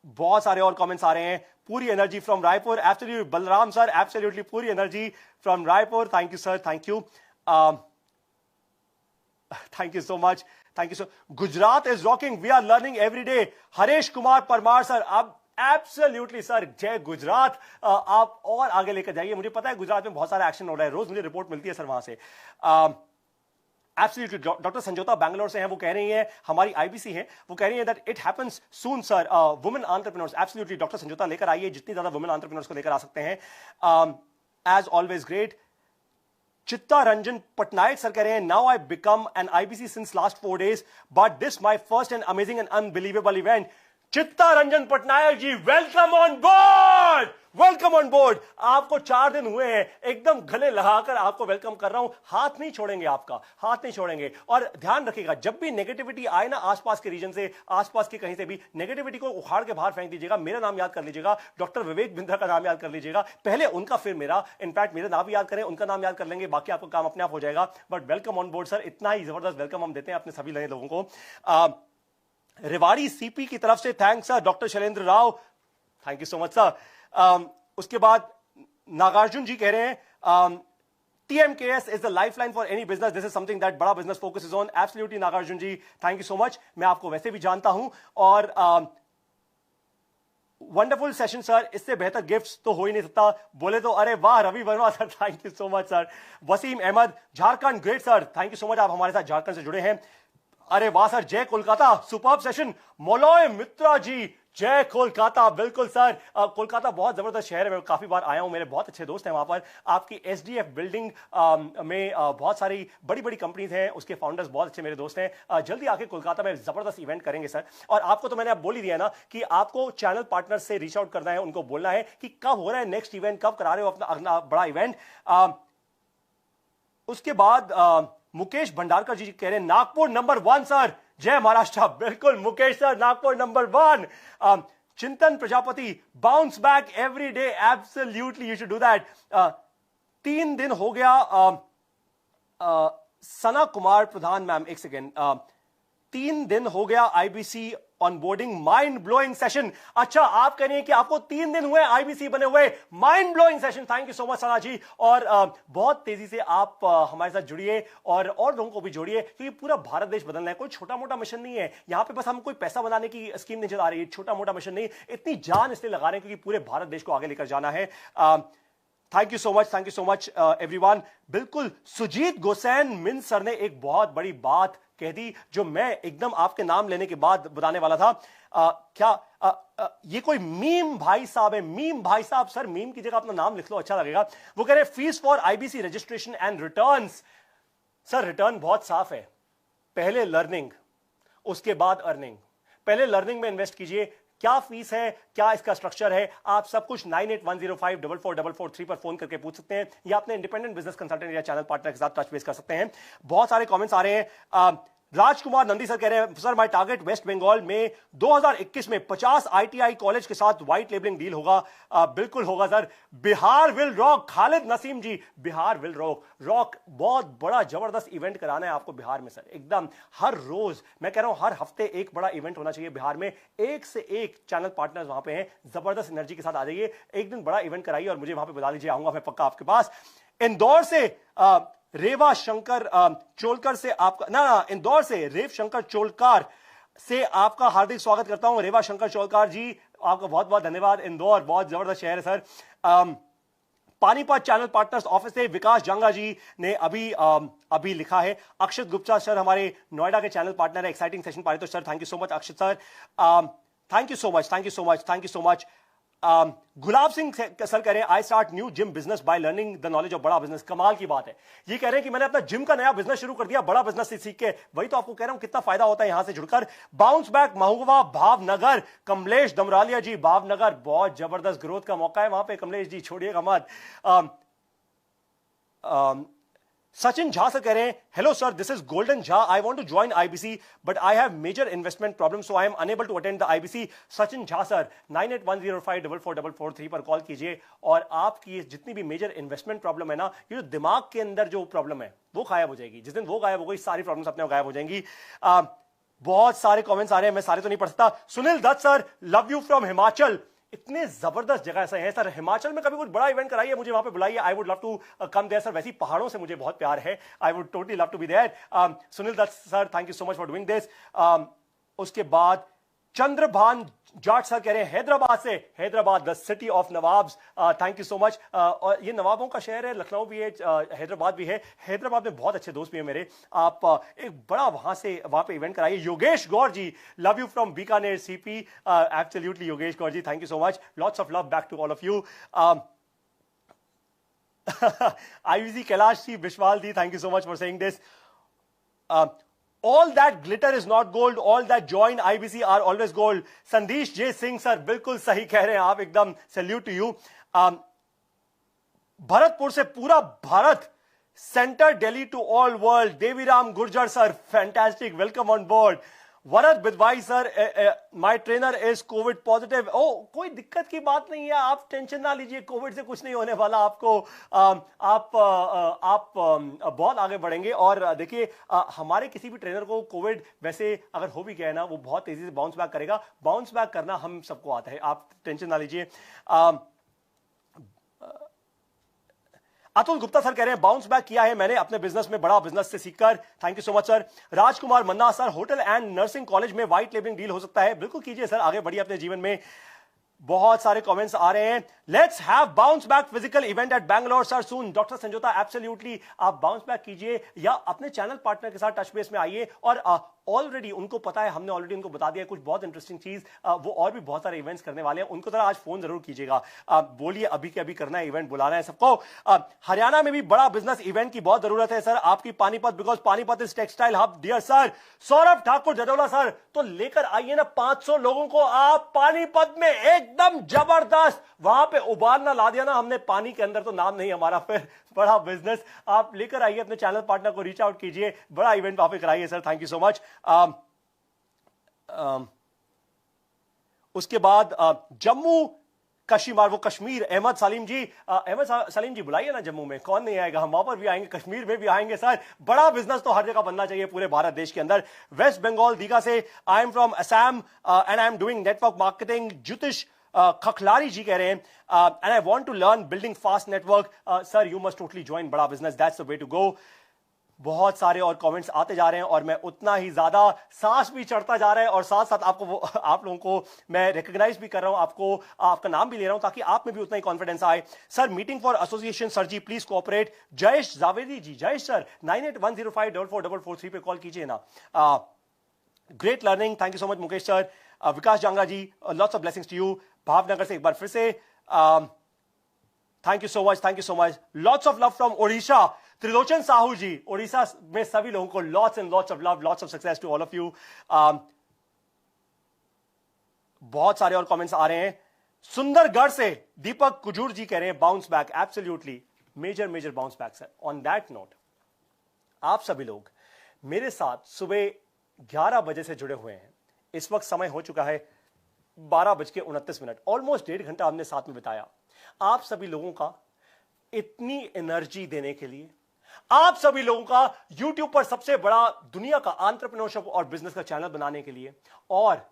बहुत सारे और कमेंट्स आ रहे हैं। पूरी energy from Raipur, absolutely Balram sir, absolutely पूरी energy from Raipur, thank you sir, thank you, thank you so much, thank you so. Gujarat is rocking, we are learning every day. Haresh Kumar Parmar sir, अब absolutely sir, जय गुजरात। आप और आगे लेकर जाइए। मुझे पता है गुजरात में बहुत सारा एक्शन हो रहा है, रोज मुझे रिपोर्ट मिलती है सर वहां से। एब्सोल्युटली डॉक्टर संजोता बैंगलोर से हैं, वो कह रही हैं, हमारी आईबीसी है, वो कह रही है that it happens soon sir, women entrepreneurs. Absolutely doctor Sanjota लेकर आइए, जितनी ज्यादा वुमेन एंटरप्रेन्योर्स को लेकर आ सकते हैं। As always great. Chitta Ranjan Patnaik sir कह रहे हैं, now I become an IBC since last 4 days, but this my first and amazing and unbelievable event. Chitta Ranjan Patnaik ji, welcome on board, welcome on board. आपको 4 दिन हुए हैं, एकदम गले लगाकर आपको वेलकम कर रहा हूं। हाथ नहीं छोड़ेंगे, आपका हाथ नहीं छोड़ेंगे। और ध्यान रखिएगा, जब भी नेगेटिविटी आए ना आसपास के रीजन से, आसपास के कहीं से भी, नेगेटिविटी को उखाड़ के बाहर फेंक दीजिएगा। मेरा नाम याद कर लीजिएगा, डॉक्टर विवेक बिंद्रा का नाम याद कर लीजिएगा, पहले उनका फिर मेरा। इनफैक्ट मेरा नाम याद करें, उनका नाम याद कर लेंगे, बाकी आपका काम अपने आप हो जाएगा। But welcome on board sir, इतना ही जबरदस्त वेलकम हम देते हैं अपने सभी नए लोगों को। रेवाड़ी सीपी की तरफ से thanks sir, doctor Shailendra Rao, thank you so much sir. उसके बाद नागार्जुन जी कह रहे हैं, TMKS is the lifeline for any business. This is something that बड़ा business focuses on. Absolutely Nagarjuna ji, thank you so much. मैं आपको वैसे भी जानता हूं। और वंडरफुल सेशन सर, इससे बेहतर गिफ्ट्स तो हो ही नहीं सकता। बोले तो अरे वाह Ravi Varma sir, thank you so much sir. Wasim Ahmad Jharkhand, great sir, thank you so much, आप हमारे साथ झारखंड से जुड़े हैं। अरे वाह सर, जय कोलकाता, सुपर्ब सेशन। मोलोय मित्रा जी, जय कोलकाता। बिल्कुल सर, कोलकाता बहुत जबरदस्त शहर है, मैं काफी बार आया हूं, मेरे बहुत अच्छे दोस्त हैं वहां पर। आपकी SDF बिल्डिंग में बहुत सारी बड़ी बड़ी कंपनीज हैं, उसके फाउंडर्स बहुत अच्छे मेरे दोस्त हैं। जल्दी आके कोलकाता में जबरदस्त इवेंट करेंगे सर। और आपको तो मैंने अब बोल ही दिया ना कि आपको चैनल पार्टनर से रीच आउट करना है, उनको बोलना है कि कब हो रहा है नेक्स्ट इवेंट, कब करा रहे हो अपना बड़ा इवेंट। उसके बाद मुकेश भंडारकर जी कह रहे हैं, नागपुर नंबर 1 सर, जय महाराष्ट्र। बिल्कुल मुकेश सर, नागपुर नंबर 1। चिंतन Prajapati, bounce back every day, absolutely you should do that. 3 दिन हो गया। सना कुमार प्रधान मैम, एक सेकेंड, 3 दिन हो गया IBC onboarding, mind blowing session. अच्छा, आप कह रहे हैं कि आपको 3 दिन हुए आईबीसी बने हुए, mind blowing session. Thank you so much Sana ji. और बहुत तेजी से आप हमारे साथ जुड़िए और लोगों को भी जोड़िए, क्योंकि पूरा भारत देश बदलना है। कोई छोटा मोटा मिशन नहीं है यहां पे, बस हम कोई पैसा बनाने की स्कीम नहीं चला रही है, छोटा मोटा मिशन नहीं, इतनी जान इसलिए लगा रहे हैं क्योंकि पूरे भारत देश को आगे लेकर जाना है। Thank you so much, thank you so much everyone. बिल्कुल, सुजीत गोसैन मिन सर ने एक बहुत बड़ी बात कह दी जो मैं एकदम आपके नाम लेने के बाद बताने वाला था। ये कोई मीम भाई साहब है, मीम भाई साहब। सर मीम की जगह अपना नाम लिख लो, अच्छा लगेगा। वो कह रहे हैं, fees for IBC registration and returns. Sir return बहुत साफ है, पहले लर्निंग उसके बाद अर्निंग। पहले लर्निंग में इन्वेस्ट कीजिए, क्या फीस है, क्या इसका स्ट्रक्चर है, आप सब कुछ 9810544443 पर फोन करके पूछ सकते हैं, या अपने इंडिपेंडेंट बिजनेस कंसल्टेंट या चैनल पार्टनर के साथ टच बेस कर सकते हैं। बहुत सारे कमेंट्स आ रहे हैं। राजकुमार नंदी सर कह रहे हैं, sir my target West Bengal में 2021 में 50 ITI कॉलेज के साथ व्हाइट लेबलिंग डील होगा। बिल्कुल होगा sir. Bihar will rock, Khalid Naseem ji, Bihar will rock. बहुत बड़ा जबरदस्त इवेंट कराना है आपको बिहार में सर, एकदम हर रोज, मैं कह रहा हूं हर हफ्ते एक बड़ा इवेंट होना चाहिए बिहार में। एक से एक चैनल पार्टनर्स वहां पे हैं, जबरदस्त एनर्जी के साथ आ जाइए, एक दिन बड़ा इवेंट कराइए और मुझे वहां पे बुला लीजिए, आऊंगा मैं पक्का आपके पास। इंदौर से रेवा शंकर चोलकर से आपका ना इंदौर से रेव शंकर चोलकार से आपका हार्दिक स्वागत करता हूं। रेवा शंकर चोलकार जी, आपका बहुत बहुत धन्यवाद। इंदौर बहुत जबरदस्त शहर है sir. Panipat channel partners office से विकास जंगा जी ने अभी लिखा है। अक्षत गुप्ता सर हमारे नोएडा के चैनल पार्टनर है, एक्साइटिंग सेशन पाए तो sir thank you so much Akshat sir, thank you so much, thank you so much, thank you so much. Gulab Singh sir कह रहे हैं, I start new gym business by learning the knowledge of Bada business. कमाल की बात है, ये कह रहे हैं कि मैंने अपना जिम का नया बिजनेस शुरू कर दिया बड़ा बिजनेस से सीख के। वही तो आपको कह रहा हूं कितना फायदा होता है यहां से जुड़कर। बाउंस बैक महुआ भावनगर, कमलेश दमरालिया जी, भावनगर बहुत जबरदस्त ग्रोथ का मौका है वहां पे कमलेश जी, छोड़िएगा मत। सचिन झा सर कह रहे हैं, hello sir this is Golden Jha, I want to join IBC but I have major investment problem so I am unable to attend the IBC. Sachin Jha sir 9810544443 पर कॉल कीजिए और आपकी जितनी भी मेजर इन्वेस्टमेंट प्रॉब्लम है ना, ये जो दिमाग के अंदर जो प्रॉब्लम है वो गायब हो जाएगी। जिस दिन वो गायब हो गई सारी प्रॉब्लम्स अपने आप गायब हो जाएंगी। बहुत सारे कमेंट्स आ रहे हैं, मैं सारे तो नहीं पढ़ सकता। Sunil Dutt sir, love you from Himachal. इतने जबरदस्त जगह ऐसा है सर, हिमाचल में कभी कुछ बड़ा इवेंट कराइए, मुझे वहां पे बुलाइए, I would love to come there sir. वैसी पहाड़ों से मुझे बहुत प्यार है, I would totally love to be there. Sunil Dutt sir thank you so much for doing this. उसके बाद चंद्रभान जाट सर कह रहे हैं हैदराबाद से, Hyderabad the city of nawabs, thank you so much. और ये नवाबों का शहर है, लखनऊ भी है, हैदराबाद भी है। हैदराबाद में बहुत अच्छे दोस्त भी हैं मेरे, आप एक बड़ा वहां पे इवेंट कराइए। Yogesh Gaur ji, love you from Bikaner CP, absolutely Yogesh Gaur ji, thank you so much, lots of love back to all of you. IVC Kailash ji, Bishwal ji, thank you so much for saying this. All that glitter is not gold, all that joy in IBC are always gold. Sandesh J Singh sir, बिल्कुल सही कह रहे हैं आप, एकदम salute to you. Bharatpur से पूरा Bharat, centre Delhi to all world, Deviram Gurjar sir, fantastic, welcome on board. Varad Bidwai sir, my trainer is COVID positive. ओ, कोई दिक्कत की बात नहीं है, आप टेंशन ना लीजिए, कोविड से कुछ नहीं होने वाला आपको। आप बहुत आगे बढ़ेंगे। और देखिए, हमारे किसी भी ट्रेनर को कोविड वैसे अगर हो भी गया ना, वो बहुत तेजी से बाउंस बैक करेगा। बाउंस बैक करना हम सबको आता है, आप टेंशन ना लीजिए। अतुल गुप्ता सर कह रहे हैं बाउंस बैक किया है मैंने अपने बिजनेस में, बड़ा बिजनेस से सीखकर, thank you so much sir. Rajkumar Manna sir, hotel and nursing college में व्हाइट लेबलिंग डील हो सकता है, बिल्कुल कीजिए सर, आगे बढ़िए अपने जीवन में। बहुत सारे कमेंट्स आ रहे हैं, let's have bounce back physical event at Bangalore sir soon. Doctor Sanjota, absolutely, आप बाउंस बैक कीजिए या अपने चैनल पार्टनर के साथ टच बेस में आइए। और ऑलरेडी उनको पता है, हमने ऑलरेडी उनको बता दिया कुछ बहुत इंटरेस्टिंग चीज, वो और भी बहुत सारे इवेंट्स करने वाले हैं, उनको जरा आज फोन जरूर कीजिएगा, बोलिए अभी के अभी करना है इवेंट, बुलाना है सबको। हरियाणा में भी बड़ा बिजनेस इवेंट की बहुत जरूरत है सर आपकी, Panipat, because Panipat is textile hub dear sir. Saurabh Thakur Jadola sir, तो लेकर आइए ना 500 लोगों को आप पानीपत में, एकदम जबरदस्त, वहां पे उबालना ला दिया ना हमने पानी के अंदर, तो नाम नहीं हमारा फिर, बड़ा बिजनेस। आप लेकर आइए अपने चैनल पार्टनर को, रीच आउट कीजिए, बड़ा इवेंट वहां पे कराइए sir, thank you so much. उसके बाद जम्मू कश्मीर, वो कश्मीर, अहमद सलीम जी, अहमद सलीम जी बुलाइए ना जम्मू में, कौन नहीं आएगा, हम वहां पर भी आएंगे, कश्मीर में भी आएंगे सर। बड़ा बिजनेस तो हर जगह बनना चाहिए पूरे भारत देश के अंदर। वेस्ट बंगाल दीघा से, I am from Assam and I am doing network marketing, Jyotish Khakhlari ji कह रहे हैं, and I want to learn building fast network, sir you must totally join, Bada business, that's the way to go. बहुत सारे और कमेंट्स आते जा रहे हैं और मैं उतना ही ज्यादा सांस भी चढ़ता जा रहा है, और साथ साथ आपको आप लोगों को मैं रिकॉग्नाइज भी कर रहा हूं, आपको आपका नाम भी ले रहा हूं, ताकि आप में भी उतना ही कॉन्फिडेंस आए। Sir meeting for association sir ji, please cooperate. Jayesh Javedi ji, Jayesh sir 9810544443 पे कॉल कीजिए ना। Great learning, thank you so much Mukesh sir. Vikas Jangra ji, lots of blessings to you, Bhavnagar से एक बार फिर से, thank you so much, thank you so much. Lots of love from Odisha, Trilochan Sahu ji, Odisha में सभी लोगों को lots and lots of love, lots of success to all of you. बहुत सारे और कमेंट्स आ रहे हैं। सुंदरगढ़ से दीपक कुजूर जी कह रहे हैं bounce back, absolutely, major major bounce back sir. On that note, आप सभी लोग मेरे साथ सुबह 11 बजे से जुड़े हुए हैं, इस वक्त समय हो चुका है 12:29, ऑलमोस्ट 1.5 घंटा हमने साथ में बिताया। आप सभी लोगों का इतनी एनर्जी देने के लिए, आप सभी लोगों का YouTube पर सबसे बड़ा दुनिया का एंटरप्रेन्योरशिप और बिजनेस का चैनल बनाने के लिए, और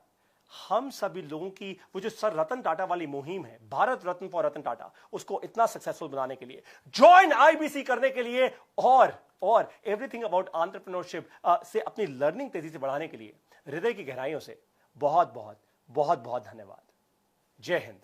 हम सभी लोगों की वो जो सर रतन टाटा वाली मुहिम है, भारत रत्न फॉर रतन टाटा, उसको इतना सक्सेसफुल बनाने के लिए, ज्वाइन IBC करने के लिए, और एवरीथिंग अबाउट एंटरप्रेन्योरशिप से अपनी लर्निंग तेजी से बढ़ाने के लिए हृदय की गहराइयों से बहुत बहुत बहुत बहुत धन्यवाद। जय हिंद।